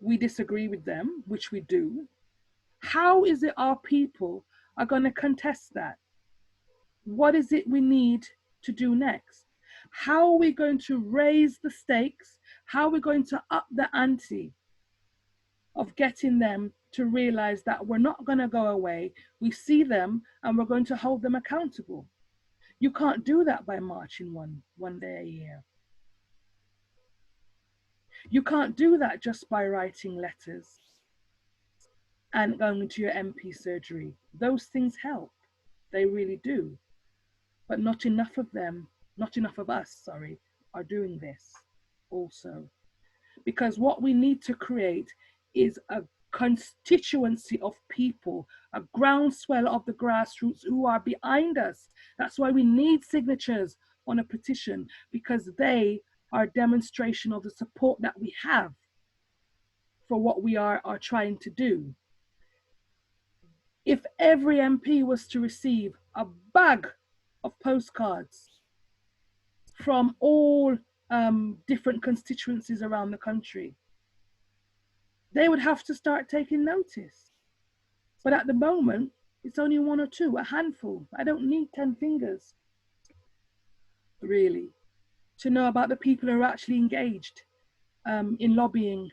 we disagree with them, which we do, how is it our people are going to contest that? What is it we need to do next? How are we going to raise the stakes? How are we going to up the ante of getting them to realize that we're not going to go away? We see them and we're going to hold them accountable. You can't do that by marching one day a year. You can't do that just by writing letters and going to your MP surgery. Those things help. They really do. But not enough of them, not enough of us, sorry, are doing this also. Because what we need to create is a constituency of people, a groundswell of the grassroots who are behind us. That's why we need signatures on a petition, because they are a demonstration of the support that we have for what we are trying to do. If every MP was to receive a bag of postcards from all different constituencies around the country, they would have to start taking notice. But at the moment, it's only 1 or 2, a handful. I don't need 10 fingers, really, to know about the people who are actually engaged in lobbying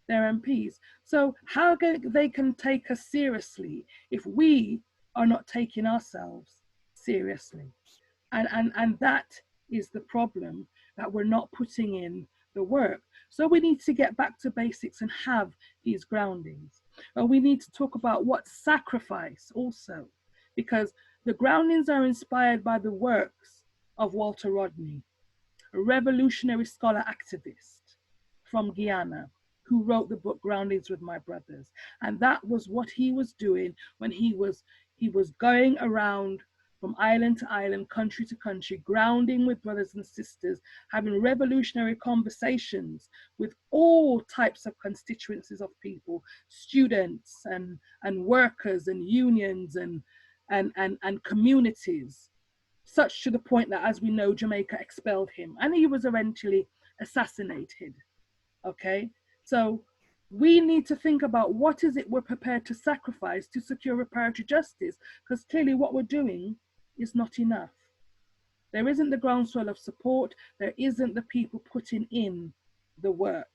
their MPs. So how they can take us seriously if we are not taking ourselves seriously? And that is the problem, that we're not putting in the work. So we need to get back to basics and have these groundings. And we need to talk about what sacrifice also, because the groundings are inspired by the works of Walter Rodney, a revolutionary scholar activist from Guyana, who wrote the book Groundings with My Brothers. And that was what he was doing when he was going around from island to island, country to country, grounding with brothers and sisters, having revolutionary conversations with all types of constituencies of people, students and workers and unions and communities, such to the point that, as we know, Jamaica expelled him and he was eventually assassinated. Okay, so we need to think about what is it we're prepared to sacrifice to secure reparative justice, because clearly what we're doing is not enough. There isn't the groundswell of support, there isn't the people putting in the work.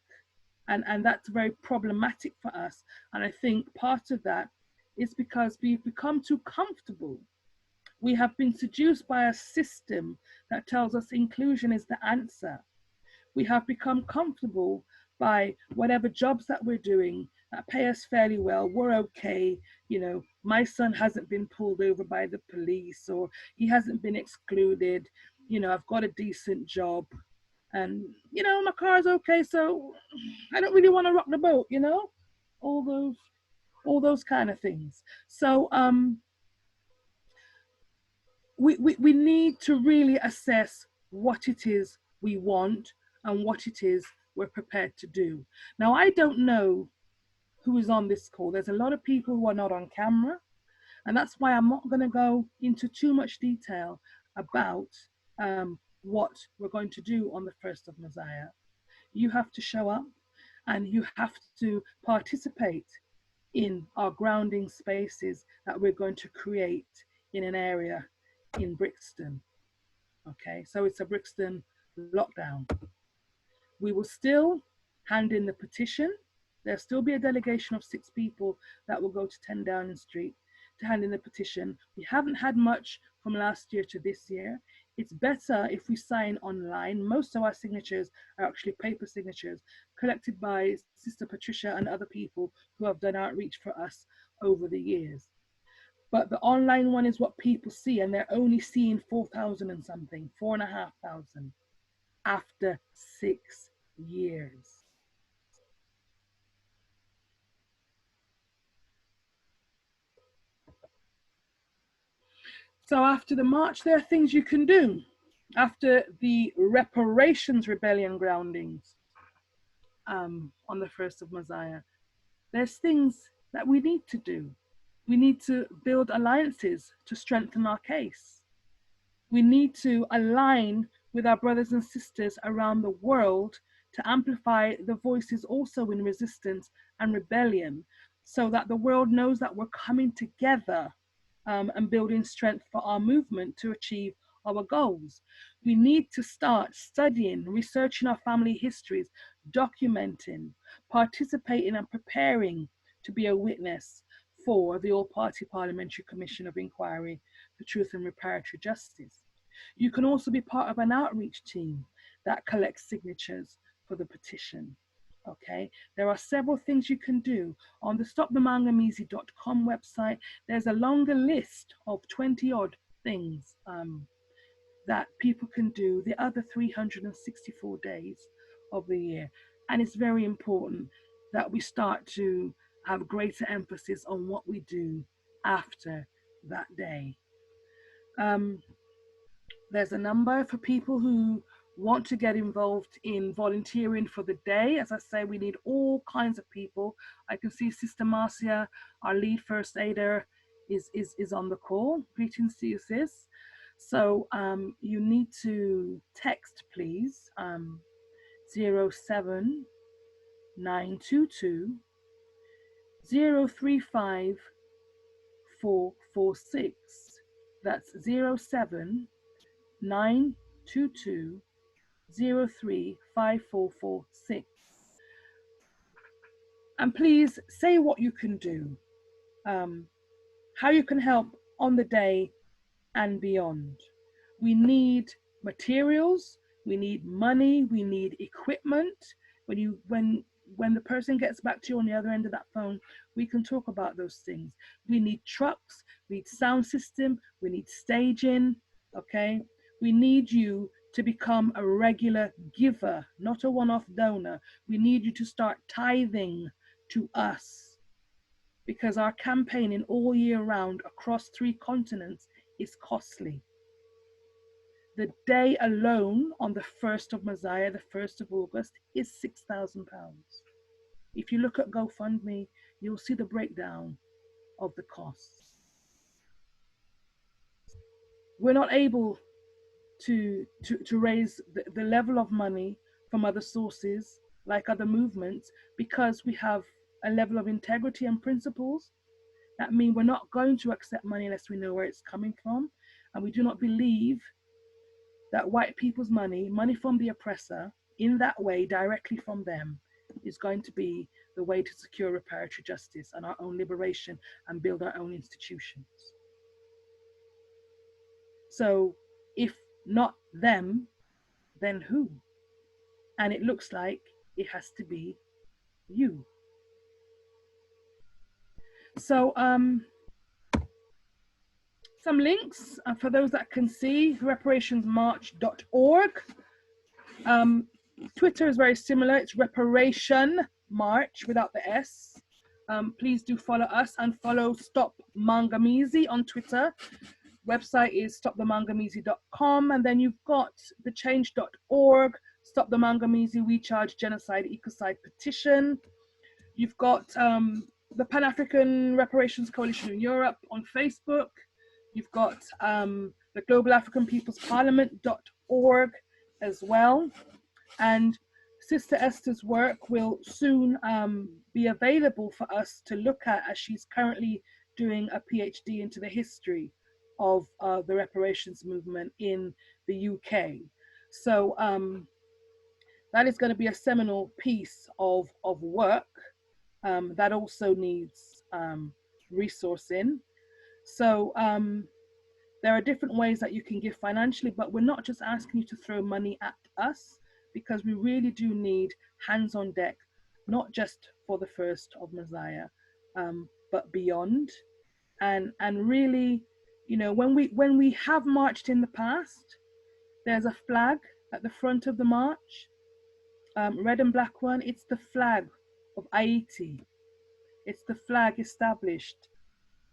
And that's very problematic for us. And I think part of that is because we've become too comfortable. We have been seduced by a system that tells us inclusion is the answer. We have become comfortable by whatever jobs that we're doing that pay us fairly well. We're okay. You know, my son hasn't been pulled over by the police, or he hasn't been excluded. You know, I've got a decent job, and you know, my car's okay, so I don't really want to rock the boat, you know, all those kind of things. So we need to really assess what it is we want and what it is we're prepared to do. Now, I don't know who is on this call. There's a lot of people who are not on camera, and that's why I'm not going to go into too much detail about what we're going to do on the 1st of Messiah. You have to show up and you have to participate in our grounding spaces that we're going to create in an area in Brixton. Okay, so it's a Brixton lockdown. We will still hand in the petition. There'll still be a delegation of 6 people that will go to 10 Downing Street to hand in the petition. We haven't had much from last year to this year. It's better if we sign online. Most of our signatures are actually paper signatures collected by Sister Patricia and other people who have done outreach for us over the years. But the online one is what people see, and they're only seeing 4,000 and something, 4,500 after 6 years. So after the march, there are things you can do. After the Reparations rebellion groundings on the 1st of Messiah, there's things that we need to do. We need to build alliances to strengthen our case. We need to align with our brothers and sisters around the world to amplify the voices also in resistance and rebellion, so that the world knows that we're coming together and building strength for our movement to achieve our goals. We need to start studying, researching our family histories, documenting, participating and preparing to be a witness for the All-Party Parliamentary Commission of Inquiry for Truth and Reparative Justice. You can also be part of an outreach team that collects signatures for the petition. Okay, there are several things you can do. On the stopthemangamizi.com website, there's a longer list of 20 odd things that people can do the other 364 days of the year. And it's very important that we start to have greater emphasis on what we do after that day. There's a number for people who want to get involved in volunteering for the day. As I say, we need all kinds of people. I can see Sister Marcia, our lead first aider, is on the call. Greetings to you, sis. So you need to text, please, 07922 035 446. That's 07922 0354446. And please say what you can do, how you can help on the day and beyond. We need materials, we need money, we need equipment. When the person gets back to you on the other end of that phone, we can talk about those things. We need trucks, we need sound system, we need staging, okay? We need you to become a regular giver, not a one-off donor. We need you to start tithing to us, because our campaigning all year round across 3 continents is costly. The day alone on the 1st of Messiah, the 1st of August, is £6,000. If you look at GoFundMe, you'll see the breakdown of the costs. We're not able to raise the level of money from other sources, like other movements, because we have a level of integrity and principles. That means we're not going to accept money unless we know where it's coming from. And we do not believe that white people's money from the oppressor, in that way, directly from them, is going to be the way to secure reparatory justice and our own liberation and build our own institutions. So if not them, then who? And it looks like it has to be you. So some links for those that can see: reparationsmarch.org. Twitter is very similar. It's Reparation March without the S. Please do follow us and follow Stop Mangamizi on Twitter. Website is stopthemangamizi.com, and then you've got the change.org, Stop the Mangamizi, We Charge Genocide Ecocide petition. You've got the Pan-African Reparations Coalition in Europe on Facebook. You've got the Global African People's Parliament.org as well. And Sister Esther's work will soon be available for us to look at, as she's currently doing a PhD into the history of the reparations movement in the UK. So that is going to be a seminal piece of work that also needs resourcing. So there are different ways that you can give financially, but we're not just asking you to throw money at us, because we really do need hands on deck, not just for the 1st of Messiah, but beyond. And really, you know, when we have marched in the past, there's a flag at the front of the march, red and black one. It's the flag of Haiti. It's the flag established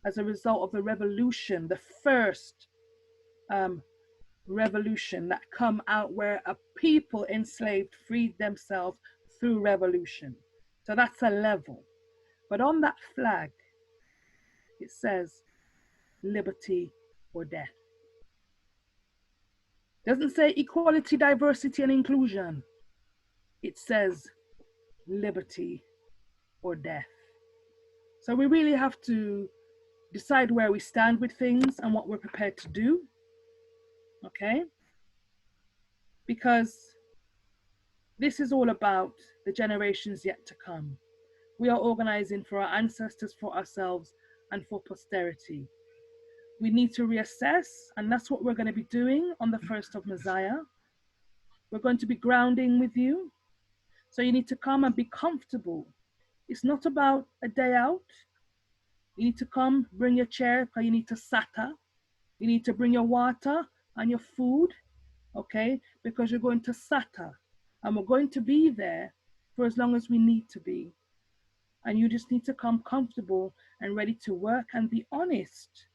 as a result of the revolution, the first revolution that come out where a people enslaved freed themselves through revolution. So that's a level. But on that flag, it says liberty or death. It doesn't say equality, diversity, and inclusion. It says liberty or death. So we really have to decide where we stand with things and what we're prepared to do. Okay? Because this is all about the generations yet to come. We are organizing for our ancestors, for ourselves, and for posterity. We need to reassess, and that's what we're going to be doing on the 1st of Messiah. We're going to be grounding with you. So you need to come and be comfortable. It's not about a day out. You need to come, bring your chair, because you need to sata. You need to bring your water and your food, okay? Because you're going to sata. And we're going to be there for as long as we need to be. And you just need to come comfortable and ready to work and be honest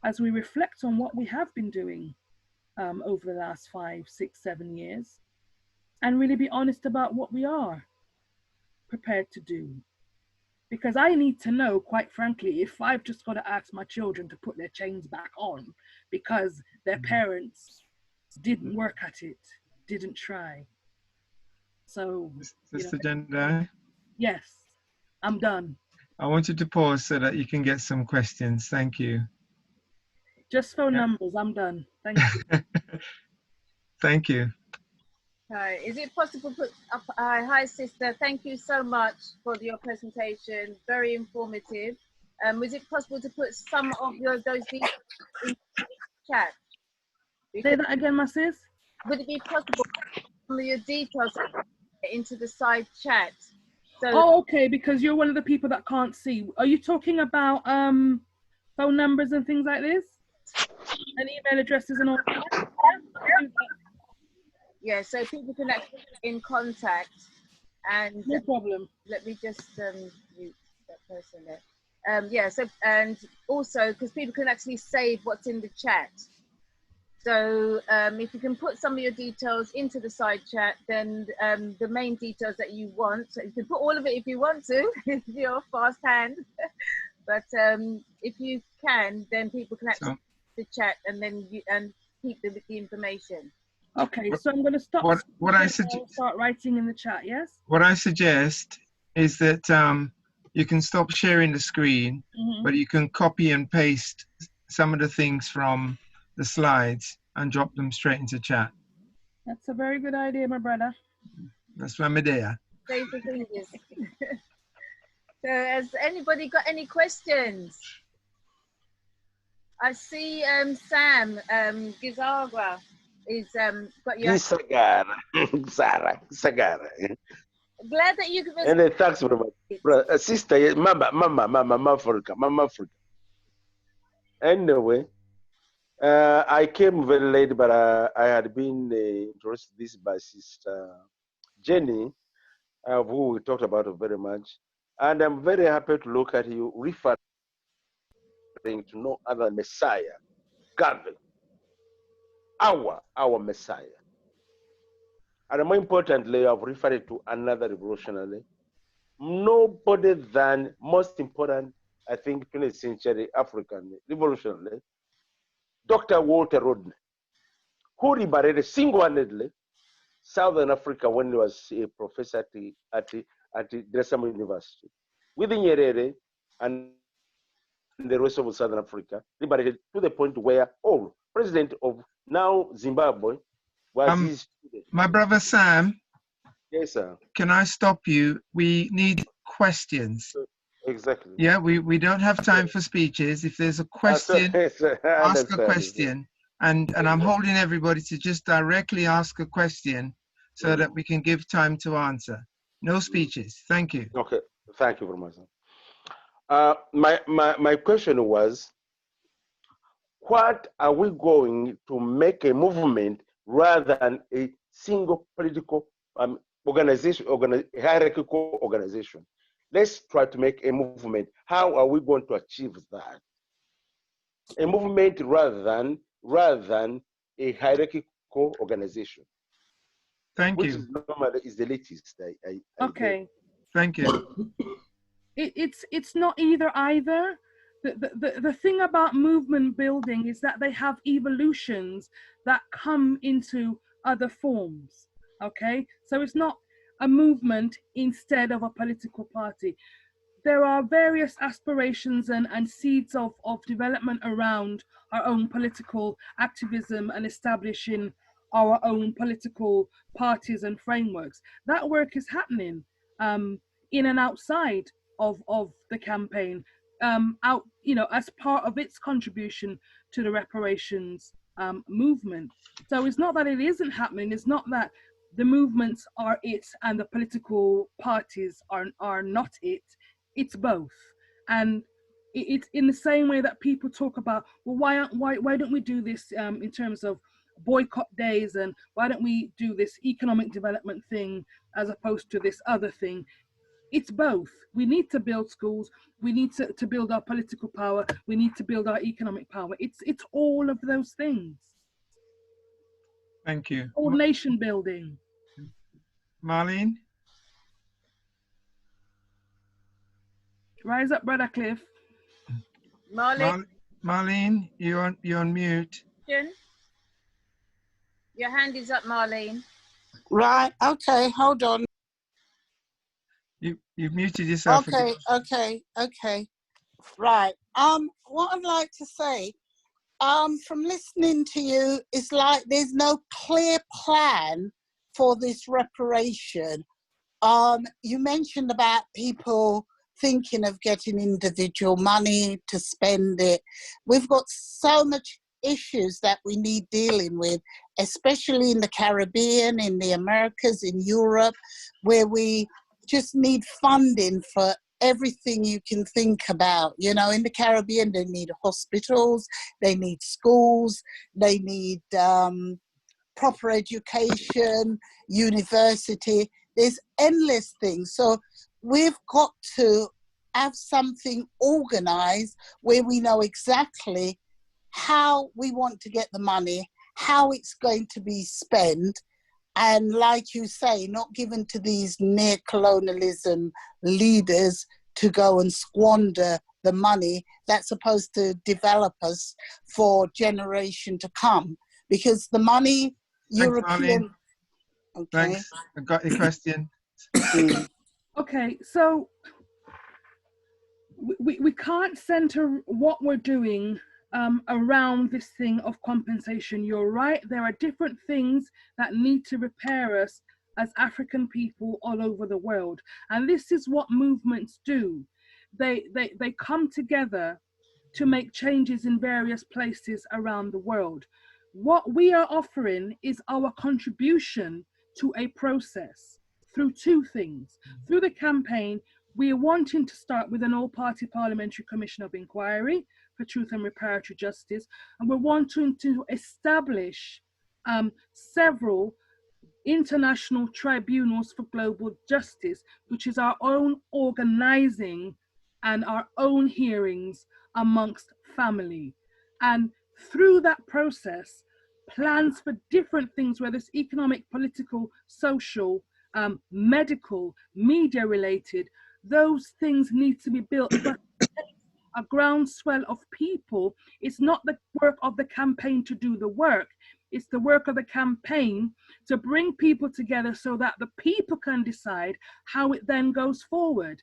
as we reflect on what we have been doing over the last 5, 6, 7 years, and really be honest about what we are prepared to do. Because I need to know, quite frankly, if I've just got to ask my children to put their chains back on because their parents didn't work at it, didn't try. So, Sister Jendayi? Yes, I'm done. I want you to pause so that you can get some questions. Thank you. Just phone numbers, I'm done. Thank you. Thank you. Hi, is it possible to put up, hi sister, thank you so much for your presentation, very informative. Was it possible to put some of those details in the chat? Say that again, my sis? Would it be possible to put some of your details into the side chat? So, oh, okay, because you're one of the people that can't see. Are you talking about phone numbers and things like this? And email addresses and all that? Yeah, so people can actually get in contact, and no problem. Let me just mute that person there. Yeah, so, and also because people can actually save what's in the chat. So if you can put some of your details into the side chat, then the main details that you want, so you can put all of it if you want to, if you're fast hand. But if you can, then people can actually the chat, and then keep the information. Okay, so I'm going to stop. What I suggest, start writing in the chat. Yes. What I suggest is that you can stop sharing the screen, but you can copy and paste some of the things from the slides and drop them straight into chat. That's a very good idea, my brother. That's my idea. Save the fingers. So, has anybody got any questions? I see Sam Gizagwa is got your. Sagara. Glad that you could. And thanks very much, sister. Mama Africa. Anyway, I came very late, but I had been introduced this by Sister Jenny, who we talked about very much, and I'm very happy to look at you referring to no other Messiah, Garvey, our Messiah. And more importantly, I've referred to another revolutionary, nobody than most important, I think, 20th century African revolutionary, Dr. Walter Rodney, who liberated single-handedly Southern Africa when he was a professor at Dressam University. Within Nyerere and the rest of Southern Africa, liberated to the point where president of now Zimbabwe was his student. My brother Sam. Yes, sir. Can I stop you? We need questions. Exactly. Yeah, we don't have time for speeches. If there's a question, ask a question. And I'm holding everybody to just directly ask a question so that we can give time to answer. No speeches. Thank you. Okay. Thank you very much. My question was, what are we going to make a movement rather than a single political organization, hierarchical organization? Let's try to make a movement. How are we going to achieve that? A movement rather than a hierarchical organization. Thank you. Which normally is the latest. Okay. Thank you. It's not either. The thing about movement building is that they have evolutions that come into other forms. Okay, so it's not a movement instead of a political party. There are various aspirations and seeds of development around our own political activism and establishing our own political parties and frameworks. That work is happening in and outside of the campaign, as part of its contribution to the reparations movement. So it's not that it isn't happening. It's not that the movements are it and the political parties are not it. It's both. And it's in the same way that people talk about, well, why don't we do this in terms of boycott days, and why don't we do this economic development thing as opposed to this other thing? It's both. We need to build schools. We need to build our political power. We need to build our economic power. It's all of those things. Thank you. All nation building. Marlene? Rise up, Brother Cliff. Marlene, you're on mute. Your hand is up, Marlene. Right, okay, hold on. You've muted yourself. Okay. Right. What I'd like to say, from listening to you, it's like there's no clear plan for this reparation. You mentioned about people thinking of getting individual money to spend it. We've got so much issues that we need dealing with, especially in the Caribbean, in the Americas, in Europe, where we just need funding for everything you can think about. You know, in the Caribbean, they need hospitals, they need schools, they need proper education, university. There's endless things. So we've got to have something organized where we know exactly how we want to get the money, how it's going to be spent, and like you say, not given to these near-colonialism leaders to go and squander the money that's supposed to develop us for generation to come. because the money, Thanks, European. Marlene. Okay. Thanks. I got your question. Okay, so we can't center what we're doing around this thing of compensation. You're right, there are different things that need to repair us as African people all over the world. And this is what movements do. They come together to make changes in various places around the world. What we are offering is our contribution to a process through two things. Through the campaign, we are wanting to start with an all-party parliamentary commission of inquiry for truth and reparatory justice, and we're wanting to establish several international tribunals for global justice, which is our own organizing and our own hearings amongst family. And through that process, plans for different things, whether it's economic, political, social, medical, media related, those things need to be built. But a groundswell of people. It's not the work of the campaign to do the work. It's the work of the campaign to bring people together so that the people can decide how it then goes forward.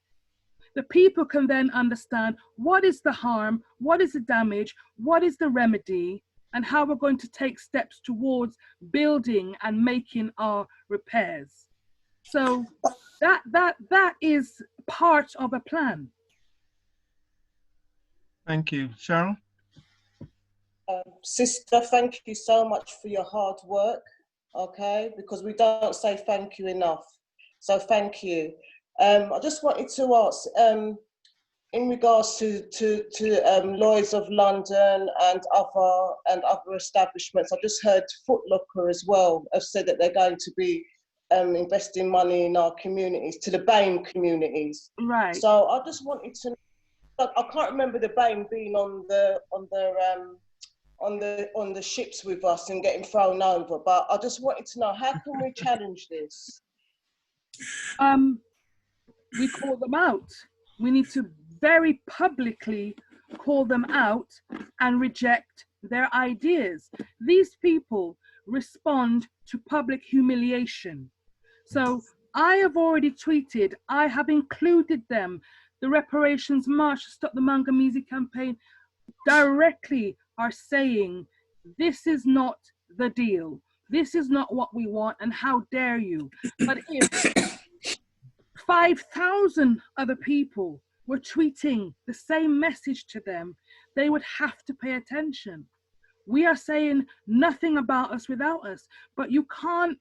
The people can then understand what is the harm, what is the damage, what is the remedy, and how we're going to take steps towards building and making our repairs. So that is part of a plan. Thank you. Cheryl? Sister, thank you so much for your hard work, okay? Because we don't say thank you enough. So thank you. I just wanted to ask, in regards to Lloyd's of London and other establishments, I just heard Foot Locker as well have said that they're going to be investing money in our communities, to the BAME communities. Right. So I just wanted to, I can't remember the BAME being on the ships with us and getting thrown over, but I just wanted to know, how can we challenge this? We call them out. We need to very publicly call them out and reject their ideas. These people respond to public humiliation. So I have already tweeted, I have included them. The Reparations March, Stop the Mangamizi campaign directly are saying, this is not the deal. This is not what we want, and how dare you. But if 5,000 other people were tweeting the same message to them, they would have to pay attention. We are saying nothing about us without us, but you can't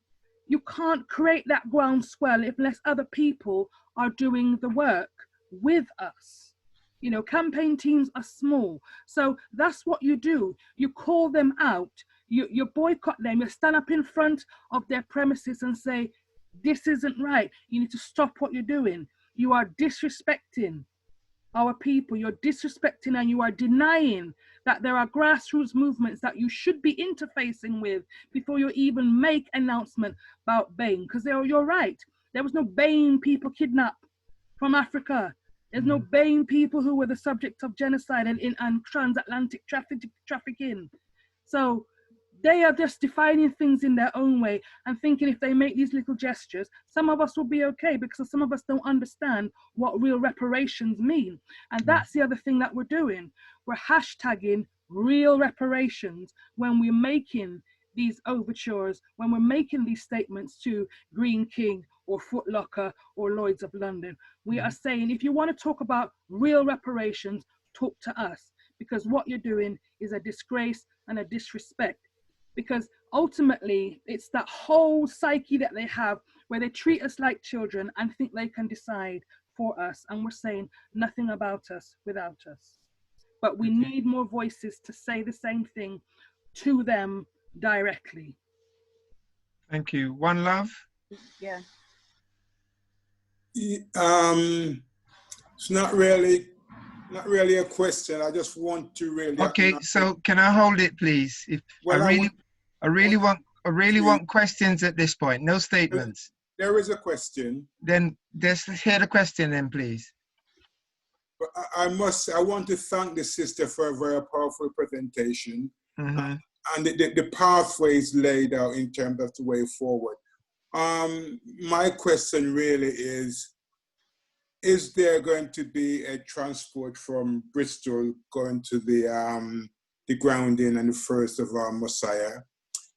create that groundswell unless other people are doing the work with us. You know, campaign teams are small. So that's what you do. You call them out, you boycott them, you stand up in front of their premises and say, this isn't right. You need to stop what you're doing. You are disrespecting our people. You're disrespecting and you are denying that there are grassroots movements that you should be interfacing with before you even make announcement about BAME. Because you're right. There was no BAME people kidnapped from Africa. There's no BAME people who were the subject of genocide and transatlantic trafficking. So they are just defining things in their own way and thinking if they make these little gestures, some of us will be okay, because some of us don't understand what real reparations mean. And that's the other thing that we're doing. We're hashtagging real reparations when we're making these overtures, when we're making these statements to Green King or Foot Locker or Lloyd's of London. We are saying, if you want to talk about real reparations, talk to us, because what you're doing is a disgrace and a disrespect. Because ultimately, it's that whole psyche that they have where they treat us like children and think they can decide for us. And we're saying nothing about us without us. But we need more voices to say the same thing to them directly. Thank you. One Love? Yeah. It's not really a question. I just want to really. Okay, so can I hold it, please? If well, I really want questions at this point. No statements. There is a question. Then let's hear the question, then, please. But I want to thank the sister for a very powerful presentation. Mm-hmm. and the pathways laid out in terms of the way forward. My question really is there going to be a transport from Bristol going to the grounding and the first of our Messiah?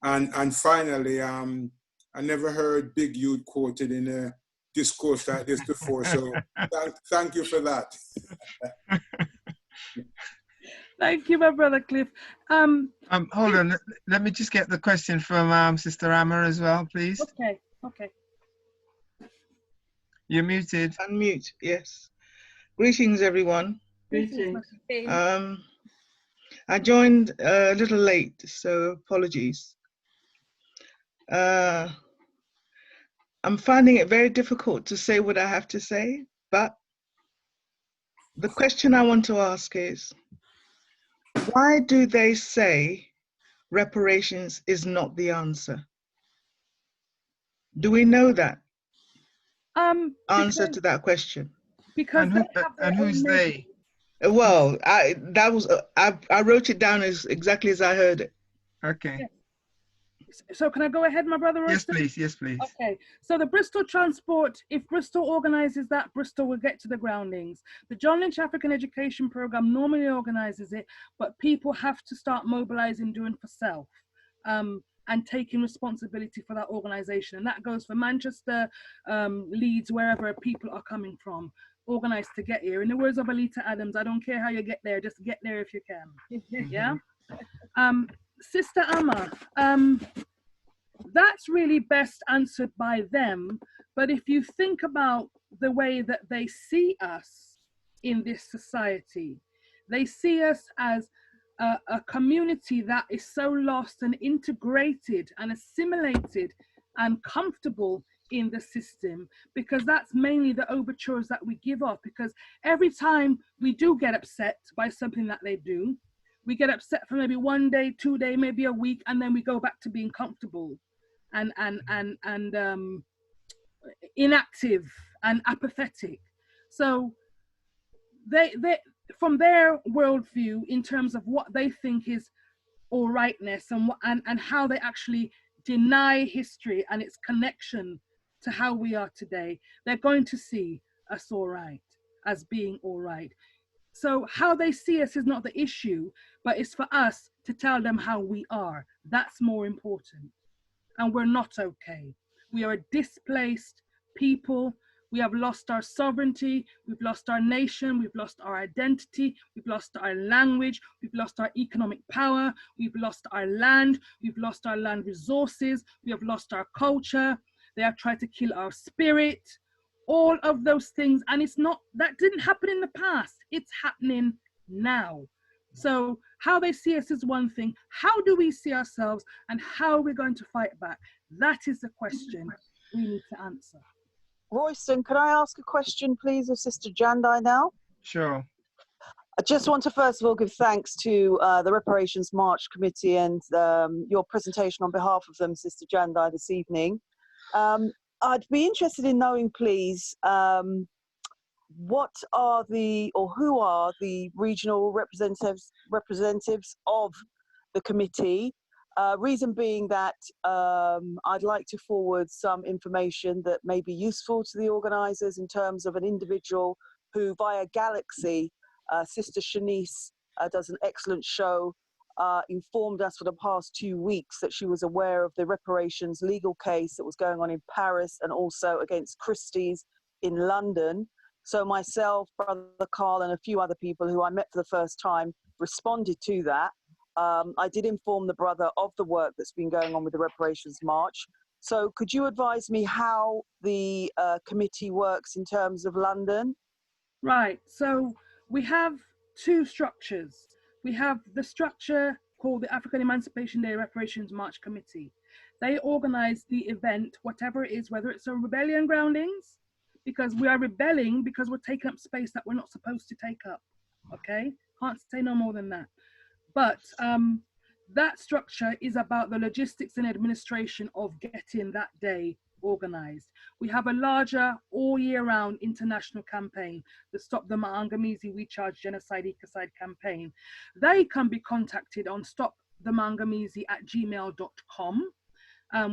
And finally, I never heard Big Youth quoted in a discourse like this before, so thank you for that. Thank you, my brother Cliff. Hold on, let me just get the question from Sister Amma as well, please. Okay, okay. You're muted. Unmute, yes. Greetings, everyone. Greetings. I joined a little late, so apologies. I'm finding it very difficult to say what I have to say, but the question I want to ask is, why do they say reparations is not the answer? Do we know that answer to that question? Because and who's they? Well, I wrote it down as exactly as I heard it. Okay. Yes. So can I go ahead, my brother? Yes, please. Yes, please. Okay. So the Bristol transport, if Bristol organises that, Bristol will get to the groundings. The John Lynch African Education Programme normally organises it, but people have to start mobilising, doing for self, and taking responsibility for that organisation. And that goes for Manchester, Leeds, wherever people are coming from. Organised to get here. In the words of Alita Adams, I don't care how you get there, just get there if you can. Yeah. Sister Amma, that's really best answered by them. But if you think about the way that they see us in this society, they see us as a community that is so lost and integrated and assimilated and comfortable in the system, because that's mainly the overtures that we give off. Because every time we do get upset by something that they do, we get upset for maybe 1 day, 2 days, maybe a week, and then we go back to being comfortable and inactive and apathetic. So they from their worldview, in terms of what they think is all rightness and how they actually deny history and its connection to how we are today, they're going to see us all right, as being all right. So how they see us is not the issue, but it's for us to tell them how we are. That's more important. And we're not okay. We are a displaced people. We have lost our sovereignty. We've lost our nation. We've lost our identity. We've lost our language. We've lost our economic power. We've lost our land. We've lost our land resources. We have lost our culture. They have tried to kill our spirit. All of those things. And it's not, that didn't happen in the past. It's happening now. So how they see us is one thing. How do we see ourselves, and how are we going to fight back? That is the question we need to answer. Royston, can I ask a question, please, of Sister Jendayi now? Sure. I just want to first of all give thanks to the Reparations March Committee and your presentation on behalf of them, Sister Jendayi, this evening. I'd be interested in knowing, please, what are the, or who are the regional representatives of the committee? Reason being that I'd like to forward some information that may be useful to the organisers in terms of an individual who, via Galaxy, Sister Shanice does an excellent show, informed us for the past 2 weeks that she was aware of the reparations legal case that was going on in Paris and also against Christie's in London. So myself, Brother Carl, and a few other people who I met for the first time responded to that. I did inform the brother of the work that's been going on with the Reparations March. So could you advise me how the committee works in terms of London? Right, so we have two structures. We have the structure called the African Emancipation Day Reparations March Committee. They organize the event, whatever it is, whether it's a rebellion groundings, because we are rebelling because we're taking up space that we're not supposed to take up, okay? Can't say no more than that. But that structure is about the logistics and administration of getting that day organized. We have a larger all year round international campaign, the Stop the Maangamizi We Charge Genocide Ecocide campaign. They can be contacted on themangamizi@gmail.com,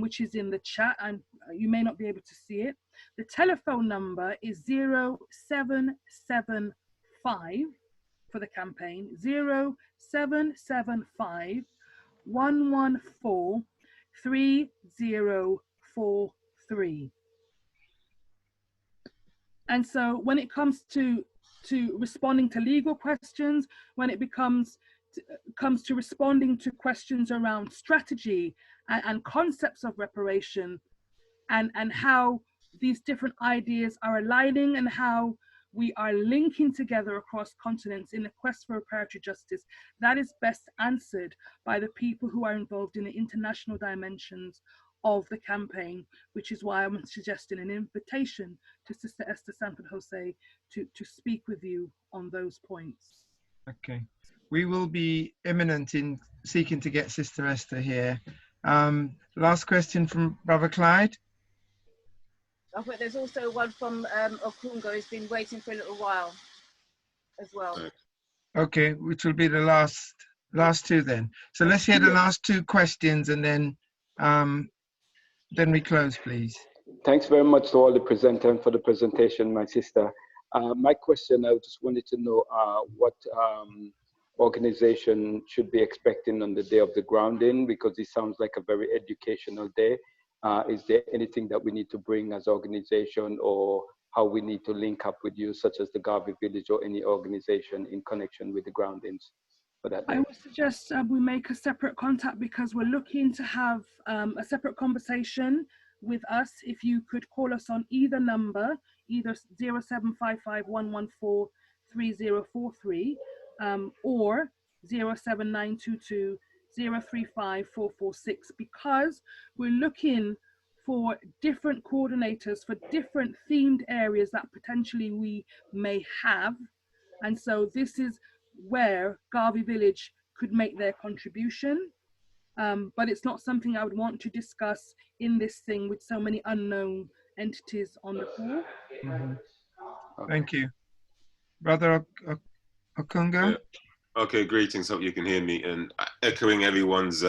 which is in the chat, and you may not be able to see it. The telephone number is 0775 for the campaign, 0775 114 3043. And so when it comes to responding to legal questions, when it comes to responding to questions around strategy and concepts of reparation, and how these different ideas are aligning and how we are linking together across continents in the quest for reparatory justice, that is best answered by the people who are involved in the international dimensions of the campaign, which is why I'm suggesting an invitation to Sister Esther Sanford Jose to speak with you on those points. Okay, we will be imminent in seeking to get Sister Esther here. Last question from Brother Clyde. I think there's also one from Okungo who's been waiting for a little while as well. Okay, which will be the last two then. So let's hear the last two questions and then we close, please. Thanks very much to all the presenters for the presentation, my sister. My question, I just wanted to know what organization should be expecting on the day of the grounding, because it sounds like a very educational day. Is there anything that we need to bring as organization, or how we need to link up with you, such as the Garvey Village or any organization in connection with the groundings for that day? I would suggest we make a separate contact, because we're looking to have a separate conversation with us. If you could call us on either number, either 0755 114 3043 or 07922 035 446, because we're looking for different coordinators for different themed areas that potentially we may have. And so this is where Garvey Village could make their contribution. But it's not something I would want to discuss in this thing with so many unknown entities on the call. Thank you. Brother Okungo? Yeah. Okay, greetings. Hope you can hear me. And echoing everyone's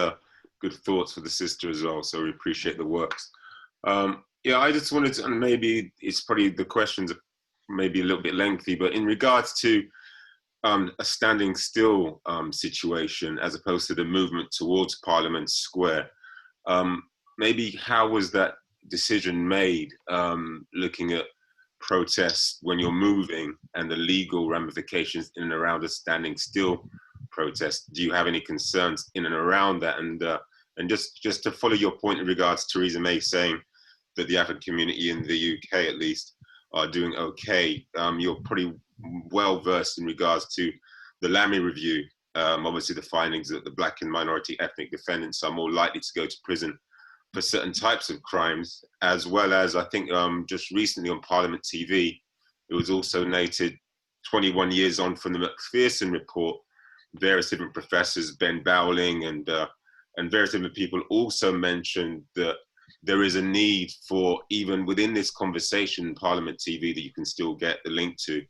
good thoughts for the sister as well. So we appreciate the works. Yeah, I just wanted to, and maybe it's probably the questions are maybe a little bit lengthy, but in regards to a standing still situation as opposed to the movement towards Parliament Square, maybe how was that decision made, looking at protests when you're moving and the legal ramifications in and around a standing still protest? Do you have any concerns in and around that? And just to follow your point in regards to Theresa May saying that the African community in the UK at least are doing okay, you're pretty well versed in regards to the Lamy review. Obviously the findings that the black and minority ethnic defendants are more likely to go to prison for certain types of crimes, as well as I think just recently on Parliament TV, it was also noted 21 years on from the Macpherson report, various different professors, Ben Bowling and various different people also mentioned that there is a need for, even within this conversation, Parliament TV that you can still get the link to,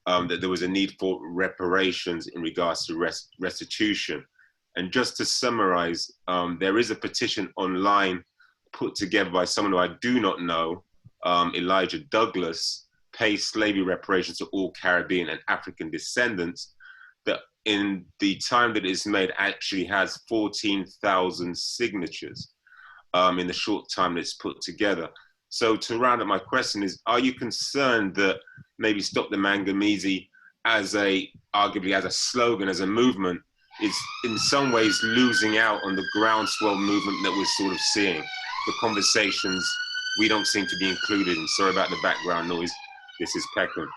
that there was a need for reparations in regards to restitution. And just to summarize, there is a petition online put together by someone who I do not know, Elijah Douglas, Pay Slavery Reparations to All Caribbean and African Descendants, that in the time that it is made actually has 14,000 signatures in the short time that it's put together. So to round up my question is, are you concerned that maybe Stop the Mangamizi as arguably as a slogan, as a movement, is in some ways losing out on the groundswell movement that we're sort of seeing? The conversations we don't seem to be included in. Sorry about the background noise. This is Peckham.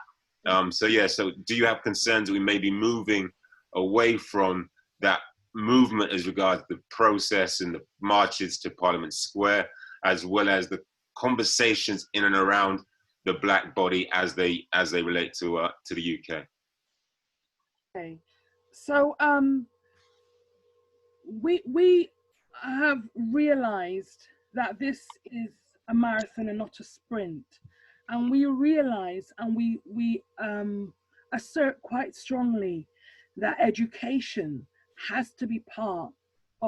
So yeah, so do you have concerns that we may be moving away from that movement as regards the process and the marches to Parliament Square, as well as the conversations in and around the black body as they relate to the UK? Okay, so we have realized that this is a marathon and not a sprint, and we realize and we assert quite strongly that education has to be part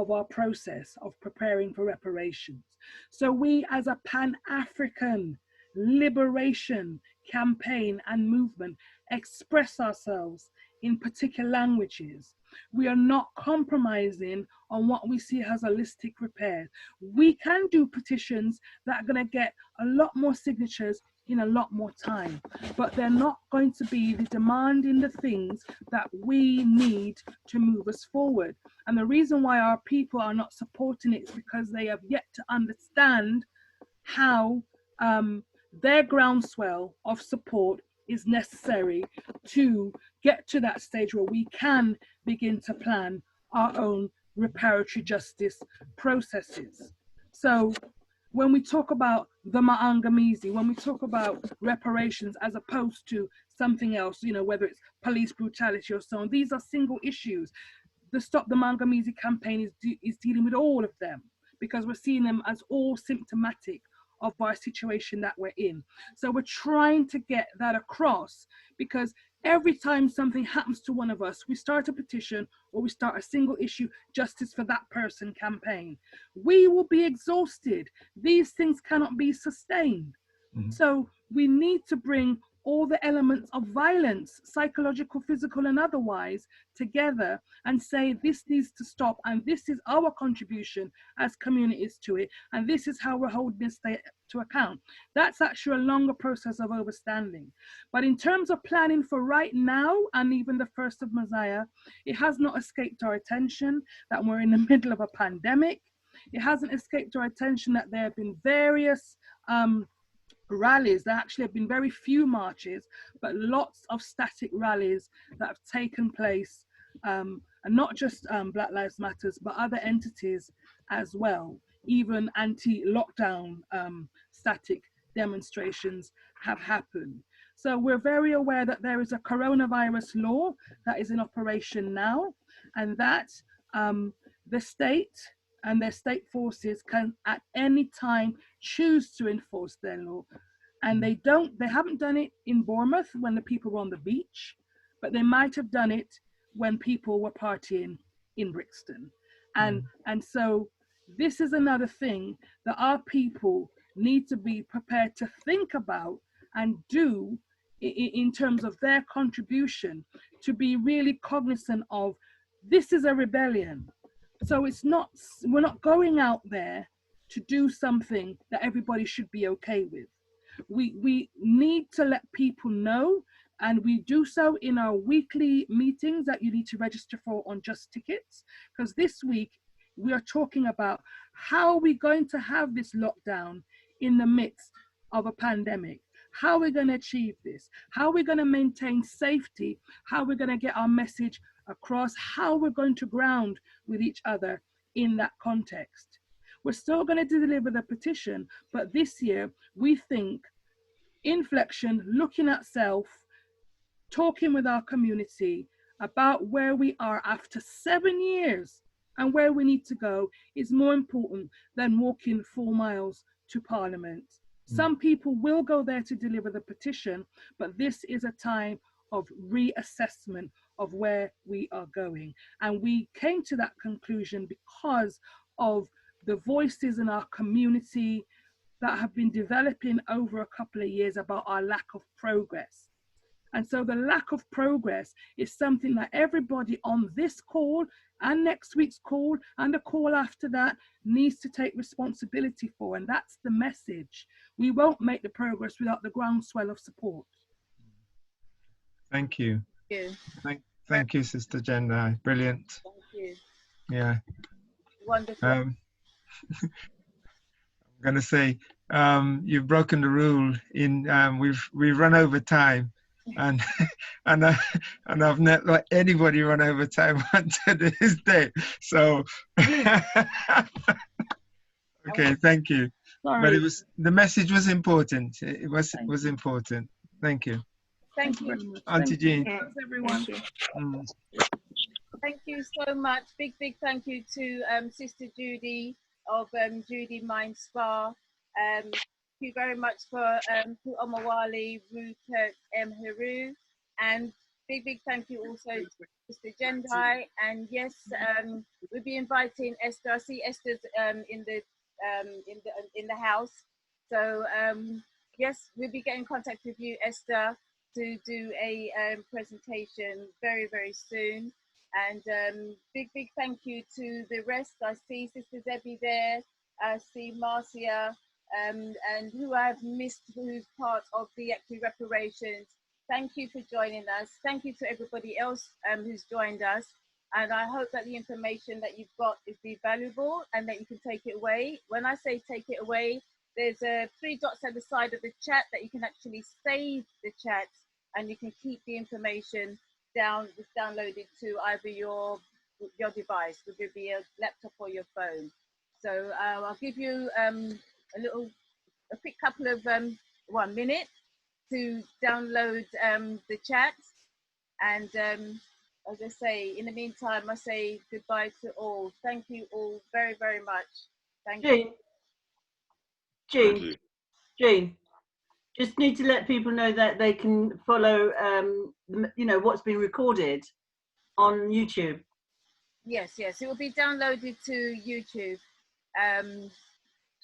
of our process of preparing for reparations. So we, as a Pan-African liberation campaign and movement, express ourselves in particular languages. We are not compromising on what we see as holistic repair. We can do petitions that are going to get a lot more signatures in a lot more time, but they're not going to be the demand in the things that we need to move us forward. And the reason why our people are not supporting it is because they have yet to understand how their groundswell of support is necessary to get to that stage where we can begin to plan our own reparatory justice processes. So when we talk about the Maangamizi, when we talk about reparations as opposed to something else, you know, whether it's police brutality or so on, these are single issues. The Stop the Maangamizi campaign is dealing with all of them because we're seeing them as all symptomatic of our situation that we're in. So we're trying to get that across because every time something happens to one of us, we start a petition or we start a single issue justice for that person campaign. We will be exhausted. These things cannot be sustained. So we need to bring all the elements of violence, psychological, physical, and otherwise, together and say this needs to stop, and this is our contribution as communities to it, and this is how we're holding this state to account. That's actually a longer process of overstanding. But in terms of planning for right now, and even the 1st of Messiah, it has not escaped our attention that we're in the middle of a pandemic. It hasn't escaped our attention that there have been various rallies. There actually have been very few marches, but lots of static rallies that have taken place, and not just Black Lives Matters, but other entities as well. Even anti-lockdown static demonstrations have happened. So we're very aware that there is a coronavirus law that is in operation now, and that the state and their state forces can at any time choose to enforce their law. And they haven't done it in Bournemouth when the people were on the beach, but they might have done it when people were partying in Brixton. And so this is another thing that our people need to be prepared to think about and do in terms of their contribution, to be really cognizant of this is a rebellion. So we're not going out there to do something that everybody should be okay with. We need to let people know, and we do so in our weekly meetings that you need to register for on Just Tickets, because this week we are talking about how are we going to have this lockdown in the midst of a pandemic. How are we going to achieve this? How are we going to maintain safety? How are we going to get our message across? How we're going to ground with each other in that context. We're still going to deliver the petition, but this year we think inflection, looking at self, talking with our community about where we are after 7 years and where we need to go is more important than walking 4 miles to Parliament. Some people will go there to deliver the petition, but this is a time of reassessment of where we are going. And we came to that conclusion because of the voices in our community that have been developing over a couple of years about our lack of progress. And so the lack of progress is something that everybody on this call and next week's call and the call after that needs to take responsibility for. And that's the message. We won't make the progress without the groundswell of support. Thank you. Thank you, Sister Jendayi. Brilliant. Thank you. Yeah. Wonderful. I'm going to say you've broken the rule. We've run over time, and I've not let anybody run over time until this day. So okay, thank you. Sorry. But the message was important. It was important. Thank you. Thank you. Auntie Jean. Thanks, everyone. Thank you so much. Big thank you to Sister Judy of Judy Mind Spa. Thank you very much to Omowale, Pert, em-Hru, and big thank you also to Mr. Jendayi, and yes, we'll be inviting Esther. I see Esther's in the house, so yes, we'll be getting in contact with you, Esther, to do a presentation very soon. And big thank you to the rest. I see Sister Debbie there. I see Marcia, and who I've missed, who's part of the actually Reparations. Thank you for joining us. Thank you to everybody else who's joined us. And I hope that the information that you've got is valuable and that you can take it away. When I say take it away, there's 3 dots at the side of the chat that you can actually save the chat, and you can keep the information downloaded to either your device, whether it be a laptop or your phone. So I'll give you a quick couple of 1 minute to download the chat, and as I say, in the meantime, I say goodbye to all. Thank you all very much. Thank you. Jean, just need to let people know that they can follow, what's been recorded on YouTube. Yes, it will be downloaded to YouTube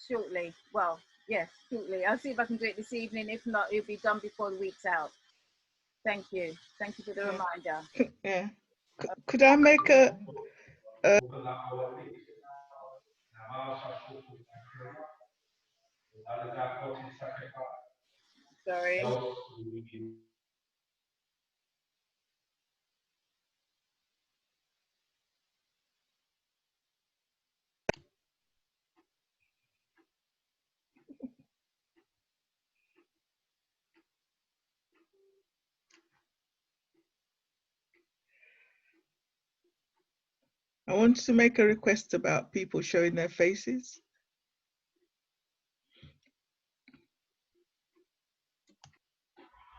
shortly. Well, yes, shortly. I'll see if I can do it this evening. If not, it'll be done before the week's out. Thank you for the reminder. Yeah. Could I make a sorry. I want to make a request about people showing their faces.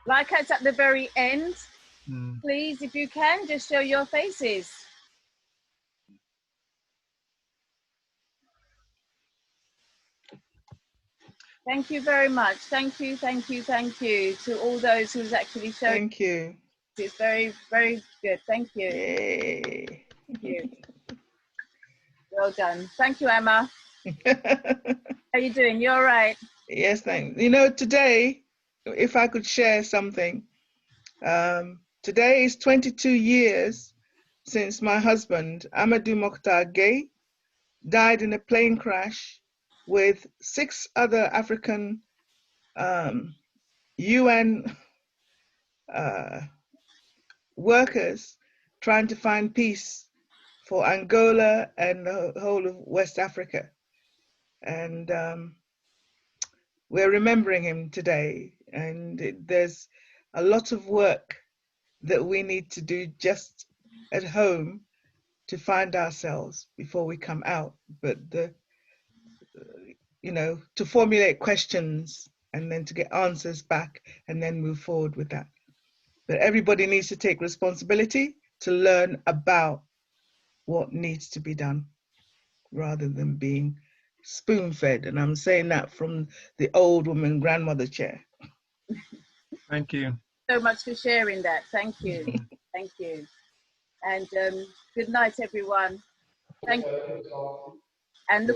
Like it's at the very end, please, if you can, just show your faces. Thank you very much. Thank you to all those who's actually shown. Thank you. It's very good. Thank you. Yay. Thank you. Well done. Thank you, Emma. How you doing? You all right? Yes, thanks. Today, if I could share something, today is 22 years since my husband, Amadou Mokhtar Gueye, died in a plane crash with 6 other African UN workers trying to find peace for Angola and the whole of West Africa. And we're remembering him today. And there's a lot of work that we need to do just at home to find ourselves before we come out. But to formulate questions and then to get answers back and then move forward with that. But everybody needs to take responsibility to learn about what needs to be done rather than being spoon-fed. And I'm saying that from the old woman grandmother chair. Thank you. So much for sharing that. Thank you. Thank you. And good night, everyone. Thank you. And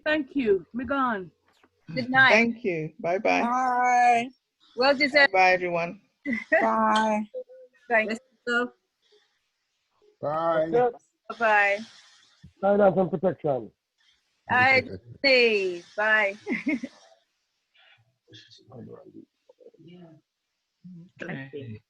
thank you. We're gone. Good night. Thank you. Bye-bye. Bye. Well deserved. Bye, everyone. Bye. Thanks. Bye. Bye. Guidance and protection. Bye. Bye. Okay.